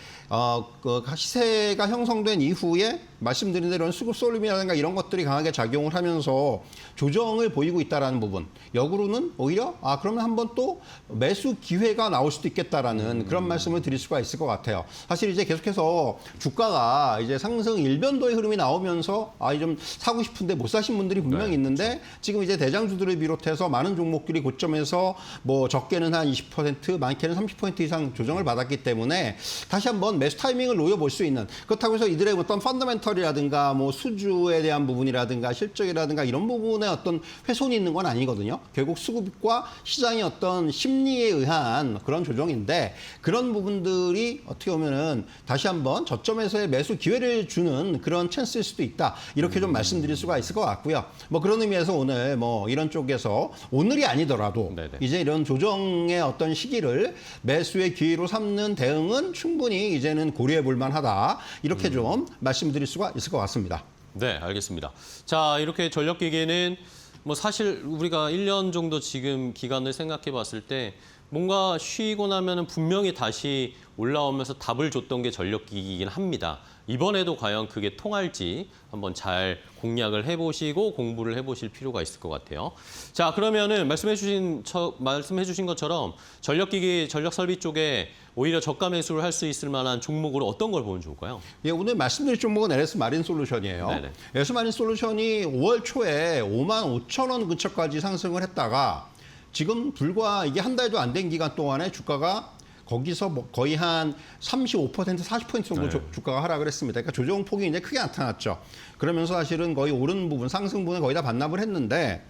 그 시세가 형성된 이후에 말씀드린 대로 수급 쏠림이라든가 이런 것들이 강하게 작용을 하면서 조정을 보이고 있다라는 부분. 역으로는 오히려 그러면 한번 또 매수 기회가 나올 수도 있겠다라는 그런 말씀을 드릴 수가 있을 것 같아요. 사실 이제 계속해서 주가가 이제 상승 일변도의 흐름이 나오면서 좀 사고 싶은데 못 사신 분들이 분명히 있는데 지금 이제 대장주들을 비롯해서 많은 종목들이 고점에서 적게는 한 20%, 많게는 30% 이상 조정을 받았기 때문에 다시 한번 매수 타이밍을 노려볼 수 있는, 그렇다고 해서 이들의 어떤 펀더멘털이라든가 수주에 대한 부분이라든가 실적이라든가 이런 부분에 어떤 훼손이 있는 건 아니거든요. 결국 수급과 시장의 어떤 심리에 의한 그런 조정인데, 그런 부분들이 어떻게 보면은 다시 한번 저점에서의 매수 기회를 주는 그런 찬스일 수도 있다. 이렇게 좀 말씀드릴 수가 있을 것 같고요. 그런 의미에서 오늘 이런 쪽에서 오늘이 아니더라도 네네. 이제 이런 조정의 어떤 시기를 매수의 기회로 삼는 대응은 충분히 이제는 고려해 볼 만하다. 이렇게 좀 말씀드릴 수가 있을 것 같습니다. 네, 알겠습니다. 자, 이렇게 전력기기는 사실 우리가 1년 정도 지금 기간을 생각해 봤을 때 뭔가 쉬고 나면은 분명히 다시 올라오면서 답을 줬던 게 전력기기이긴 합니다. 이번에도 과연 그게 통할지 한번 잘 공략을 해보시고 공부를 해보실 필요가 있을 것 같아요. 자, 그러면은 말씀해 주신 것처럼 전력기기, 전력설비 쪽에 오히려 저가 매수를 할 수 있을 만한 종목으로 어떤 걸 보면 좋을까요? 예, 오늘 말씀드릴 종목은 LS 마린 솔루션이에요. 네네. LS 마린 솔루션이 5월 초에 55,000원 근처까지 상승을 했다가 지금 불과 이게 한 달도 안 된 기간 동안에 주가가 거기서 거의 한 35%, 40% 정도 네. 주가가 하락을 했습니다. 그러니까 조정폭이 이제 크게 나타났죠. 그러면서 사실은 거의 오른 부분, 상승 부분을 거의 다 반납을 했는데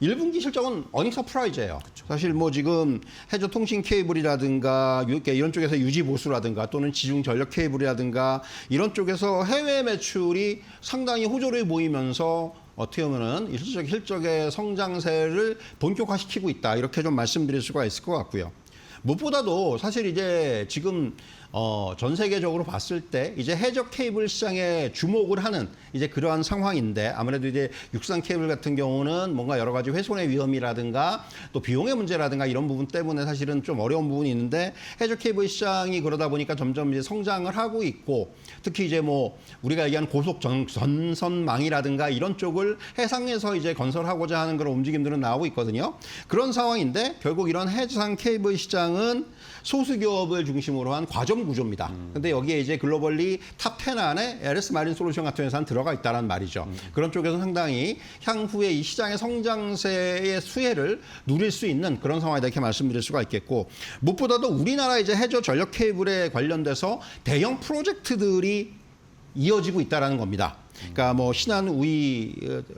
1분기 실적은 어닝 서프라이즈예요. 사실 지금 해저 통신 케이블이라든가 이런 쪽에서 유지 보수라든가 또는 지중 전력 케이블이라든가 이런 쪽에서 해외 매출이 상당히 호조를 보이면서 어떻게 보면은 실적의 성장세를 본격화시키고 있다. 이렇게 좀 말씀드릴 수가 있을 것 같고요. 무엇보다도 사실 이제 지금 전 세계적으로 봤을 때 이제 해저 케이블 시장에 주목을 하는 이제 그러한 상황인데, 아무래도 이제 육상 케이블 같은 경우는 뭔가 여러 가지 훼손의 위험이라든가 또 비용의 문제라든가 이런 부분 때문에 사실은 좀 어려운 부분이 있는데, 해저 케이블 시장이 그러다 보니까 점점 이제 성장을 하고 있고, 특히 이제 우리가 얘기하는 고속 전선망이라든가 이런 쪽을 해상에서 이제 건설하고자 하는 그런 움직임들은 나오고 있거든요. 그런 상황인데 결국 이런 해상 케이블 시장은 소수 기업을 중심으로 한 과점 구조입니다. 근데 여기에 이제 글로벌리 탑 10 안에 LS 마린 솔루션 같은 회사는 들어가 있다는 말이죠. 그런 쪽에서 상당히 향후에 이 시장의 성장세의 수혜를 누릴 수 있는 그런 상황이다 이렇게 말씀드릴 수가 있겠고, 무엇보다도 우리나라 이제 해저 전력 케이블에 관련돼서 대형 프로젝트들이 이어지고 있다라는 겁니다. 그러니까 뭐 신한 우이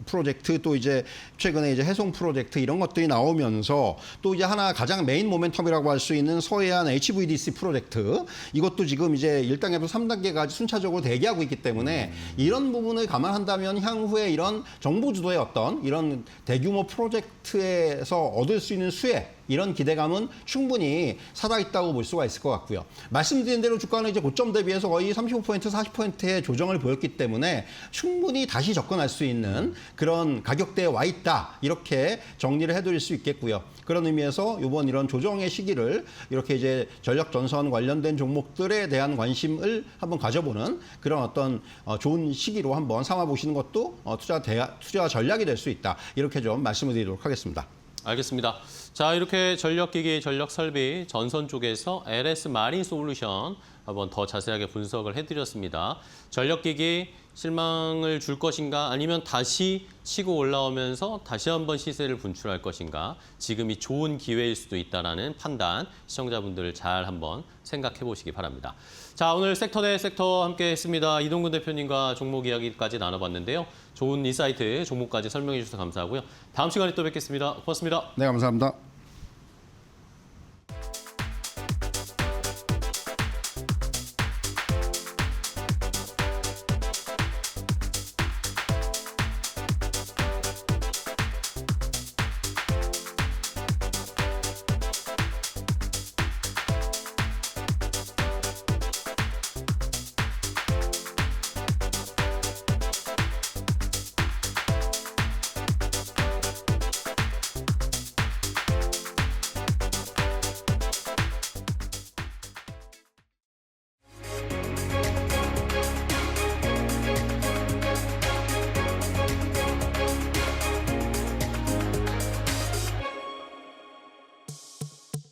프로젝트, 또 이제 최근에 이제 해송 프로젝트 이런 것들이 나오면서, 또 이제 하나 가장 메인 모멘텀이라고 할 수 있는 서해안 HVDC 프로젝트, 이것도 지금 이제 1단계부터 3단계까지 순차적으로 대기하고 있기 때문에 이런 부분을 감안한다면 향후에 이런 정부 주도의 어떤 이런 대규모 프로젝트에서 얻을 수 있는 수혜, 이런 기대감은 충분히 살아있다고 볼 수가 있을 것 같고요. 말씀드린 대로 주가는 이제 고점 대비해서 거의 35%, 40%의 조정을 보였기 때문에 충분히 다시 접근할 수 있는 그런 가격대에 와 있다, 이렇게 정리를 해드릴 수 있겠고요. 그런 의미에서 이번 이런 조정의 시기를 이렇게 이제 전력 전선 관련된 종목들에 대한 관심을 한번 가져보는 그런 어떤 좋은 시기로 한번 삼아보시는 것도 투자 전략이 될 수 있다, 이렇게 좀 말씀을 드리도록 하겠습니다. 알겠습니다. 자, 이렇게 전력기기, 전력설비, 전선 쪽에서 LS 마린 솔루션 한번 더 자세하게 분석을 해드렸습니다. 전력기기 실망을 줄 것인가, 아니면 다시 치고 올라오면서 다시 한번 시세를 분출할 것인가, 지금이 좋은 기회일 수도 있다는 판단, 시청자분들 잘 한번 생각해 보시기 바랍니다. 자, 오늘 섹터 대 섹터 함께 했습니다. 이동근 대표님과 종목 이야기까지 나눠봤는데요. 좋은 인사이트, 종목까지 설명해 주셔서 감사하고요. 다음 시간에 또 뵙겠습니다. 고맙습니다. 네, 감사합니다.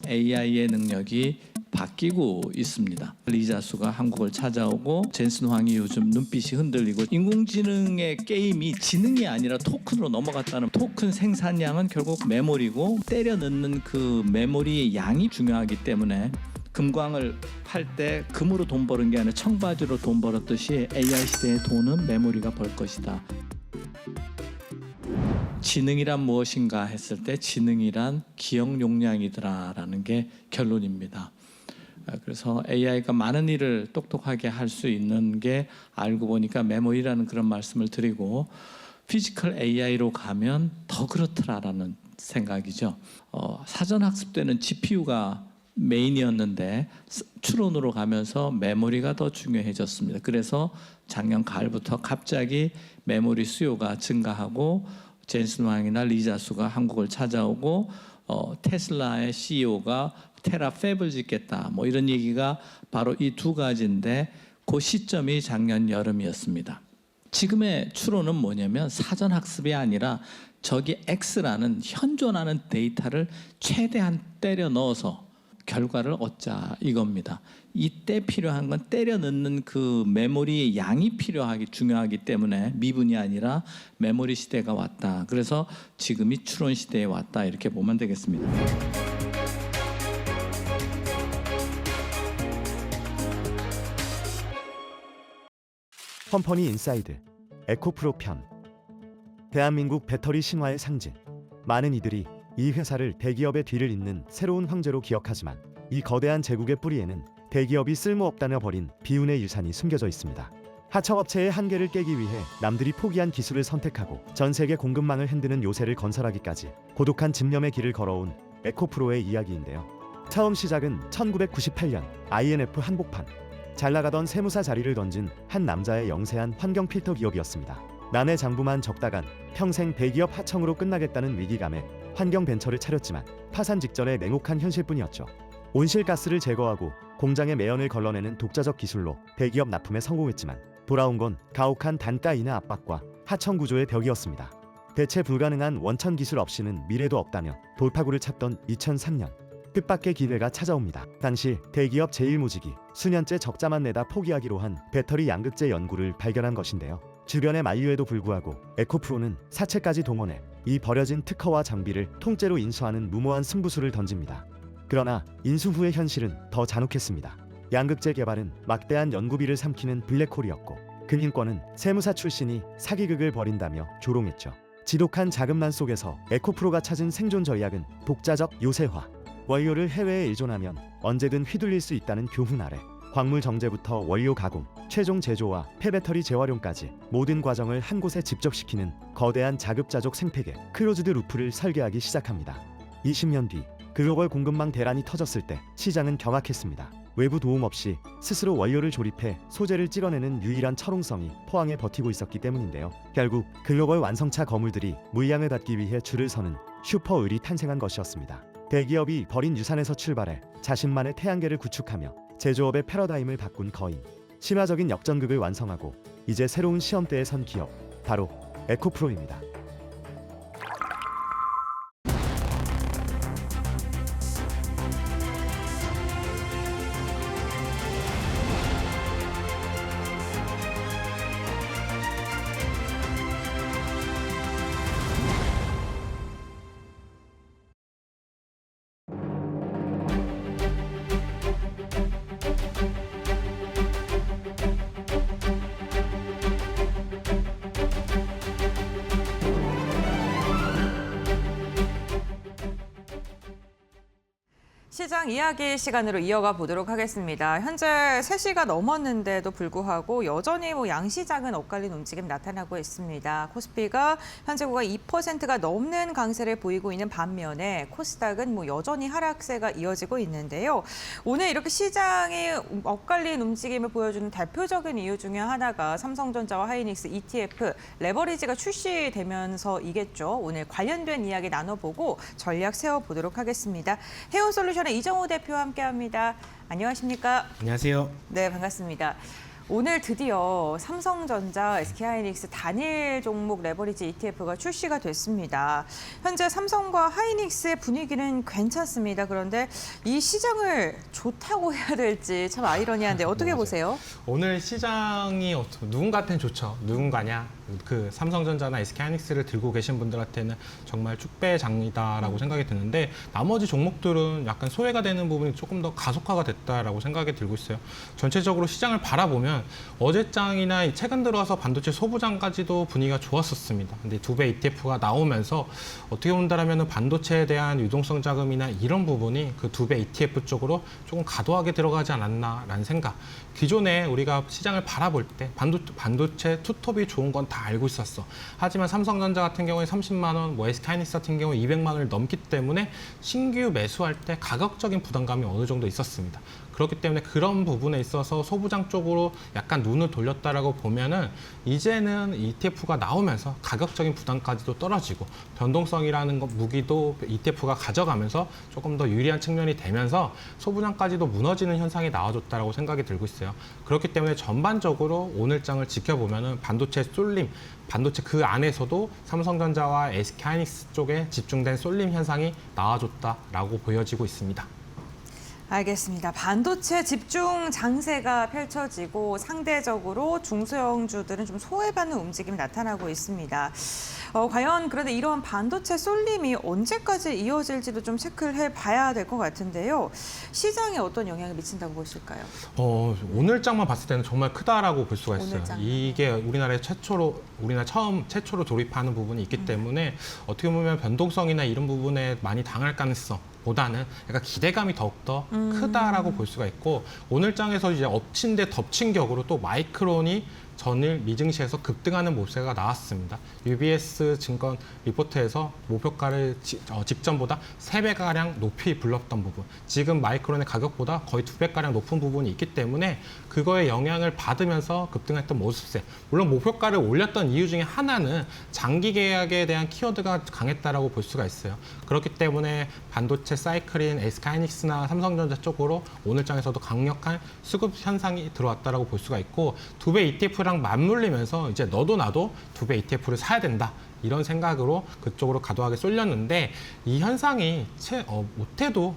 AI의 능력이 바뀌고 있습니다. 리자수가 한국을 찾아오고 젠슨 황이 요즘 눈빛이 흔들리고, 인공지능의 게임이 지능이 아니라 토큰으로 넘어갔다는, 토큰 생산량은 결국 메모리고 때려 넣는 그 메모리의 양이 중요하기 때문에 금광을 팔 때 금으로 돈 버는 게 아니라 청바지로 돈 벌었듯이 AI 시대의 돈은 메모리가 벌 것이다. 지능이란 무엇인가 했을 때 지능이란 기억 용량이더라라는 게 결론입니다. 그래서 AI가 많은 일을 똑똑하게 할 수 있는 게 알고 보니까 메모리라는 그런 말씀을 드리고, 피지컬 AI로 가면 더 그렇더라라는 생각이죠. 사전 학습 때는 GPU가 메인이었는데 추론으로 가면서 메모리가 더 중요해졌습니다. 그래서 작년 가을부터 갑자기 메모리 수요가 증가하고, 젠슨 왕이나 리자수가 한국을 찾아오고, 테슬라의 CEO가 테라팹을 짓겠다, 뭐 이런 얘기가 바로 이 두 가지인데, 그 시점이 작년 여름이었습니다. 지금의 추론은 뭐냐면 사전 학습이 아니라 저기 X라는 현존하는 데이터를 최대한 때려 넣어서 결과를 얻자, 이겁니다. 이때 필요한 건 때려 넣는 그 메모리의 양이 중요하기 때문에 미분이 아니라 메모리 시대가 왔다. 그래서 지금이 추론 시대에 왔다, 이렇게 보면 되겠습니다. 컴퍼니 인사이드 에코프로 편. 대한민국 배터리 신화의 상징. 많은 이들이 이 회사를 대기업의 뒤를 잇는 새로운 황제로 기억하지만, 이 거대한 제국의 뿌리에는 대기업이 쓸모없다며 버린 비운의 유산이 숨겨져 있습니다. 하청업체의 한계를 깨기 위해 남들이 포기한 기술을 선택하고 전 세계 공급망을 흔드는 요새를 건설하기까지 고독한 집념의 길을 걸어온 에코프로의 이야기인데요. 처음 시작은 1998년 INF 한복판. 잘 나가던 세무사 자리를 던진 한 남자의 영세한 환경 필터 기업이었습니다. 난해 장부만 적다간 평생 대기업 하청으로 끝나겠다는 위기감에 환경 벤처를 차렸지만 파산 직전의 냉혹한 현실뿐이었죠. 온실가스를 제거하고 공장의 매연을 걸러내는 독자적 기술로 대기업 납품에 성공했지만 돌아온 건 가혹한 단가 인하 압박과 하청 구조의 벽이었습니다. 대체 불가능한 원천 기술 없이는 미래도 없다며 돌파구를 찾던 2003년, 뜻밖의 기회가 찾아옵니다. 당시 대기업 제1모직이 수년째 적자만 내다 포기하기로 한 배터리 양극재 연구를 발견한 것인데요. 주변의 만류에도 불구하고 에코프로는 사채까지 동원해 이 버려진 특허와 장비를 통째로 인수하는 무모한 승부수를 던집니다. 그러나 인수 후의 현실은 더 잔혹했습니다. 양극재 개발은 막대한 연구비를 삼키는 블랙홀이었고 금융권은 세무사 출신이 사기극을 벌인다며 조롱했죠. 지독한 자금난 속에서 에코프로가 찾은 생존 전략은 독자적 요새화. 원료를 해외에 의존하면 언제든 휘둘릴 수 있다는 교훈 아래 광물 정제부터 원료 가공, 최종 제조와 폐배터리 재활용까지 모든 과정을 한 곳에 집적시키는 거대한 자급자족 생태계 클로즈드 루프를 설계하기 시작합니다. 20년 뒤 글로벌 공급망 대란이 터졌을 때 시장은 경악했습니다. 외부 도움 없이 스스로 원료를 조립해 소재를 찍어내는 유일한 철옹성이 포항에 버티고 있었기 때문인데요. 결국 글로벌 완성차 거물들이 물량을 받기 위해 줄을 서는 슈퍼을이 탄생한 것이었습니다. 대기업이 버린 유산에서 출발해 자신만의 태양계를 구축하며 제조업의 패러다임을 바꾼 거인. 신화적인 역전극을 완성하고 이제 새로운 시험대에 선 기업, 바로 에코프로입니다. 시장 이야기 시간으로 이어가 보도록 하겠습니다. 현재 3시가 넘었는데도 불구하고 여전히 양시장은 엇갈린 움직임 나타나고 있습니다. 코스피가 현재 고가 2%가 넘는 강세를 보이고 있는 반면에 코스닥은 여전히 하락세가 이어지고 있는데요. 오늘 이렇게 시장이 엇갈린 움직임을 보여주는 대표적인 이유 중에 하나가 삼성전자와 하이닉스 ETF 레버리지가 출시되면서이겠죠. 오늘 관련된 이야기 나눠보고 전략 세워보도록 하겠습니다. 해운솔루션의 이정우 대표와 함께합니다. 안녕하십니까? 안녕하세요. 네, 반갑습니다. 오늘 드디어 삼성전자, SK하이닉스 단일 종목 레버리지 ETF가 출시가 됐습니다. 현재 삼성과 하이닉스의 분위기는 괜찮습니다. 그런데 이 시장을 좋다고 해야 될지 참 아이러니한데 어떻게 보세요? 오늘 시장이 누군가한테는 좋죠. 누군가냐? 그 삼성전자나 SK하이닉스를 들고 계신 분들한테는 정말 축배장이다라고 생각이 드는데 나머지 종목들은 약간 소외가 되는 부분이 조금 더 가속화가 됐다라고 생각이 들고 있어요. 전체적으로 시장을 바라보면 어제장이나 최근 들어서 반도체 소부장까지도 분위기가 좋았었습니다. 근데 두 배 ETF가 나오면서 어떻게 본다면 반도체에 대한 유동성 자금이나 이런 부분이 그 두 배 ETF 쪽으로 조금 과도하게 들어가지 않았나라는 생각. 기존에 우리가 시장을 바라볼 때 반도체 투톱이 좋은 건 다 알고 있었어. 하지만 삼성전자 같은 경우에 30만 원, SK하이닉스 같은 경우에 200만 원을 넘기 때문에 신규 매수할 때 가격적인 부담감이 어느 정도 있었습니다. 그렇기 때문에 그런 부분에 있어서 소부장 쪽으로 약간 눈을 돌렸다라고 보면은 이제는 ETF가 나오면서 가격적인 부담까지도 떨어지고 변동성이라는 무기도 ETF가 가져가면서 조금 더 유리한 측면이 되면서 소부장까지도 무너지는 현상이 나와줬다라고 생각이 들고 있어요. 그렇기 때문에 전반적으로 오늘장을 지켜보면은 반도체 쏠림, 반도체 그 안에서도 삼성전자와 SK하이닉스 쪽에 집중된 쏠림 현상이 나와줬다라고 보여지고 있습니다. 알겠습니다. 반도체 집중 장세가 펼쳐지고 상대적으로 중소형주들은 좀 소외받는 움직임이 나타나고 있습니다. 과연 그런데 이러한 반도체 쏠림이 언제까지 이어질지도 좀 체크를 해봐야 될 것 같은데요. 시장에 어떤 영향을 미친다고 보실까요? 오늘장만 봤을 때는 정말 크다라고 볼 수가 있어요. 오늘장. 이게 우리나라 최초로 조립하는 부분이 있기 때문에 어떻게 보면 변동성이나 이런 부분에 많이 당할 가능성 보다는 약간 기대감이 더욱더 크다라고 볼 수가 있고 오늘장에서 이제 엎친 데 덮친 격으로 또 마이크론이 전일 미증시에서 급등하는 모습가 나왔습니다. UBS 증권 리포트에서 목표가를 직전보다 3배가량 높이 불렀던 부분. 지금 마이크론의 가격보다 거의 2배가량 높은 부분이 있기 때문에 그거에 영향을 받으면서 급등했던 모습세. 물론 목표가를 올렸던 이유 중에 하나는 장기 계약에 대한 키워드가 강했다라고 볼 수가 있어요. 그렇기 때문에 반도체 사이클인 SK하이닉스나 삼성전자 쪽으로 오늘장에서도 강력한 수급 현상이 들어왔다라고 볼 수가 있고 두 배 ETF랑 맞물리면서 이제 너도 나도 두 배 ETF를 사야 된다. 이런 생각으로 그쪽으로 과도하게 쏠렸는데 이 현상이 못해도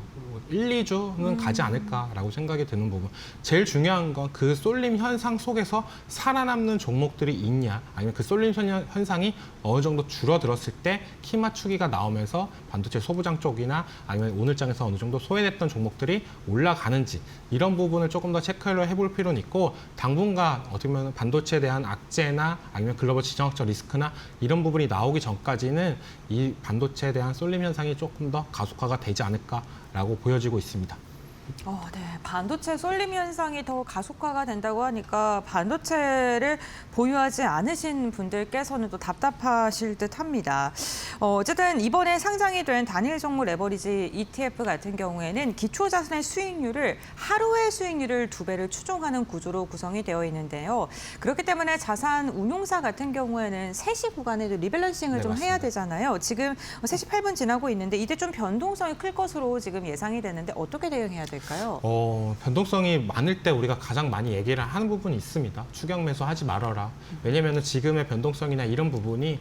1, 2주는 가지 않을까라고 생각이 드는 부분. 제일 중요한 건 그 쏠림 현상 속에서 살아남는 종목들이 있냐, 아니면 그 쏠림 현상이 어느 정도 줄어들었을 때 키 맞추기가 나오면서 반도체 소부장 쪽이나 아니면 오늘장에서 어느 정도 소외됐던 종목들이 올라가는지, 이런 부분을 조금 더 체크를 해볼 필요는 있고, 당분간 어떻게 보면 반도체에 대한 악재나 아니면 글로벌 지정학적 리스크나 이런 부분이 나오기 전까지는 이 반도체에 대한 쏠림 현상이 조금 더 가속화가 되지 않을까라고 보여지고 있습니다. 네. 반도체 쏠림 현상이 더 가속화가 된다고 하니까 반도체를 보유하지 않으신 분들께서는 또 답답하실 듯합니다. 어쨌든 이번에 상장이 된 단일 종목 레버리지 ETF 같은 경우에는 기초 자산의 수익률을 하루의 수익률을 2배를 추종하는 구조로 구성이 되어 있는데요. 그렇기 때문에 자산 운용사 같은 경우에는 3시 구간에도 리밸런싱을 네, 좀 해야 맞습니다. 되잖아요. 지금 3시 8분 지나고 있는데 이때 좀 변동성이 클 것으로 지금 예상이 되는데 어떻게 대응해야 될까요? 변동성이 많을 때 우리가 가장 많이 얘기를 하는 부분이 있습니다. 추격 매수 하지 말아라. 왜냐하면 지금의 변동성이나 이런 부분이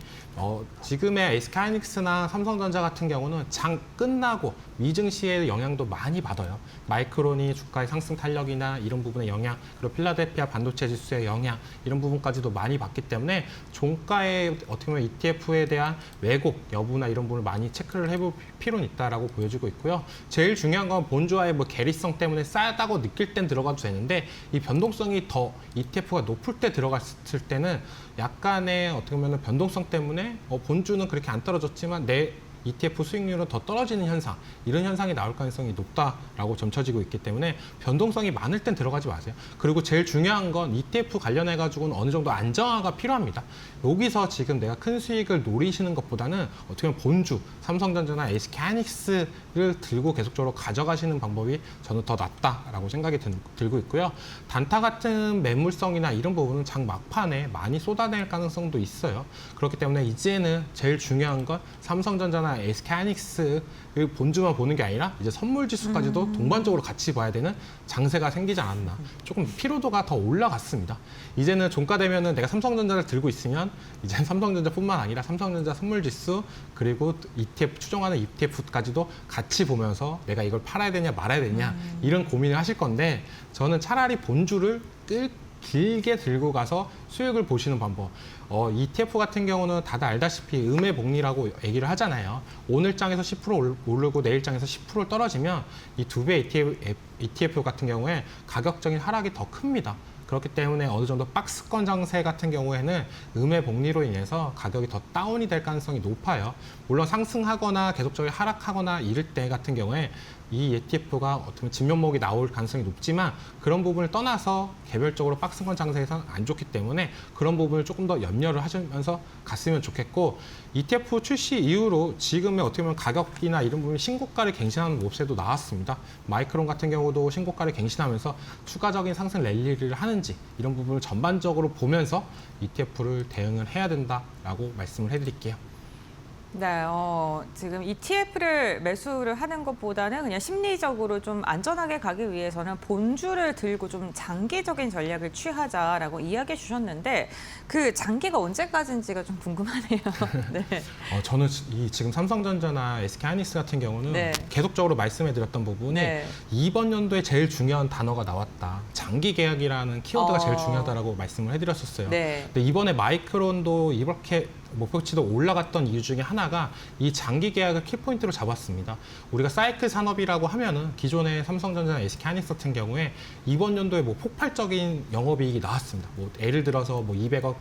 지금의 SK하이닉스나 삼성전자 같은 경우는 장 끝나고 미증시의 영향도 많이 받아요. 마이크론이 주가의 상승 탄력이나 이런 부분의 영향, 그리고 필라델피아 반도체 지수의 영향, 이런 부분까지도 많이 받기 때문에 종가의 어떻게 보면 ETF에 대한 왜곡 여부나 이런 부분을 많이 체크를 해볼 필요는 있다라고 보여지고 있고요. 제일 중요한 건 본주와의 괴리성 때문에 싸다고 느낄 땐 들어가도 되는데, 이 변동성이 더 ETF가 높을 때 들어갔을 때는 약간의 어떻게 보면 변동성 때문에 본주는 그렇게 안 떨어졌지만 내 ETF 수익률은 더 떨어지는 현상, 이런 현상이 나올 가능성이 높다라고 점쳐지고 있기 때문에 변동성이 많을 땐 들어가지 마세요. 그리고 제일 중요한 건 ETF 관련해가지고는 어느 정도 안정화가 필요합니다. 여기서 지금 내가 큰 수익을 노리시는 것보다는 어떻게 보면 본주, 삼성전자나 SK하이닉스를 들고 계속적으로 가져가시는 방법이 저는 더 낫다라고 생각이 들고 있고요. 단타 같은 매물성이나 이런 부분은 장 막판에 많이 쏟아낼 가능성도 있어요. 그렇기 때문에 이제는 제일 중요한 건 삼성전자나 SK하이닉스를 본주만 보는 게 아니라 이제 선물 지수까지도 동반적으로 같이 봐야 되는 장세가 생기지 않았나. 조금 피로도가 더 올라갔습니다. 이제는 종가 되면은 내가 삼성전자를 들고 있으면 이제는 삼성전자뿐만 아니라 삼성전자 선물 지수, 그리고 ETF 추정하는 ETF까지도 같이 보면서 내가 이걸 팔아야 되냐 말아야 되냐 이런 고민을 하실 건데, 저는 차라리 본주를 길게 들고 가서 수익을 보시는 방법. ETF 같은 경우는 다들 알다시피 음의 복리라고 얘기를 하잖아요. 오늘 장에서 10% 오르고 내일 장에서 10% 떨어지면 이 2배 ETF 같은 경우에 가격적인 하락이 더 큽니다. 그렇기 때문에 어느 정도 박스권 장세 같은 경우에는 음의 복리로 인해서 가격이 더 다운이 될 가능성이 높아요. 물론 상승하거나 계속적으로 하락하거나 이럴 때 같은 경우에 이 ETF가 어떻게 진면목이 나올 가능성이 높지만, 그런 부분을 떠나서 개별적으로 박스권 장세에서는 안 좋기 때문에 그런 부분을 조금 더 염려를 하시면서 갔으면 좋겠고, ETF 출시 이후로 지금의 어떻게 보면 가격이나 이런 부분이 신고가를 갱신하는 몹새도 나왔습니다. 마이크론 같은 경우도 신고가를 갱신하면서 추가적인 상승 랠리를 하는지 이런 부분을 전반적으로 보면서 ETF를 대응을 해야 된다라고 말씀을 해드릴게요. 네, 지금 ETF를 매수를 하는 것보다는 그냥 심리적으로 좀 안전하게 가기 위해서는 본주를 들고 좀 장기적인 전략을 취하자라고 이야기해 주셨는데, 그 장기가 언제까지인지가 좀 궁금하네요. 네. 저는 지금 삼성전자나 SK하이닉스 같은 경우는 네. 계속적으로 말씀해 드렸던 부분이 네. 이번 연도에 제일 중요한 단어가 나왔다. 장기 계약이라는 키워드가 제일 중요하다고 말씀을 해드렸었어요. 네. 근데 이번에 마이크론도 이렇게 목표치도 올라갔던 이유 중에 하나가 이 장기 계약을 키포인트로 잡았습니다. 우리가 사이클 산업이라고 하면은 기존의 삼성전자나 SK하이닉스 같은 경우에 이번 연도에 폭발적인 영업이익이 나왔습니다. 예를 들어서 200조,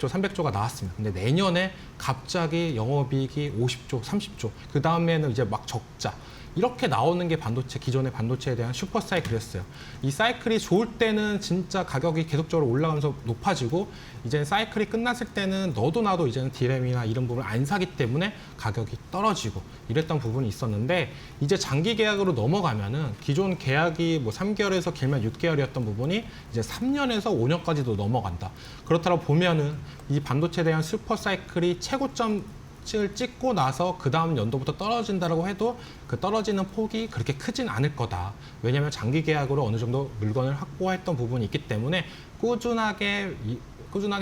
300조가 나왔습니다. 근데 내년에 갑자기 영업이익이 50조, 30조, 그 다음에는 이제 막 적자. 이렇게 나오는 게 기존의 반도체에 대한 슈퍼 사이클이었어요. 이 사이클이 좋을 때는 진짜 가격이 계속적으로 올라가면서 높아지고, 이제는 사이클이 끝났을 때는 너도 나도 이제는 디램이나 이런 부분을 안 사기 때문에 가격이 떨어지고 이랬던 부분이 있었는데, 이제 장기 계약으로 넘어가면은 기존 계약이 3개월에서 길면 6개월이었던 부분이 이제 3년에서 5년까지도 넘어간다. 그렇다고 보면은 이 반도체에 대한 슈퍼 사이클이 최고점 을 찍고 나서 그 다음 연도부터 떨어진다라고 해도 그 떨어지는 폭이 그렇게 크진 않을 거다. 왜냐하면 장기 계약으로 어느 정도 물건을 확보했던 부분이 있기 때문에 꾸준하게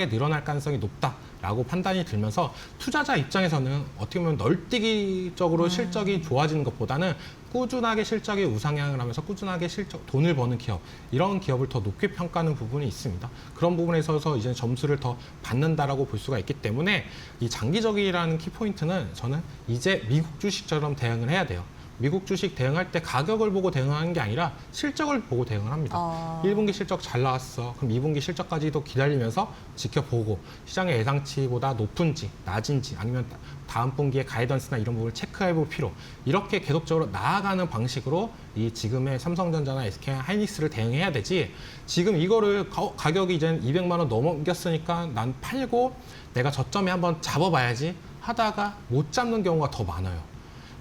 늘어날 가능성이 높다. 라고 판단이 들면서 투자자 입장에서는 어떻게 보면 널뛰기적으로 실적이 좋아지는 것보다는 꾸준하게 실적이 우상향을 하면서 꾸준하게 돈을 버는 기업, 이런 기업을 더 높게 평가하는 부분이 있습니다. 그런 부분에 있어서 이제 점수를 더 받는다라고 볼 수가 있기 때문에 이 장기적이라는 키포인트는 저는 이제 미국 주식처럼 대응을 해야 돼요. 미국 주식 대응할 때 가격을 보고 대응하는 게 아니라 실적을 보고 대응을 합니다. 1분기 실적 잘 나왔어. 그럼 2분기 실적까지도 기다리면서 지켜보고 시장의 예상치보다 높은지 낮은지 아니면 다음 분기의 가이던스나 이런 부분을 체크해볼 필요. 이렇게 계속적으로 나아가는 방식으로 이 지금의 삼성전자나 SK 하이닉스를 대응해야 되지. 지금 이거를 가격이 이제 200만 원 넘겼으니까 난 팔고 내가 저점에 한번 잡아봐야지 하다가 못 잡는 경우가 더 많아요.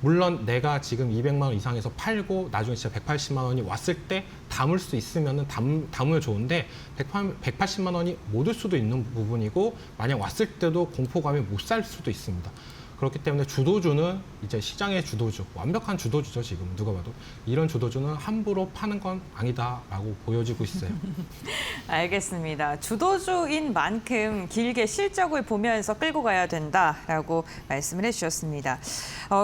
물론 내가 지금 200만 원 이상에서 팔고 나중에 진짜 180만 원이 왔을 때 담을 수 있으면 담으면 좋은데 180만 원이 못 올 수도 있는 부분이고 만약 왔을 때도 공포감에 못 살 수도 있습니다. 그렇기 때문에 주도주는 이제 시장의 주도주, 완벽한 주도주죠, 지금 누가 봐도. 이런 주도주는 함부로 파는 건 아니다라고 보여지고 있어요. 알겠습니다. 주도주인 만큼 길게 실적을 보면서 끌고 가야 된다라고 말씀을 해주셨습니다.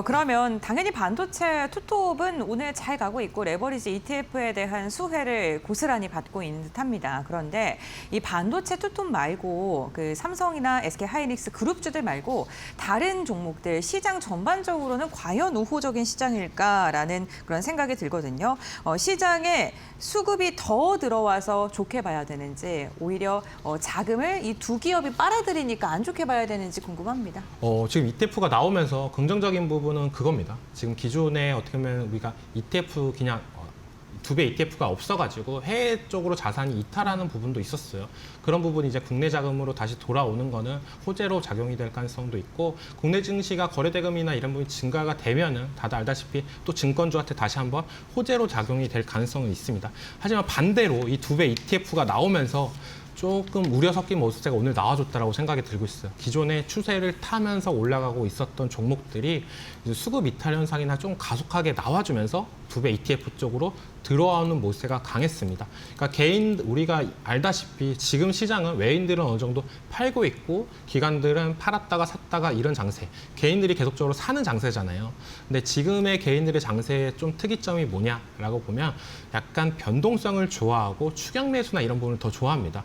그러면 당연히 반도체 투톱은 오늘 잘 가고 있고 레버리지 ETF에 대한 수혜를 고스란히 받고 있는 듯합니다. 그런데 이 반도체 투톱 말고 그 삼성이나 SK 하이닉스 그룹주들 말고 다른 종목들 시장 전반적으로는 과연 우호적인 시장일까라는 그런 생각이 들거든요. 시장에 수급이 더 들어와서 좋게 봐야 되는지 오히려 자금을 이 두 기업이 빨아들이니까 안 좋게 봐야 되는지 궁금합니다. 지금 ETF가 나오면서 긍정적인 부분은 그겁니다. 지금 기존에 어떻게 보면 우리가 ETF 그냥 두 배 ETF가 없어가지고 해외 쪽으로 자산이 이탈하는 부분도 있었어요. 그런 부분이 이제 국내 자금으로 다시 돌아오는 거는 호재로 작용이 될 가능성도 있고 국내 증시가 거래대금이나 이런 부분이 증가가 되면은 다들 알다시피 또 증권주한테 다시 한번 호재로 작용이 될 가능성은 있습니다. 하지만 반대로 이 두 배 ETF가 나오면서 조금 우려 섞인 모습세가 오늘 나와줬다라고 생각이 들고 있어요. 기존의 추세를 타면서 올라가고 있었던 종목들이 이제 수급 이탈 현상이나 좀 가속하게 나와주면서 두 배 ETF 쪽으로 들어오는 모세가 강했습니다. 그러니까 우리가 알다시피 지금 시장은 외인들은 어느 정도 팔고 있고 기관들은 팔았다가 샀다가 이런 장세. 개인들이 계속적으로 사는 장세잖아요. 근데 지금의 개인들의 장세의 좀 특이점이 뭐냐라고 보면 약간 변동성을 좋아하고 추격 매수나 이런 부분을 더 좋아합니다.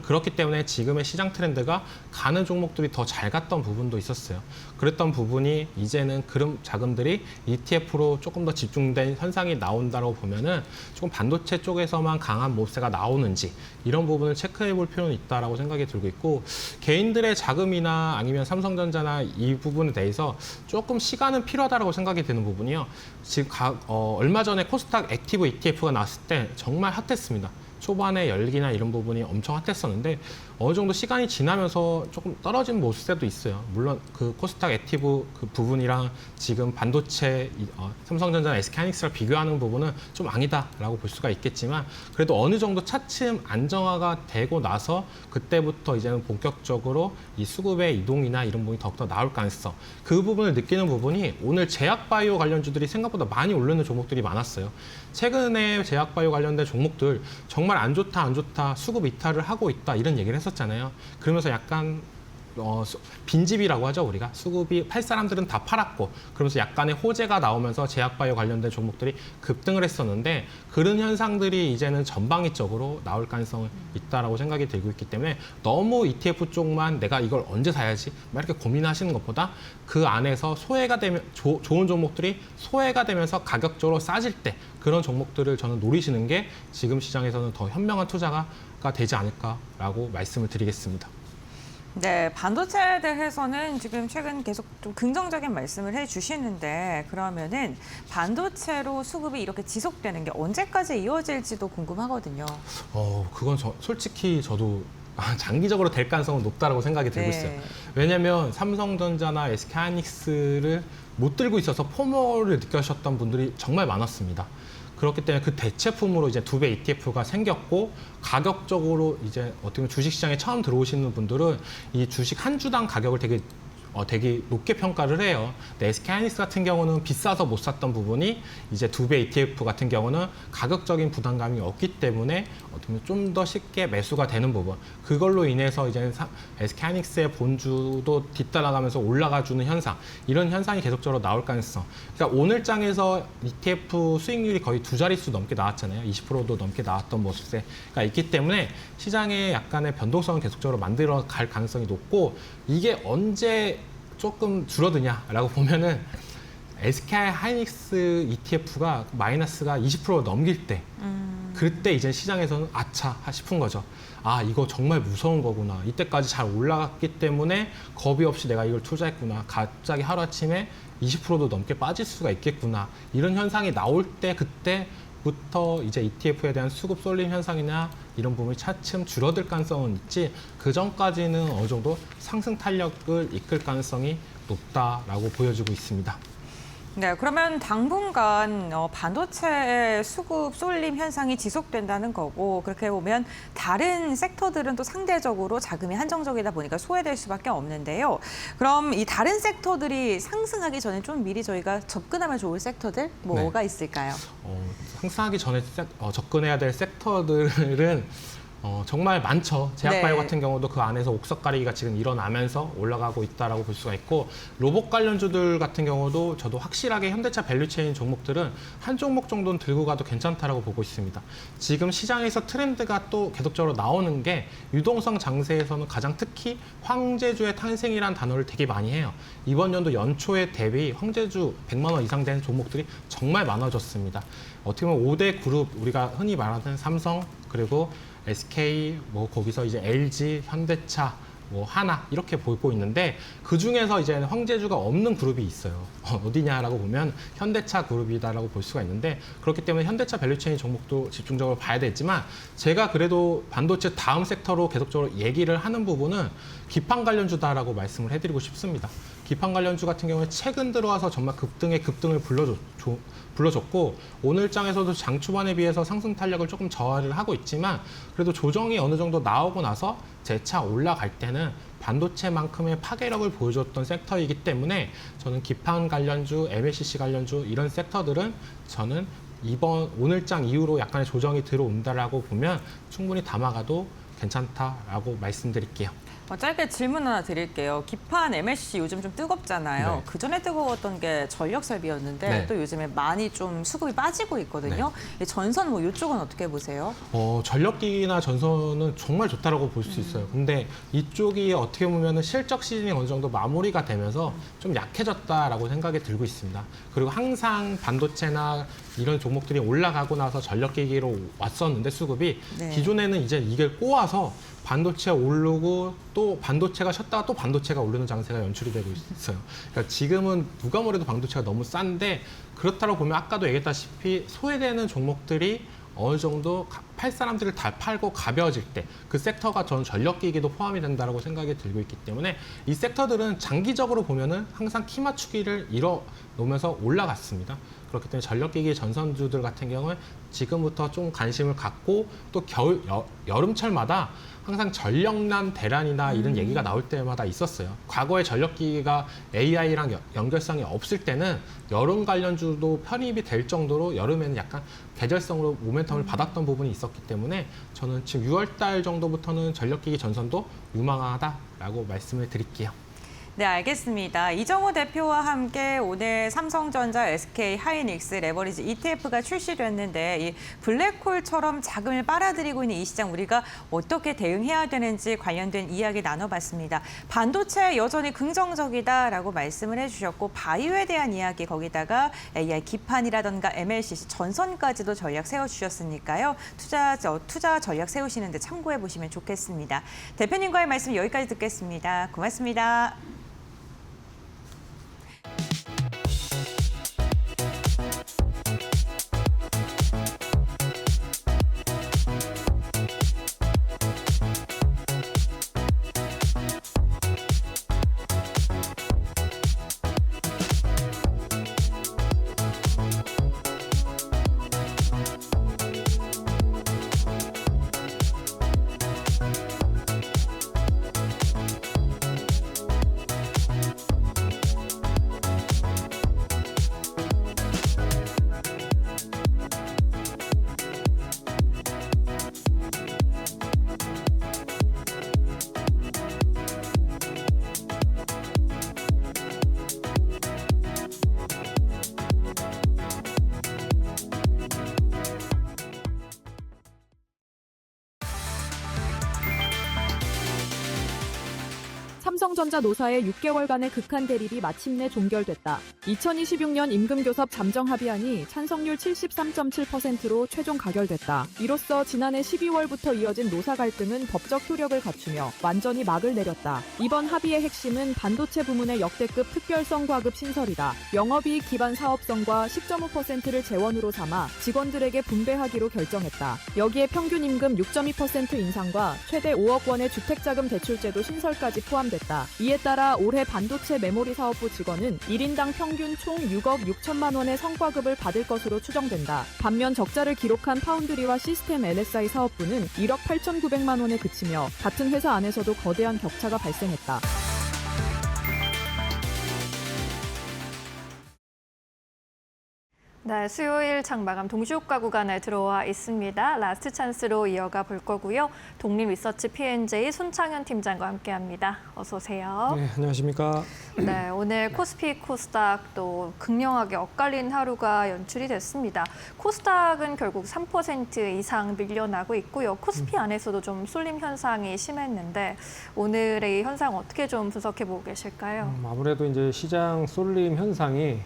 그렇기 때문에 지금의 시장 트렌드가 가는 종목들이 더 잘 갔던 부분도 있었어요. 그랬던 부분이 이제는 그런 자금들이 ETF로 조금 더 집중된 현상이 나온다고 보면은 조금 반도체 쪽에서만 강한 모세가 나오는지 이런 부분을 체크해 볼 필요는 있다라고 생각이 들고 있고 개인들의 자금이나 아니면 삼성전자나 이 부분에 대해서 조금 시간은 필요하다라고 생각이 드는 부분이요. 지금 얼마 전에 코스닥 액티브 ETF가 나왔을 때 정말 핫했습니다. 초반에 열기나 이런 부분이 엄청 핫했었는데 어느 정도 시간이 지나면서 조금 떨어진 모습도 있어요. 물론 그 코스닥 액티브 그 부분이랑 지금 반도체 삼성전자나 SK하이닉스랑 비교하는 부분은 좀 아니다라고 볼 수가 있겠지만 그래도 어느 정도 차츰 안정화가 되고 나서 그때부터 이제는 본격적으로 이 수급의 이동이나 이런 부분이 더욱더 나올 가능성 그 부분을 느끼는 부분이 오늘 제약바이오 관련주들이 생각보다 많이 오르는 종목들이 많았어요. 최근에 제약바이오 관련된 종목들 정말 안 좋다 수급 이탈을 하고 있다 이런 얘기를 했었잖아요. 그러면서 약간 빈집이라고 하죠. 우리가 수급이 팔 사람들은 다 팔았고 그러면서 약간의 호재가 나오면서 제약바이오 관련된 종목들이 급등을 했었는데 그런 현상들이 이제는 전방위적으로 나올 가능성이 있다라고 생각이 들고 있기 때문에 너무 ETF 쪽만 내가 이걸 언제 사야지 막 이렇게 고민하시는 것보다 그 안에서 소외가 되면 좋은 종목들이 소외가 되면서 가격적으로 싸질 때 그런 종목들을 저는 노리시는 게 지금 시장에서는 더 현명한 투자가 되지 않을까라고 말씀을 드리겠습니다. 네, 반도체에 대해서는 지금 최근 계속 좀 긍정적인 말씀을 해주시는데 그러면은 반도체로 수급이 이렇게 지속되는 게 언제까지 이어질지도 궁금하거든요. 그건 솔직히 저도 장기적으로 될 가능성은 높다라고 생각이 들고 있어요. 왜냐하면 삼성전자나 SK하이닉스를 못 들고 있어서 포모를 느끼셨던 분들이 정말 많았습니다. 그렇기 때문에 그 대체품으로 이제 두 배 ETF가 생겼고 가격적으로 이제 어떻게 보면 주식시장에 처음 들어오시는 분들은 이 주식 한 주당 가격을 되게 되게 높게 평가를 해요. 근데 SK하이닉스 같은 경우는 비싸서 못 샀던 부분이 이제 2배 ETF 같은 경우는 가격적인 부담감이 없기 때문에 어떻게 보면 좀 더 쉽게 매수가 되는 부분. 그걸로 인해서 이제 SK하이닉스의 본주도 뒤따라가면서 올라가주는 현상. 이런 현상이 계속적으로 나올 가능성. 그러니까 오늘장에서 ETF 수익률이 거의 2자릿수 넘게 나왔잖아요. 20%도 넘게 나왔던 모습세가 있기 때문에 시장에 약간의 변동성을 계속적으로 만들어 갈 가능성이 높고 이게 언제 조금 줄어드냐라고 보면은 SK하이닉스 ETF가 마이너스가 20% 넘길 때 그때 이제 시장에서는 아차 싶은 거죠. 아, 이거 정말 무서운 거구나. 이때까지 잘 올라갔기 때문에 겁이 없이 내가 이걸 투자했구나. 갑자기 하루아침에 20%도 넘게 빠질 수가 있겠구나. 이런 현상이 나올 때 그때부터 이제 ETF에 대한 수급 쏠림 현상이나 이런 부분이 차츰 줄어들 가능성은 있지 그 전까지는 어느 정도 상승 탄력을 이끌 가능성이 높다라고 보여지고 있습니다. 네, 그러면 당분간 반도체의 수급 쏠림 현상이 지속된다는 거고 그렇게 보면 다른 섹터들은 또 상대적으로 자금이 한정적이다 보니까 소외될 수밖에 없는데요. 그럼 이 다른 섹터들이 상승하기 전에 좀 미리 저희가 접근하면 좋을 섹터들 뭐가 있을까요? 상승하기 전에 접근해야 될 섹터들은 정말 많죠. 제약바이오 네. 같은 경우도 그 안에서 옥석 가리기가 지금 일어나면서 올라가고 있다라고 볼 수가 있고 로봇 관련주들 같은 경우도 저도 확실하게 현대차 밸류체인 종목들은 한 종목 정도는 들고 가도 괜찮다라고 보고 있습니다. 지금 시장에서 트렌드가 또 계속적으로 나오는 게 유동성 장세에서는 가장 특히 황제주의 탄생이라는 단어를 되게 많이 해요. 이번 연도 연초에 대비 황제주 100만 원 이상 되는 종목들이 정말 많아졌습니다. 어떻게 보면 5대 그룹 우리가 흔히 말하는 삼성 그리고 SK, 거기서 이제 LG, 현대차, 하나 이렇게 보고 있는데 그 중에서 이제 황제주가 없는 그룹이 있어요. 어디냐라고 보면 현대차 그룹이다라고 볼 수가 있는데 그렇기 때문에 현대차 밸류체인 종목도 집중적으로 봐야 되지만 제가 그래도 반도체 다음 섹터로 계속적으로 얘기를 하는 부분은 기판 관련주다라고 말씀을 해드리고 싶습니다. 기판 관련주 같은 경우에 최근 들어와서 정말 급등의 급등을 불러줬고 오늘장에서도 장 초반에 비해서 상승 탄력을 조금 저하를 하고 있지만 그래도 조정이 어느 정도 나오고 나서 재차 올라갈 때는 반도체만큼의 파괴력을 보여줬던 섹터이기 때문에 저는 기판 관련주, MLCC 관련주 이런 섹터들은 저는 오늘장 이후로 약간의 조정이 들어온다라고 보면 충분히 담아가도 괜찮다라고 말씀드릴게요. 짧게 질문 하나 드릴게요. 기판 MLCC 요즘 좀 뜨겁잖아요. 네. 그전에 뜨거웠던 게 전력 설비였는데 네. 또 요즘에 많이 좀 수급이 빠지고 있거든요. 이 전선 이쪽은 어떻게 보세요? 전력기기나 전선은 정말 좋다라고 볼 수 있어요. 근데 이쪽이 어떻게 보면 실적 시즌이 어느 정도 마무리가 되면서 좀 약해졌다라고 생각이 들고 있습니다. 그리고 항상 반도체나 이런 종목들이 올라가고 나서 전력기기로 왔었는데 수급이 네. 기존에는 이제 이게 꼬아서 반도체가 오르고 또 반도체가 쉬었다가 또 반도체가 오르는 장세가 연출이 되고 있어요. 그러니까 지금은 누가 뭐래도 반도체가 너무 싼데 그렇다고 보면 아까도 얘기했다시피 소외되는 종목들이 어느 정도 팔 사람들을 다 팔고 가벼워질 때 그 섹터가 저는 전력기기도 포함이 된다고 생각이 들고 있기 때문에 이 섹터들은 장기적으로 보면은 항상 키 맞추기를 이뤄놓으면서 올라갔습니다. 그렇기 때문에 전력기기 전선주들 같은 경우는 지금부터 좀 관심을 갖고 또 여름철마다 항상 전력난 대란이나 이런 얘기가 나올 때마다 있었어요. 과거에 전력기기가 AI랑 연결성이 없을 때는 여름 관련주도 편입이 될 정도로 여름에는 약간 계절성으로 모멘텀을 받았던 부분이 있었기 때문에 저는 지금 6월 달 정도부터는 전력기기 전선도 유망하다라고 말씀을 드릴게요. 네, 알겠습니다. 이정호 대표와 함께 오늘 삼성전자, SK하이닉스 레버리지 ETF가 출시됐는데 이 블랙홀처럼 자금을 빨아들이고 있는 이 시장 우리가 어떻게 대응해야 되는지 관련된 이야기 나눠봤습니다. 반도체 여전히 긍정적이다라고 말씀을 해주셨고 바이오에 대한 이야기 거기다가 AI 기판이라던가 MLCC 전선까지도 전략 세워주셨으니까요. 투자 전략 세우시는 데 참고해 보시면 좋겠습니다. 대표님과의 말씀 여기까지 듣겠습니다. 고맙습니다. 삼성전자 노사의 6개월간의 극한 대립이 마침내 종결됐다. 2026년 임금교섭 잠정 합의안이 찬성률 73.7%로 최종 가결됐다. 이로써 지난해 12월부터 이어진 노사 갈등은 법적 효력을 갖추며 완전히 막을 내렸다. 이번 합의의 핵심은 반도체 부문의 역대급 특별성 과급 신설이다. 영업이익 기반 사업성과 10.5%를 재원으로 삼아 직원들에게 분배하기로 결정했다. 여기에 평균 임금 6.2% 인상과 최대 5억 원의 주택자금 대출제도 신설까지 포함됐다. 이에 따라 올해 반도체 메모리 사업부 직원은 1인당 평균 총 6억 6천만 원의 성과급을 받을 것으로 추정된다. 반면 적자를 기록한 파운드리와 시스템 LSI 사업부는 1억 8,900만 원에 그치며 같은 회사 안에서도 거대한 격차가 발생했다. 네, 수요일 장마감 동시효과 구간에 들어와 있습니다. 라스트 찬스로 이어가 볼 거고요. 독립리서치 P&J 손창현 팀장과 함께합니다. 어서 오세요. 네, 안녕하십니까. 네, 오늘 코스피, 코스닥 또 극명하게 엇갈린 하루가 연출이 됐습니다. 코스닥은 결국 3% 이상 밀려나고 있고요. 코스피 안에서도 좀 쏠림 현상이 심했는데 오늘의 이 현상 어떻게 좀 분석해 보고 계실까요? 아무래도 이제 시장 쏠림 현상이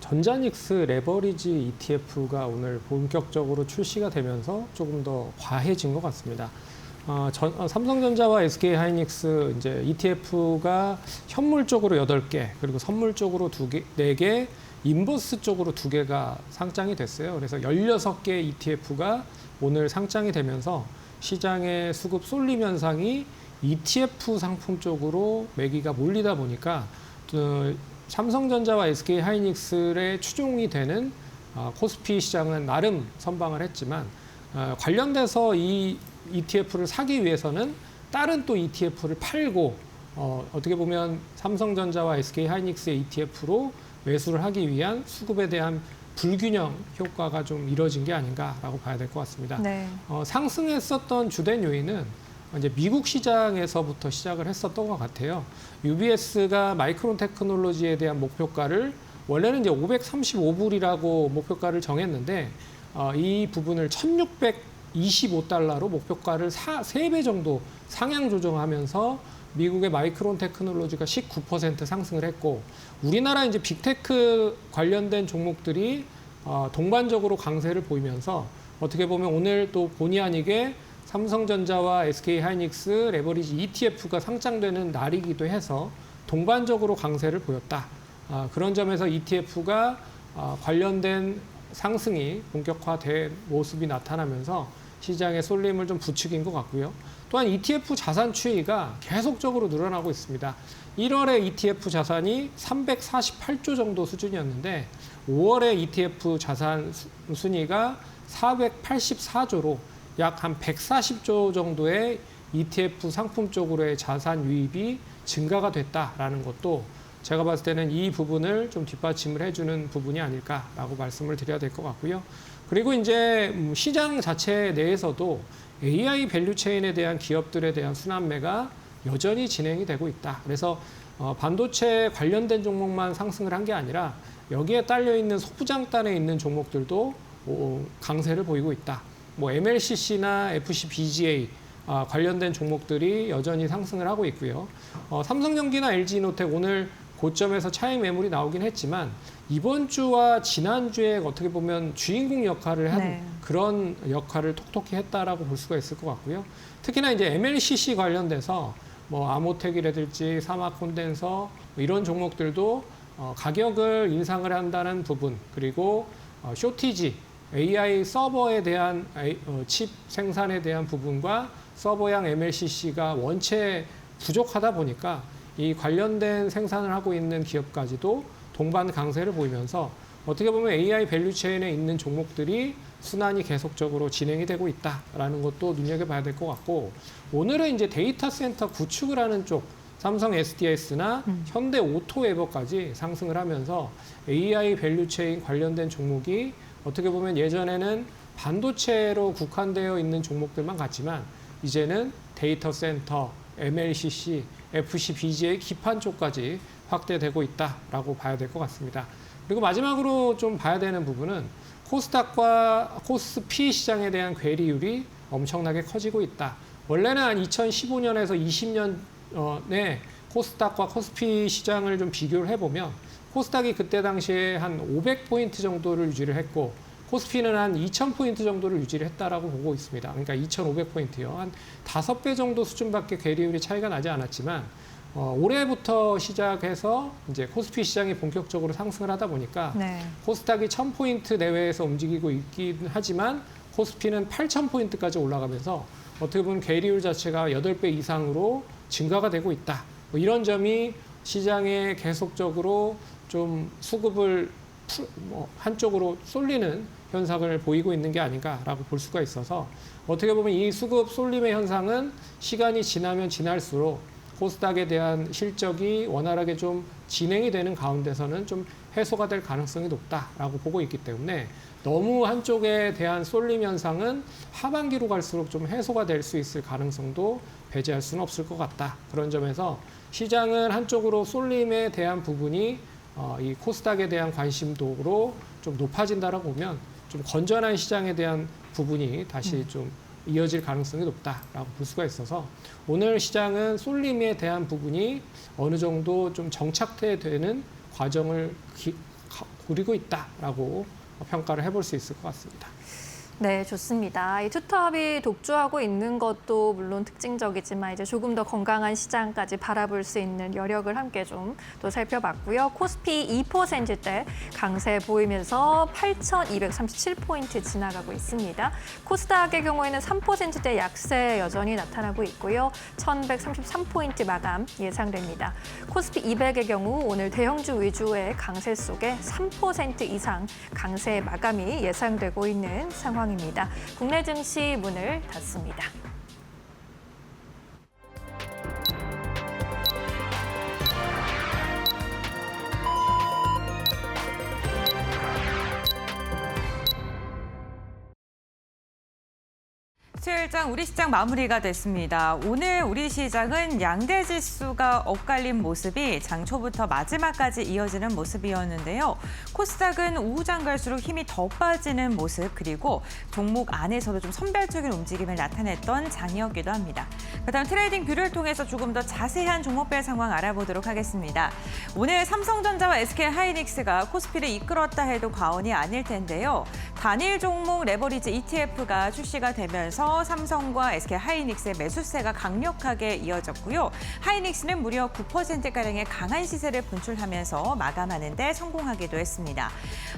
전자닉스 레버리지 ETF가 오늘 본격적으로 출시가 되면서 조금 더 과해진 것 같습니다. 삼성전자와 SK하이닉스 이제 ETF가 현물 쪽으로 8개, 그리고 선물 쪽으로 4개, 인버스 쪽으로 2개가 상장이 됐어요. 그래서 16개 ETF가 오늘 상장이 되면서 시장의 수급 쏠림 현상이 ETF 상품 쪽으로 매기가 몰리다 보니까 삼성전자와 SK하이닉스의 추종이 되는 코스피 시장은 나름 선방을 했지만 관련돼서 이 ETF를 사기 위해서는 다른 또 ETF를 팔고 어떻게 보면 삼성전자와 SK하이닉스의 ETF로 매수를 하기 위한 수급에 대한 불균형 효과가 좀 이뤄진 게 아닌가라고 봐야 될 것 같습니다. 네. 상승했었던 주된 요인은 이제 미국 시장에서부터 시작을 했었던 것 같아요. UBS가 마이크론 테크놀로지에 대한 목표가를 원래는 이제 535불이라고 목표가를 정했는데 이 부분을 1,625달러로 목표가를 3배 정도 상향 조정하면서 미국의 마이크론 테크놀로지가 19% 상승을 했고 우리나라 이제 빅테크 관련된 종목들이 동반적으로 강세를 보이면서 어떻게 보면 오늘 또 본의 아니게 삼성전자와 SK하이닉스 레버리지 ETF가 상장되는 날이기도 해서 동반적으로 강세를 보였다. 그런 점에서 ETF가 관련된 상승이 본격화된 모습이 나타나면서 시장의 쏠림을 좀 부추긴 것 같고요. 또한 ETF 자산 추이가 계속적으로 늘어나고 있습니다. 1월에 ETF 자산이 348조 정도 수준이었는데 5월에 ETF 자산 순위가 484조로 약 한 140조 정도의 ETF 상품 쪽으로의 자산 유입이 증가가 됐다라는 것도 제가 봤을 때는 이 부분을 좀 뒷받침을 해주는 부분이 아닐까라고 말씀을 드려야 될 것 같고요. 그리고 이제 시장 자체 내에서도 AI 밸류체인에 대한 기업들에 대한 순환매가 여전히 진행이 되고 있다. 그래서 반도체 관련된 종목만 상승을 한 게 아니라 여기에 딸려 있는 소부장단에 있는 종목들도 강세를 보이고 있다. 뭐 MLCC나 FCBGA 관련된 종목들이 여전히 상승을 하고 있고요. 삼성전기나 LG이노텍 오늘 고점에서 차익 매물이 나오긴 했지만 이번 주와 지난주에 어떻게 보면 주인공 역할을 한 그런 역할을 톡톡히 했다라고 볼 수가 있을 것 같고요. 특히나 이제 MLCC 관련돼서 뭐 아모텍이라든지 사마콘덴서 뭐 이런 종목들도 가격을 인상을 한다는 부분 그리고 쇼티지 AI 서버에 대한 칩 생산에 대한 부분과 서버양 MLCC가 원체 부족하다 보니까 이 관련된 생산을 하고 있는 기업까지도 동반 강세를 보이면서 어떻게 보면 AI 밸류체인에 있는 종목들이 순환이 계속적으로 진행이 되고 있다라는 것도 눈여겨봐야 될 것 같고 오늘은 이제 데이터 센터 구축을 하는 쪽 삼성 SDS나 현대 오토웨버까지 상승을 하면서 AI 밸류체인 관련된 종목이 어떻게 보면 예전에는 반도체로 국한되어 있는 종목들만 같지만 이제는 데이터 센터, MLCC, FCBGA 기판 쪽까지 확대되고 있다라고 봐야 될 것 같습니다. 그리고 마지막으로 좀 봐야 되는 부분은 코스닥과 코스피 시장에 대한 괴리율이 엄청나게 커지고 있다. 원래는 한 2015년에서 20년에 코스닥과 코스피 시장을 좀 비교를 해보면 코스닥이 그때 당시에 한 500포인트 정도를 유지를 했고 코스피는 한 2,000포인트 정도를 유지를 했다라고 보고 있습니다. 그러니까 2,500포인트요. 한 5배 정도 수준밖에 괴리율이 차이가 나지 않았지만 올해부터 시작해서 이제 코스피 시장이 본격적으로 상승을 하다 보니까 네. 코스닥이 1,000포인트 내외에서 움직이고 있긴 하지만 코스피는 8,000포인트까지 올라가면서 어떻게 보면 괴리율 자체가 8배 이상으로 증가가 되고 있다. 뭐 이런 점이 시장에 계속적으로 좀 수급을 한쪽으로 쏠리는 현상을 보이고 있는 게 아닌가라고 볼 수가 있어서 어떻게 보면 이 수급 쏠림의 현상은 시간이 지나면 지날수록 코스닥에 대한 실적이 원활하게 좀 진행이 되는 가운데서는 좀 해소가 될 가능성이 높다라고 보고 있기 때문에 너무 한쪽에 대한 쏠림 현상은 하반기로 갈수록 좀 해소가 될 수 있을 가능성도 배제할 수는 없을 것 같다. 그런 점에서 시장은 한쪽으로 쏠림에 대한 부분이 이 코스닥에 대한 관심도로 좀 높아진다라고 보면 좀 건전한 시장에 대한 부분이 다시 좀 이어질 가능성이 높다라고 볼 수가 있어서 오늘 시장은 쏠림에 대한 부분이 어느 정도 좀 정착되는 과정을 꾸리고 있다라고 평가를 해볼 수 있을 것 같습니다. 네, 좋습니다. 이 투톱이 독주하고 있는 것도 물론 특징적이지만 이제 조금 더 건강한 시장까지 바라볼 수 있는 여력을 함께 좀 또 살펴봤고요. 코스피 2%대 강세 보이면서 8,237포인트 지나가고 있습니다. 코스닥의 경우에는 3%대 약세 여전히 나타나고 있고요. 1,133포인트 마감 예상됩니다. 코스피 200의 경우 오늘 대형주 위주의 강세 속에 3% 이상 강세 마감이 예상되고 있는 상황입니다. 국내 증시 문을 닫습니다. 수요일장 우리 시장 마무리가 됐습니다. 오늘 우리 시장은 양대 지수가 엇갈린 모습이 장 초부터 마지막까지 이어지는 모습이었는데요. 코스닥은 오후장 갈수록 힘이 더 빠지는 모습, 그리고 종목 안에서도 좀 선별적인 움직임을 나타냈던 장이었기도 합니다. 그다음 트레이딩 뷰를 통해서 조금 더 자세한 종목별 상황 알아보도록 하겠습니다. 오늘 삼성전자와 SK하이닉스가 코스피를 이끌었다 해도 과언이 아닐 텐데요. 단일 종목 레버리지 ETF가 출시가 되면서 삼성과 SK하이닉스의 매수세가 강력하게 이어졌고요. 하이닉스는 무려 9%가량의 강한 시세를 분출하면서 마감하는 데 성공하기도 했습니다.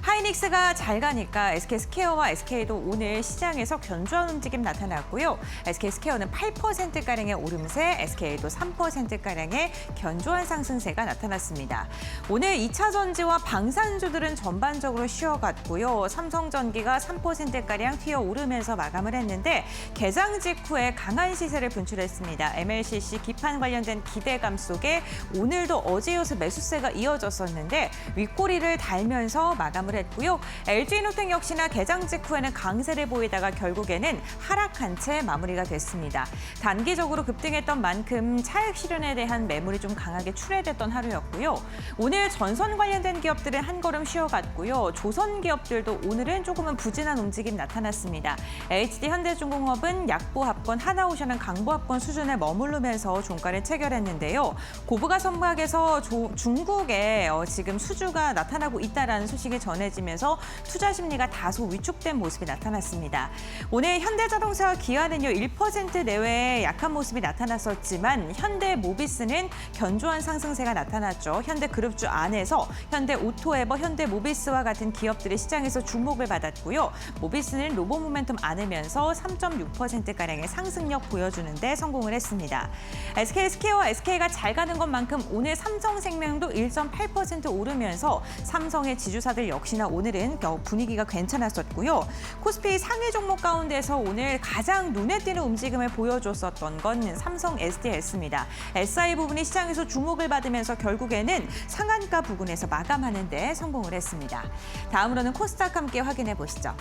하이닉스가 잘 가니까 SK스퀘어와 SK도 오늘 시장에서 견조한 움직임 나타났고요. SK스퀘어는 8%가량의 오름세, SK도 3%가량의 견조한 상승세가 나타났습니다. 오늘 2차 전지와 방산주들은 전반적으로 쉬어갔고요. 삼성전기가 3%가량 튀어오르면서 마감을 했는데 개장 직후에 강한 시세를 분출했습니다. MLCC 기판 관련된 기대감 속에 오늘도 어제 이어서 매수세가 이어졌었는데 윗꼬리를 달면서 마감을 했고요. LG노텍 역시나 개장 직후에는 강세를 보이다가 결국에는 하락한 채 마무리가 됐습니다. 단기적으로 급등했던 만큼 차익 실현에 대한 매물이 좀 강하게 출회됐던 하루였고요. 오늘 전선 관련된 기업들은 한 걸음 쉬어갔고요. 조선 기업들도 오늘은 조금은 부진한 움직임 나타났습니다. HD 현대중공업은 약보합권, 하나오션은 강보합권 수준에 머무르면서 종가를 체결했는데요. 고부가 선박에서 중국에 지금 수주가 나타나고 있다는 소식이 전해지면서 투자 심리가 다소 위축된 모습이 나타났습니다. 오늘 현대자동차와 기아는요 1% 내외의 약한 모습이 나타났었지만 현대모비스는 견조한 상승세가 나타났죠. 현대그룹주 안에서 현대오토에버, 현대모비스와 같은 기업들이 시장에서 주목을 받았고요. 모비스는 로봇 모멘텀 안으면서 3.6%가량의 상승력 보여주는 데 성공을 했습니다. SK스퀘어와 SK가 잘 가는 것만큼 오늘 삼성생명도 1.8% 오르면서 삼성의 지주사들 역시나 오늘은 분위기가 괜찮았었고요. 코스피 상위 종목 가운데서 오늘 가장 눈에 띄는 움직임을 보여줬었던 건 삼성 SDS입니다. SI 부분이 시장에서 주목을 받으면서 결국에는 상한가 부근에서 마감하는 데 성공을 했습니다. 다음으로는 코스닥 함께 확인해 보시죠.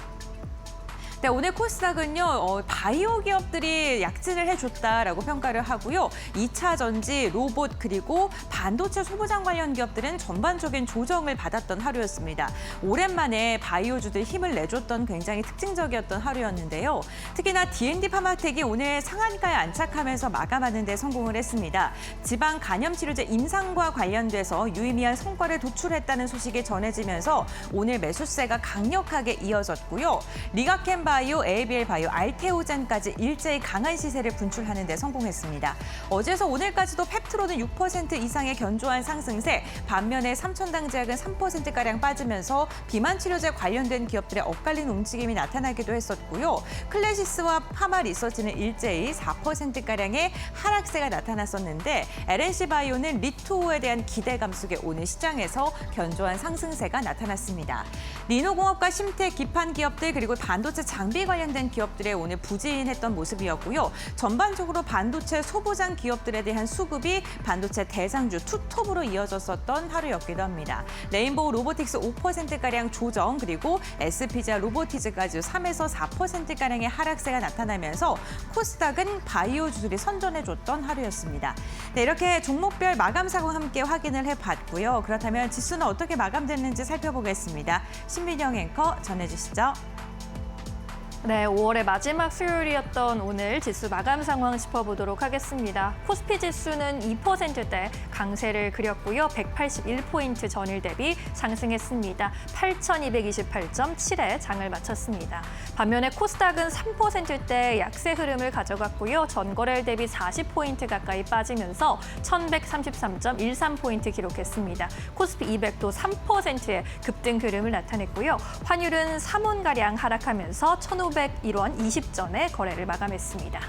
네, 오늘 코스닥은요, 바이오 기업들이 약진을 해줬다라고 평가를 하고요. 2차 전지, 로봇 그리고 반도체 소부장 관련 기업들은 전반적인 조정을 받았던 하루였습니다. 오랜만에 바이오주들 힘을 내줬던 굉장히 특징적이었던 하루였는데요. 특히나 D&D 파마텍이 오늘 상한가에 안착하면서 마감하는 데 성공을 했습니다. 지방 간염 치료제 임상과 관련돼서 유의미한 성과를 도출했다는 소식이 전해지면서 오늘 매수세가 강력하게 이어졌고요. 리가켄바이오, ABL바이오, 알테오젠까지 일제히 강한 시세를 분출하는 데 성공했습니다. 어제에서 오늘까지도 펩트로는 6% 이상의 견조한 상승세, 반면에 삼천당제약은 3%가량 빠지면서 비만 치료제 관련된 기업들의 엇갈린 움직임이 나타나기도 했었고요. 클래시스와 파마리서치는 일제히 4%가량의 하락세가 나타났었는데 LNC바이오는 리투오에 대한 기대감 속에 오늘 시장에서 견조한 상승세가 나타났습니다. 리노공업과 심태, 기판 기업들 그리고 반도체 장비 관련된 기업들의 오늘 부진했던 모습이었고요. 전반적으로 반도체 소부장 기업들에 대한 수급이 반도체 대상주 투톱으로 이어졌었던 하루였기도 합니다. 레인보우 로보틱스 5%가량 조정 그리고 SPG와 로보티즈까지 3에서 4%가량의 하락세가 나타나면서 코스닥은 바이오주들이 선전해줬던 하루였습니다. 네, 이렇게 종목별 마감 상황 함께 확인을 해봤고요. 그렇다면 지수는 어떻게 마감됐는지 살펴보겠습니다. 신민영 앵커 전해주시죠. 네, 5월의 마지막 수요일이었던 오늘 지수 마감 상황 짚어보도록 하겠습니다. 코스피 지수는 2%대 강세를 그렸고요. 181포인트 전일 대비 상승했습니다. 8,228.7에 장을 마쳤습니다. 반면에 코스닥은 3%대 약세 흐름을 가져갔고요. 전거래일 대비 40포인트 가까이 빠지면서 1,133.13포인트 기록했습니다. 코스피 200도 3%의 급등 흐름을 나타냈고요. 환율은 3원가량 하락하면서 1,501원 20전에 거래를 마감했습니다.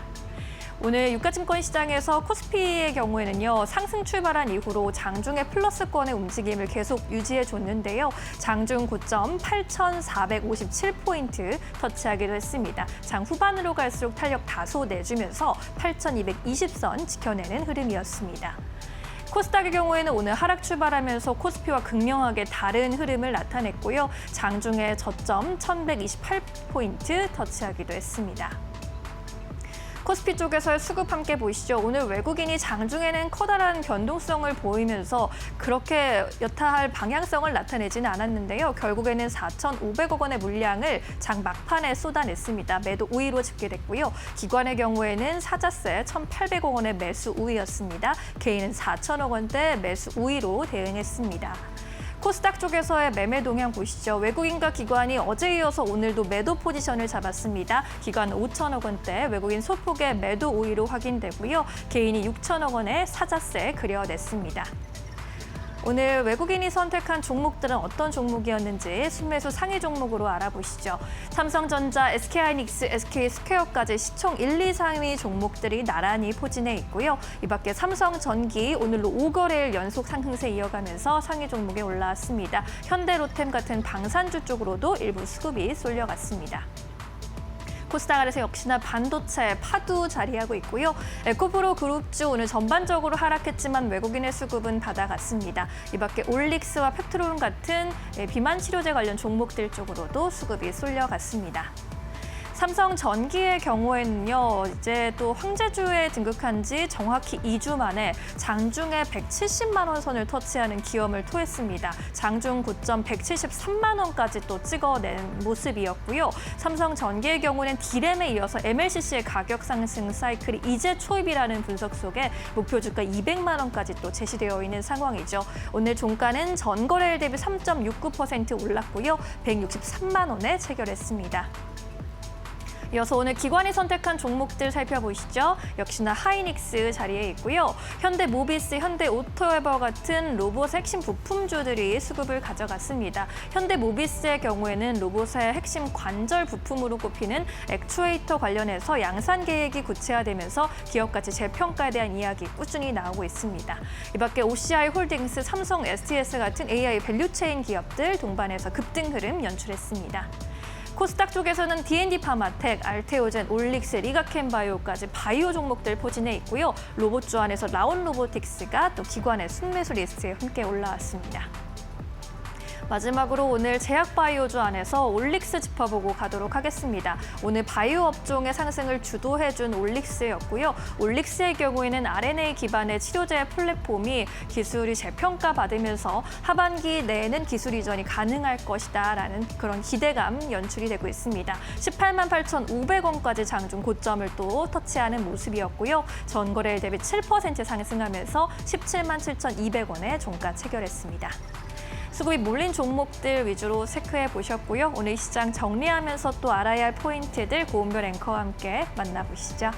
오늘 유가증권 시장에서 코스피의 경우에는요, 상승 출발한 이후로 장중의 플러스권의 움직임을 계속 유지해줬는데요. 장중 고점 8,457포인트 터치하기도 했습니다. 장 후반으로 갈수록 탄력 다소 내주면서 8,220선 지켜내는 흐름이었습니다. 코스닥의 경우에는 오늘 하락 출발하면서 코스피와 극명하게 다른 흐름을 나타냈고요. 장중에 저점 1,128포인트 터치하기도 했습니다. 코스피 쪽에서의 수급 함께 보시죠. 오늘 외국인이 장중에는 커다란 변동성을 보이면서 그렇게 여타할 방향성을 나타내지는 않았는데요. 결국에는 4,500억 원의 물량을 장 막판에 쏟아냈습니다. 매도 우위로 집계됐고요. 기관의 경우에는 사자세 1,800억 원의 매수 우위였습니다. 개인은 4,000억 원대 매수 우위로 대응했습니다. 코스닥 쪽에서의 매매 동향 보시죠. 외국인과 기관이 어제 이어서 오늘도 매도 포지션을 잡았습니다. 기관 5천억 원대, 외국인 소폭의 매도 우위로 확인되고요. 개인이 6천억 원의 사자세 그려냈습니다. 오늘 외국인이 선택한 종목들은 어떤 종목이었는지 순매수 상위 종목으로 알아보시죠. 삼성전자, SK하이닉스, SK스퀘어까지 시총 1, 2, 3위 종목들이 나란히 포진해 있고요. 이 밖에 삼성전기 오늘로 5거래일 연속 상승세 이어가면서 상위 종목에 올라왔습니다. 현대로템 같은 방산주 쪽으로도 일부 수급이 쏠려갔습니다. 코스닥 아래서 역시나 반도체 파도 자리하고 있고요. 에코프로 그룹주 오늘 전반적으로 하락했지만 외국인의 수급은 받아갔습니다. 이 밖에 올릭스와 펩트론 같은 비만 치료제 관련 종목들 쪽으로도 수급이 쏠려갔습니다. 삼성전기의 경우에는요, 이제 또 황제주에 등극한 지 정확히 2주 만에 장중에 170만 원 선을 터치하는 기염을 토했습니다. 장중 고점 173만 원까지 또 찍어낸 모습이었고요. 삼성전기의 경우는 D램에 이어서 MLCC의 가격 상승 사이클이 이제 초입이라는 분석 속에 목표 주가 200만 원까지 또 제시되어 있는 상황이죠. 오늘 종가는 전거래일 대비 3.69% 올랐고요. 163만 원에 체결했습니다. 이어서 오늘 기관이 선택한 종목들 살펴보시죠. 역시나 하이닉스 자리에 있고요. 현대모비스, 현대오토웨버 같은 로봇 핵심 부품주들이 수급을 가져갔습니다. 현대모비스의 경우에는 로봇의 핵심 관절 부품으로 꼽히는 액추에이터 관련해서 양산 계획이 구체화되면서 기업 가치 재평가에 대한 이야기 꾸준히 나오고 있습니다. 이 밖에 OCI 홀딩스, 삼성 STS 같은 AI 밸류체인 기업들 동반해서 급등 흐름 연출했습니다. 코스닥 쪽에서는 D&D 파마텍, 알테오젠, 올릭스, 리가켄바이오까지 바이오 종목들 포진해 있고요. 로봇주 안에서 라온 로보틱스가 또 기관의 순매수 리스트에 함께 올라왔습니다. 마지막으로 오늘 제약바이오주 안에서 올릭스 짚어보고 가도록 하겠습니다. 오늘 바이오 업종의 상승을 주도해준 올릭스였고요. 올릭스의 경우에는 RNA 기반의 치료제 플랫폼이 기술이 재평가받으면서 하반기 내에는 기술 이전이 가능할 것이다라는 그런 기대감 연출이 되고 있습니다. 18만 8,500원까지 장중 고점을 또 터치하는 모습이었고요. 전거래일 대비 7% 상승하면서 17만 7,200원에 종가 체결했습니다. 수급이 몰린 종목들 위주로 체크해 보셨고요. 오늘 시장 정리하면서 또 알아야 할 포인트들 고은별 앵커와 함께 만나보시죠.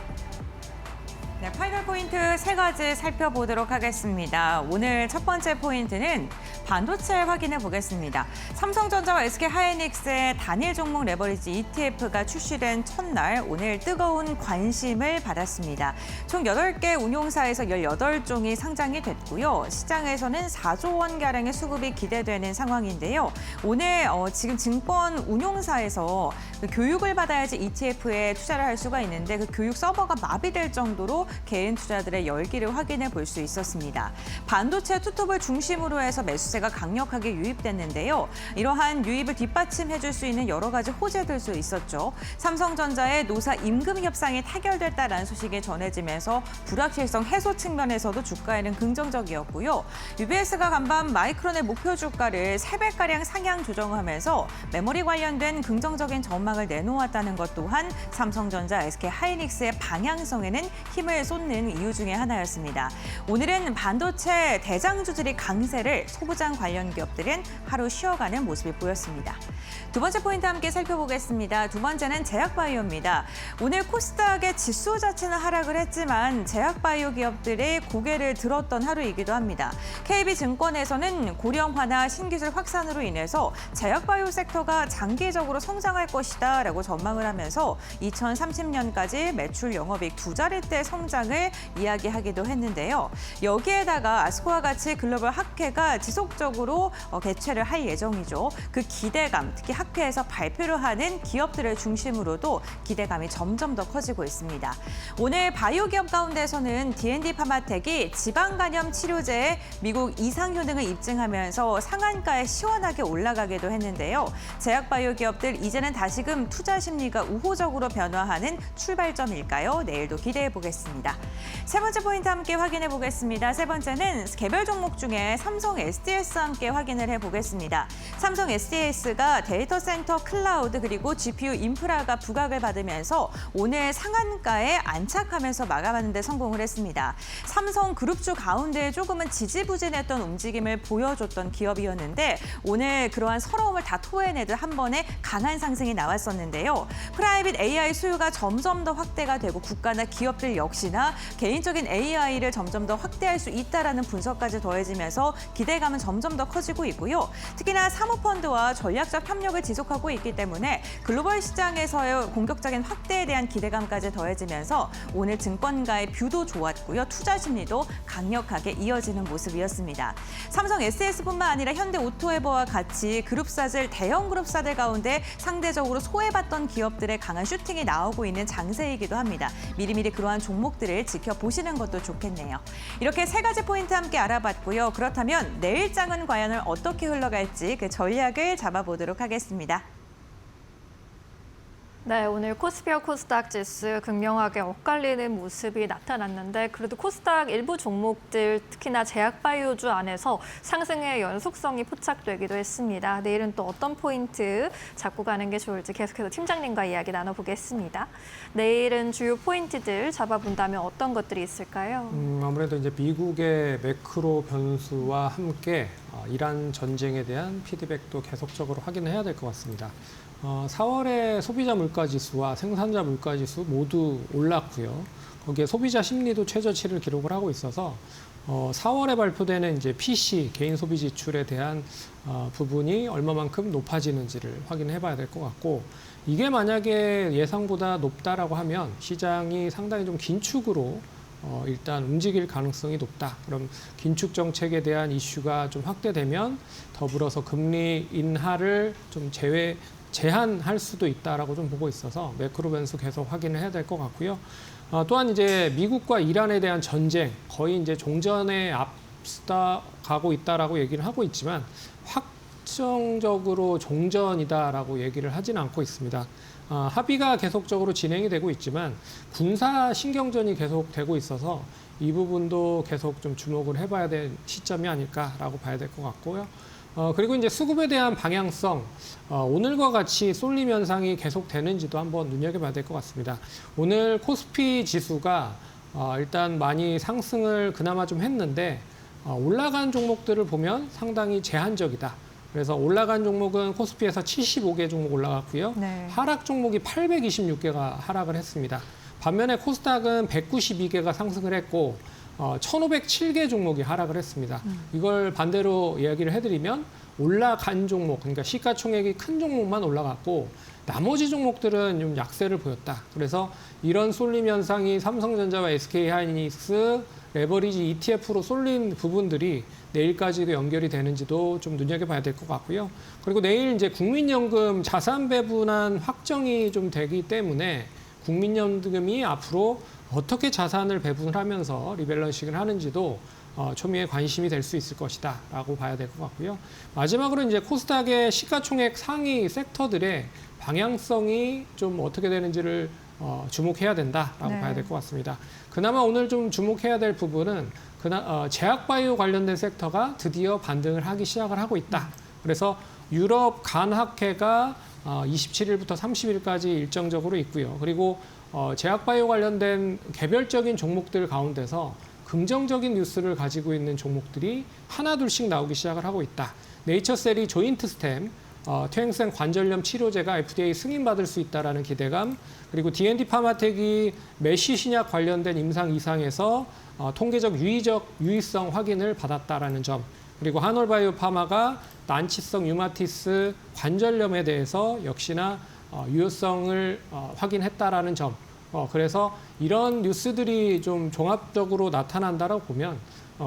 네, 파이널 포인트 3가지 살펴보도록 하겠습니다. 오늘 첫 번째 포인트는 반도체 확인해 보겠습니다. 삼성전자와 SK하이닉스의 단일 종목 레버리지 ETF가 출시된 첫날 오늘 뜨거운 관심을 받았습니다. 총 8개 운용사에서 18종이 상장이 됐고요. 시장에서는 4조 원가량의 수급이 기대되는 상황인데요. 오늘 지금 증권 운용사에서 그 교육을 받아야지 ETF에 투자를 할 수가 있는데 그 교육 서버가 마비될 정도로 개인 투자들의 열기를 확인해 볼 수 있었습니다. 반도체 투톱을 중심으로 해서 매수세가 강력하게 유입됐는데요. 이러한 유입을 뒷받침해 줄 수 있는 여러 가지 호재들 있었죠. 삼성전자의 노사 임금 협상이 타결됐다라는 소식이 전해지면서 불확실성 해소 측면에서도 주가에는 긍정적이었고요. UBS가 간밤 마이크론의 목표 주가를 3배가량 상향 조정하면서 메모리 관련된 긍정적인 전망을 내놓았다는 것 또한 삼성전자, SK하이닉스의 방향성에는 힘을 쏟는 이유 중에 하나였습니다. 오늘은 반도체 대장주들이 강세를, 소부장 관련 기업들은 하루 쉬어가는 모습이 보였습니다. 두 번째 포인트 함께 살펴보겠습니다. 두 번째는 제약바이오입니다. 오늘 코스닥의 지수 자체는 하락을 했지만 제약바이오 기업들의 고개를 들었던 하루이기도 합니다. KB증권에서는 고령화나 신기술 확산으로 인해서 제약바이오 섹터가 장기적으로 성장할 것이다 라고 전망을 하면서 2030년까지 매출 영업이익 2자릿대 성장을 이야기하기도 했는데요. 여기에다가 아스코와 같이 글로벌 학회가 지속적으로 개최를 할 예정이죠. 그 기대감, 특히 학회에서 발표를 하는 기업들을 중심으로도 기대감이 점점 더 커지고 있습니다. 오늘 바이오 기업 가운데서는 D&D 파마텍이 지방간염 치료제에 미국 이상 효능을 입증하면서 상한가에 시원하게 올라가기도 했는데요. 제약바이오 기업들 이제는 다시금 투자 심리가 우호적으로 변화하는 출발점일까요? 내일도 기대해 보겠습니다. 세 번째 포인트 함께 확인해 보겠습니다. 세 번째는 개별 종목 중에 삼성 SDS와 함께 확인을 해보겠습니다. 삼성 SDS가 데이터 센터 클라우드 그리고 GPU 인프라가 부각을 받으면서 오늘 상한가에 안착하면서 마감하는 데 성공을 했습니다. 삼성 그룹주 가운데 조금은 지지부진했던 움직임을 보여줬던 기업이었는데 오늘 그러한 서러움을 다 토해내듯 한 번에 강한 상승이 나왔었는데요. 프라이빗 AI 수요가 점점 더 확대가 되고 국가나 기업들 역시나 개인적인 AI를 점점 더 확대할 수 있다라는 분석까지 더해지면서 기대감은 점점 더 커지고 있고요. 특히나 사모펀드와 전략적 협력을 지속하고 있기 때문에 글로벌 시장에서의 공격적인 확대에 대한 기대감까지 더해지면서 오늘 증권가의 뷰도 좋았고요. 투자 심리도 강력하게 이어지는 모습이었습니다. 삼성 SS뿐만 아니라 현대오토에버와 같이 그룹사들, 대형 그룹사들 가운데 상대적으로 소외받던 기업들의 강한 슈팅이 나오고 있는 장세이기도 합니다. 미리미리 그러한 종목들을 지켜보시는 것도 좋겠네요. 이렇게 3가지 포인트 함께 알아봤고요. 그렇다면 내일장은 과연 어떻게 흘러갈지 그 전략을 잡아보도록 하겠습니다. 네, 오늘 코스피와 코스닥 지수 극명하게 엇갈리는 모습이 나타났는데 그래도 코스닥 일부 종목들 특히나 제약바이오주 안에서 상승의 연속성이 포착되기도 했습니다. 내일은 또 어떤 포인트 잡고 가는 게 좋을지 계속해서 팀장님과 이야기 나눠보겠습니다. 내일은 주요 포인트들 잡아본다면 어떤 것들이 있을까요? 아무래도 이제 미국의 매크로 변수와 함께 이란 전쟁에 대한 피드백도 계속적으로 확인을 해야 될 것 같습니다. 4월에 소비자 물가지수와 생산자 물가지수 모두 올랐고요. 거기에 소비자 심리도 최저치를 기록을 하고 있어서 4월에 발표되는 이제 PC 개인 소비 지출에 대한 부분이 얼마만큼 높아지는지를 확인해 봐야 될 것 같고 이게 만약에 예상보다 높다라고 하면 시장이 상당히 좀 긴축으로 일단 움직일 가능성이 높다. 그럼 긴축 정책에 대한 이슈가 좀 확대되면 더불어서 금리 인하를 좀 제한할 수도 있다라고 좀 보고 있어서 매크로 변수 계속 확인을 해야 될 것 같고요. 또한 이제 미국과 이란에 대한 전쟁 거의 이제 종전에 앞서가고 있다라고 얘기를 하고 있지만 확정적으로 종전이다라고 얘기를 하지는 않고 있습니다. 합의가 계속적으로 진행이 되고 있지만 군사 신경전이 계속되고 있어서 이 부분도 계속 좀 주목을 해봐야 될 시점이 아닐까라고 봐야 될 것 같고요. 그리고 이제 수급에 대한 방향성, 오늘과 같이 쏠림 현상이 계속되는지도 한번 눈여겨봐야 될 것 같습니다. 오늘 코스피 지수가 일단 많이 상승을 그나마 좀 했는데 올라간 종목들을 보면 상당히 제한적이다. 그래서 올라간 종목은 코스피에서 75개 종목 올라갔고요. 네. 하락 종목이 826개가 하락을 했습니다. 반면에 코스닥은 192개가 상승을 했고 1,507개 종목이 하락을 했습니다. 이걸 반대로 이야기를 해드리면 올라간 종목, 그러니까 시가총액이 큰 종목만 올라갔고 나머지 종목들은 좀 약세를 보였다. 그래서 이런 쏠림 현상이 삼성전자와 SK하이닉스 레버리지 ETF로 쏠린 부분들이 내일까지도 연결이 되는지도 좀 눈여겨봐야 될 것 같고요. 그리고 내일 이제 국민연금 자산 배분안 확정이 좀 되기 때문에 국민연금이 앞으로 어떻게 자산을 배분을 하면서 리밸런싱을 하는지도 초미의 관심이 될 수 있을 것이다라고 봐야 될 것 같고요. 마지막으로 이제 코스닥의 시가총액 상위 섹터들의 방향성이 좀 어떻게 되는지를 주목해야 된다라고 네. 봐야 될 것 같습니다. 그나마 오늘 좀 주목해야 될 부분은 제약바이오 관련된 섹터가 드디어 반등을 하기 시작을 하고 있다. 그래서 유럽 간학회가 27일부터 30일까지 일정적으로 있고요. 그리고 제약바이오 관련된 개별적인 종목들 가운데서 긍정적인 뉴스를 가지고 있는 종목들이 하나둘씩 나오기 시작을 하고 있다. 네이처셀이 조인트 스템, 퇴행성 관절염 치료제가 FDA 승인받을 수 있다라는 기대감, 그리고 D&D 파마텍이 메시 신약 관련된 임상 이상에서 통계적 유의성 확인을 받았다라는 점, 그리고 한올바이오 파마가 난치성 류마티스 관절염에 대해서 역시나 유효성을 확인했다라는 점. 그래서 이런 뉴스들이 좀 종합적으로 나타난다라고 보면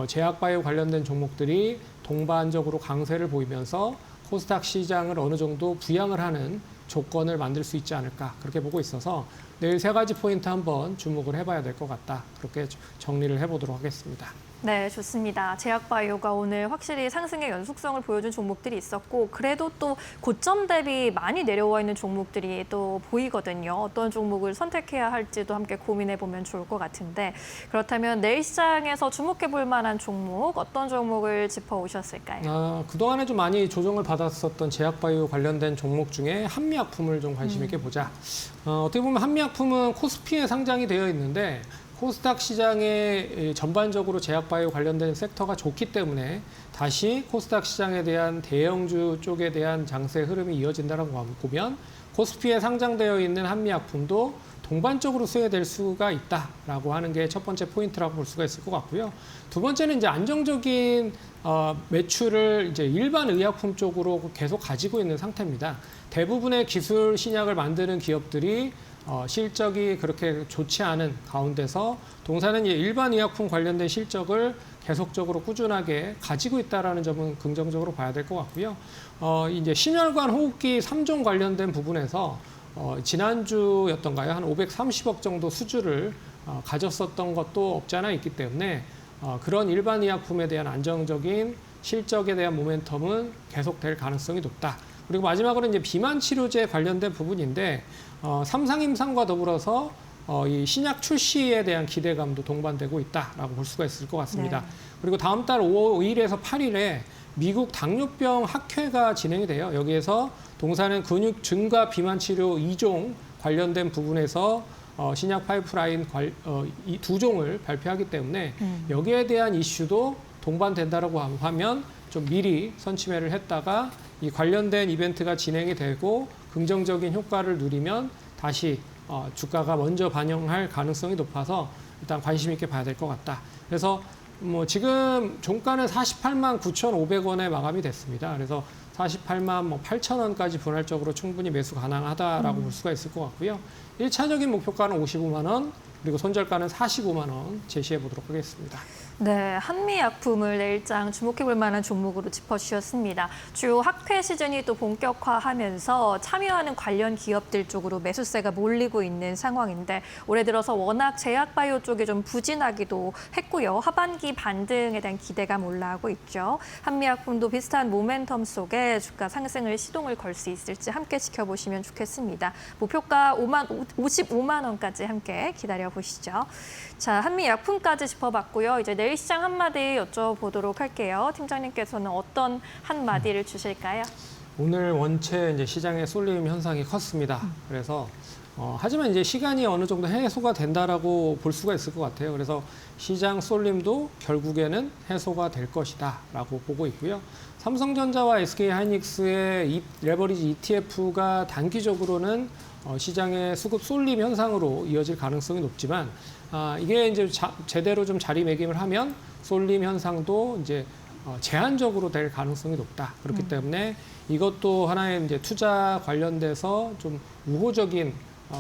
제약바이오 관련된 종목들이 동반적으로 강세를 보이면서 코스닥 시장을 어느 정도 부양을 하는 조건을 만들 수 있지 않을까 그렇게 보고 있어서 내일 세 가지 포인트 한번 주목을 해봐야 될 것 같다. 그렇게 정리를 해보도록 하겠습니다. 네, 좋습니다. 제약바이오가 오늘 확실히 상승의 연속성을 보여준 종목들이 있었고 그래도 또 고점 대비 많이 내려와 있는 종목들이 또 보이거든요. 어떤 종목을 선택해야 할지도 함께 고민해보면 좋을 것 같은데 그렇다면 내일 시장에서 주목해볼 만한 종목 어떤 종목을 짚어오셨을까요? 그동안에 좀 많이 조정을 받았었던 제약바이오 관련된 종목 중에 한미약품을 좀 관심 있게 보자. 어떻게 보면 한미약품은 코스피에 상장이 되어 있는데 코스닥 시장에 전반적으로 제약바이오 관련된 섹터가 좋기 때문에 다시 코스닥 시장에 대한 대형주 쪽에 대한 장세 흐름이 이어진다고 보면 코스피에 상장되어 있는 한미약품도 동반적으로 수혜될 수가 있다라고 하는 게 첫 번째 포인트라고 볼 수가 있을 것 같고요. 두 번째는 이제 안정적인 매출을 이제 일반 의약품 쪽으로 계속 가지고 있는 상태입니다. 대부분의 기술 신약을 만드는 기업들이 실적이 그렇게 좋지 않은 가운데서 동사는 일반 의약품 관련된 실적을 계속적으로 꾸준하게 가지고 있다라는 점은 긍정적으로 봐야 될 것 같고요. 이제 심혈관 호흡기 3종 관련된 부분에서 지난주였던가요? 한 530억 정도 수주를 가졌었던 것도 없지 않아 있기 때문에 그런 일반 의약품에 대한 안정적인 실적에 대한 모멘텀은 계속될 가능성이 높다. 그리고 마지막으로 이제 비만 치료제 관련된 부분인데 삼상임상과 더불어서 이 신약 출시에 대한 기대감도 동반되고 있다라고 볼 수가 있을 것 같습니다. 네. 그리고 다음 달 5일에서 8일에 미국 당뇨병 학회가 진행이 돼요. 여기에서 동사는 근육 증가 비만 치료 2종 관련된 부분에서 신약 파이프라인 이 2종을 발표하기 때문에 여기에 대한 이슈도 동반된다라고 하면 좀 미리 선취매를 했다가 이 관련된 이벤트가 진행이 되고 긍정적인 효과를 누리면 다시 주가가 먼저 반영할 가능성이 높아서 일단 관심 있게 봐야 될 것 같다. 그래서 뭐 지금 종가는 48만 9,500원에 마감이 됐습니다. 그래서 48만 8,000원까지 분할적으로 충분히 매수 가능하다라고 볼 수가 있을 것 같고요. 1차적인 목표가는 55만 원, 그리고 손절가는 45만 원 제시해 보도록 하겠습니다. 네, 한미약품을 내일장 주목해볼 만한 종목으로 짚어주셨습니다. 주요 학회 시즌이 또 본격화하면서 참여하는 관련 기업들 쪽으로 매수세가 몰리고 있는 상황인데 올해 들어서 워낙 제약바이오 쪽이 좀 부진하기도 했고요. 하반기 반등에 대한 기대감 올라오고 있죠. 한미약품도 비슷한 모멘텀 속에 주가 상승을 시동을 걸 수 있을지 함께 지켜보시면 좋겠습니다. 목표가 55만 원까지 함께 기다려보시죠. 자, 한미약품까지 짚어봤고요. 이제 내일 시장 한마디 여쭤보도록 할게요. 팀장님께서는 어떤 한마디를 주실까요? 오늘 원체 이제 시장의 쏠림 현상이 컸습니다. 그래서 하지만 이제 시간이 어느 정도 해소가 된다라고 볼 수가 있을 것 같아요. 그래서 시장 쏠림도 결국에는 해소가 될 것이다라고 보고 있고요. 삼성전자와 SK하이닉스의 레버리지 ETF가 단기적으로는 시장의 수급 쏠림 현상으로 이어질 가능성이 높지만 이게 이제 제대로 좀 자리매김을 하면 쏠림 현상도 이제 제한적으로 될 가능성이 높다. 그렇기 때문에 이것도 하나의 이제 투자 관련돼서 좀 우호적인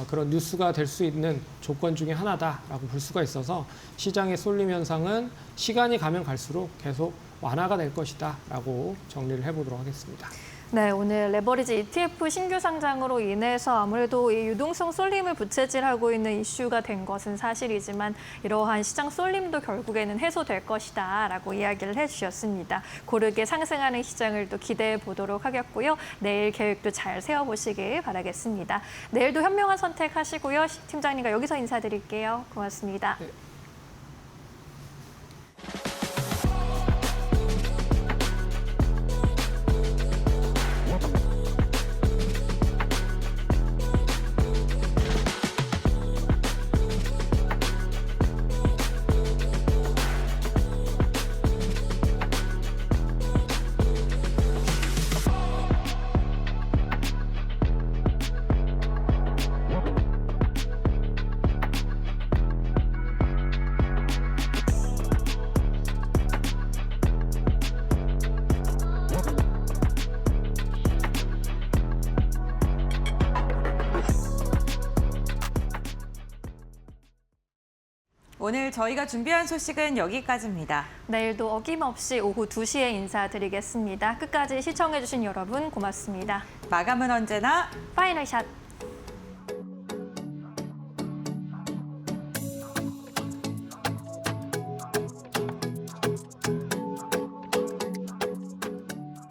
그런 뉴스가 될 수 있는 조건 중에 하나다라고 볼 수가 있어서 시장의 쏠림 현상은 시간이 가면 갈수록 계속 완화가 될 것이다라고 정리를 해보도록 하겠습니다. 네, 오늘 레버리지 ETF 신규 상장으로 인해서 아무래도 이 유동성 쏠림을 부채질하고 있는 이슈가 된 것은 사실이지만 이러한 시장 쏠림도 결국에는 해소될 것이다라고 이야기를 해주셨습니다. 고르게 상승하는 시장을 또 기대해 보도록 하겠고요. 내일 계획도 잘 세워보시길 바라겠습니다. 내일도 현명한 선택하시고요. 팀장님과 여기서 인사드릴게요. 고맙습니다. 네. 오늘 저희가 준비한 소식은 여기까지입니다. 내일도 어김없이 오후 2시에 인사드리겠습니다. 끝까지 시청해주신 여러분 고맙습니다. 마감은 언제나 파이널 샷!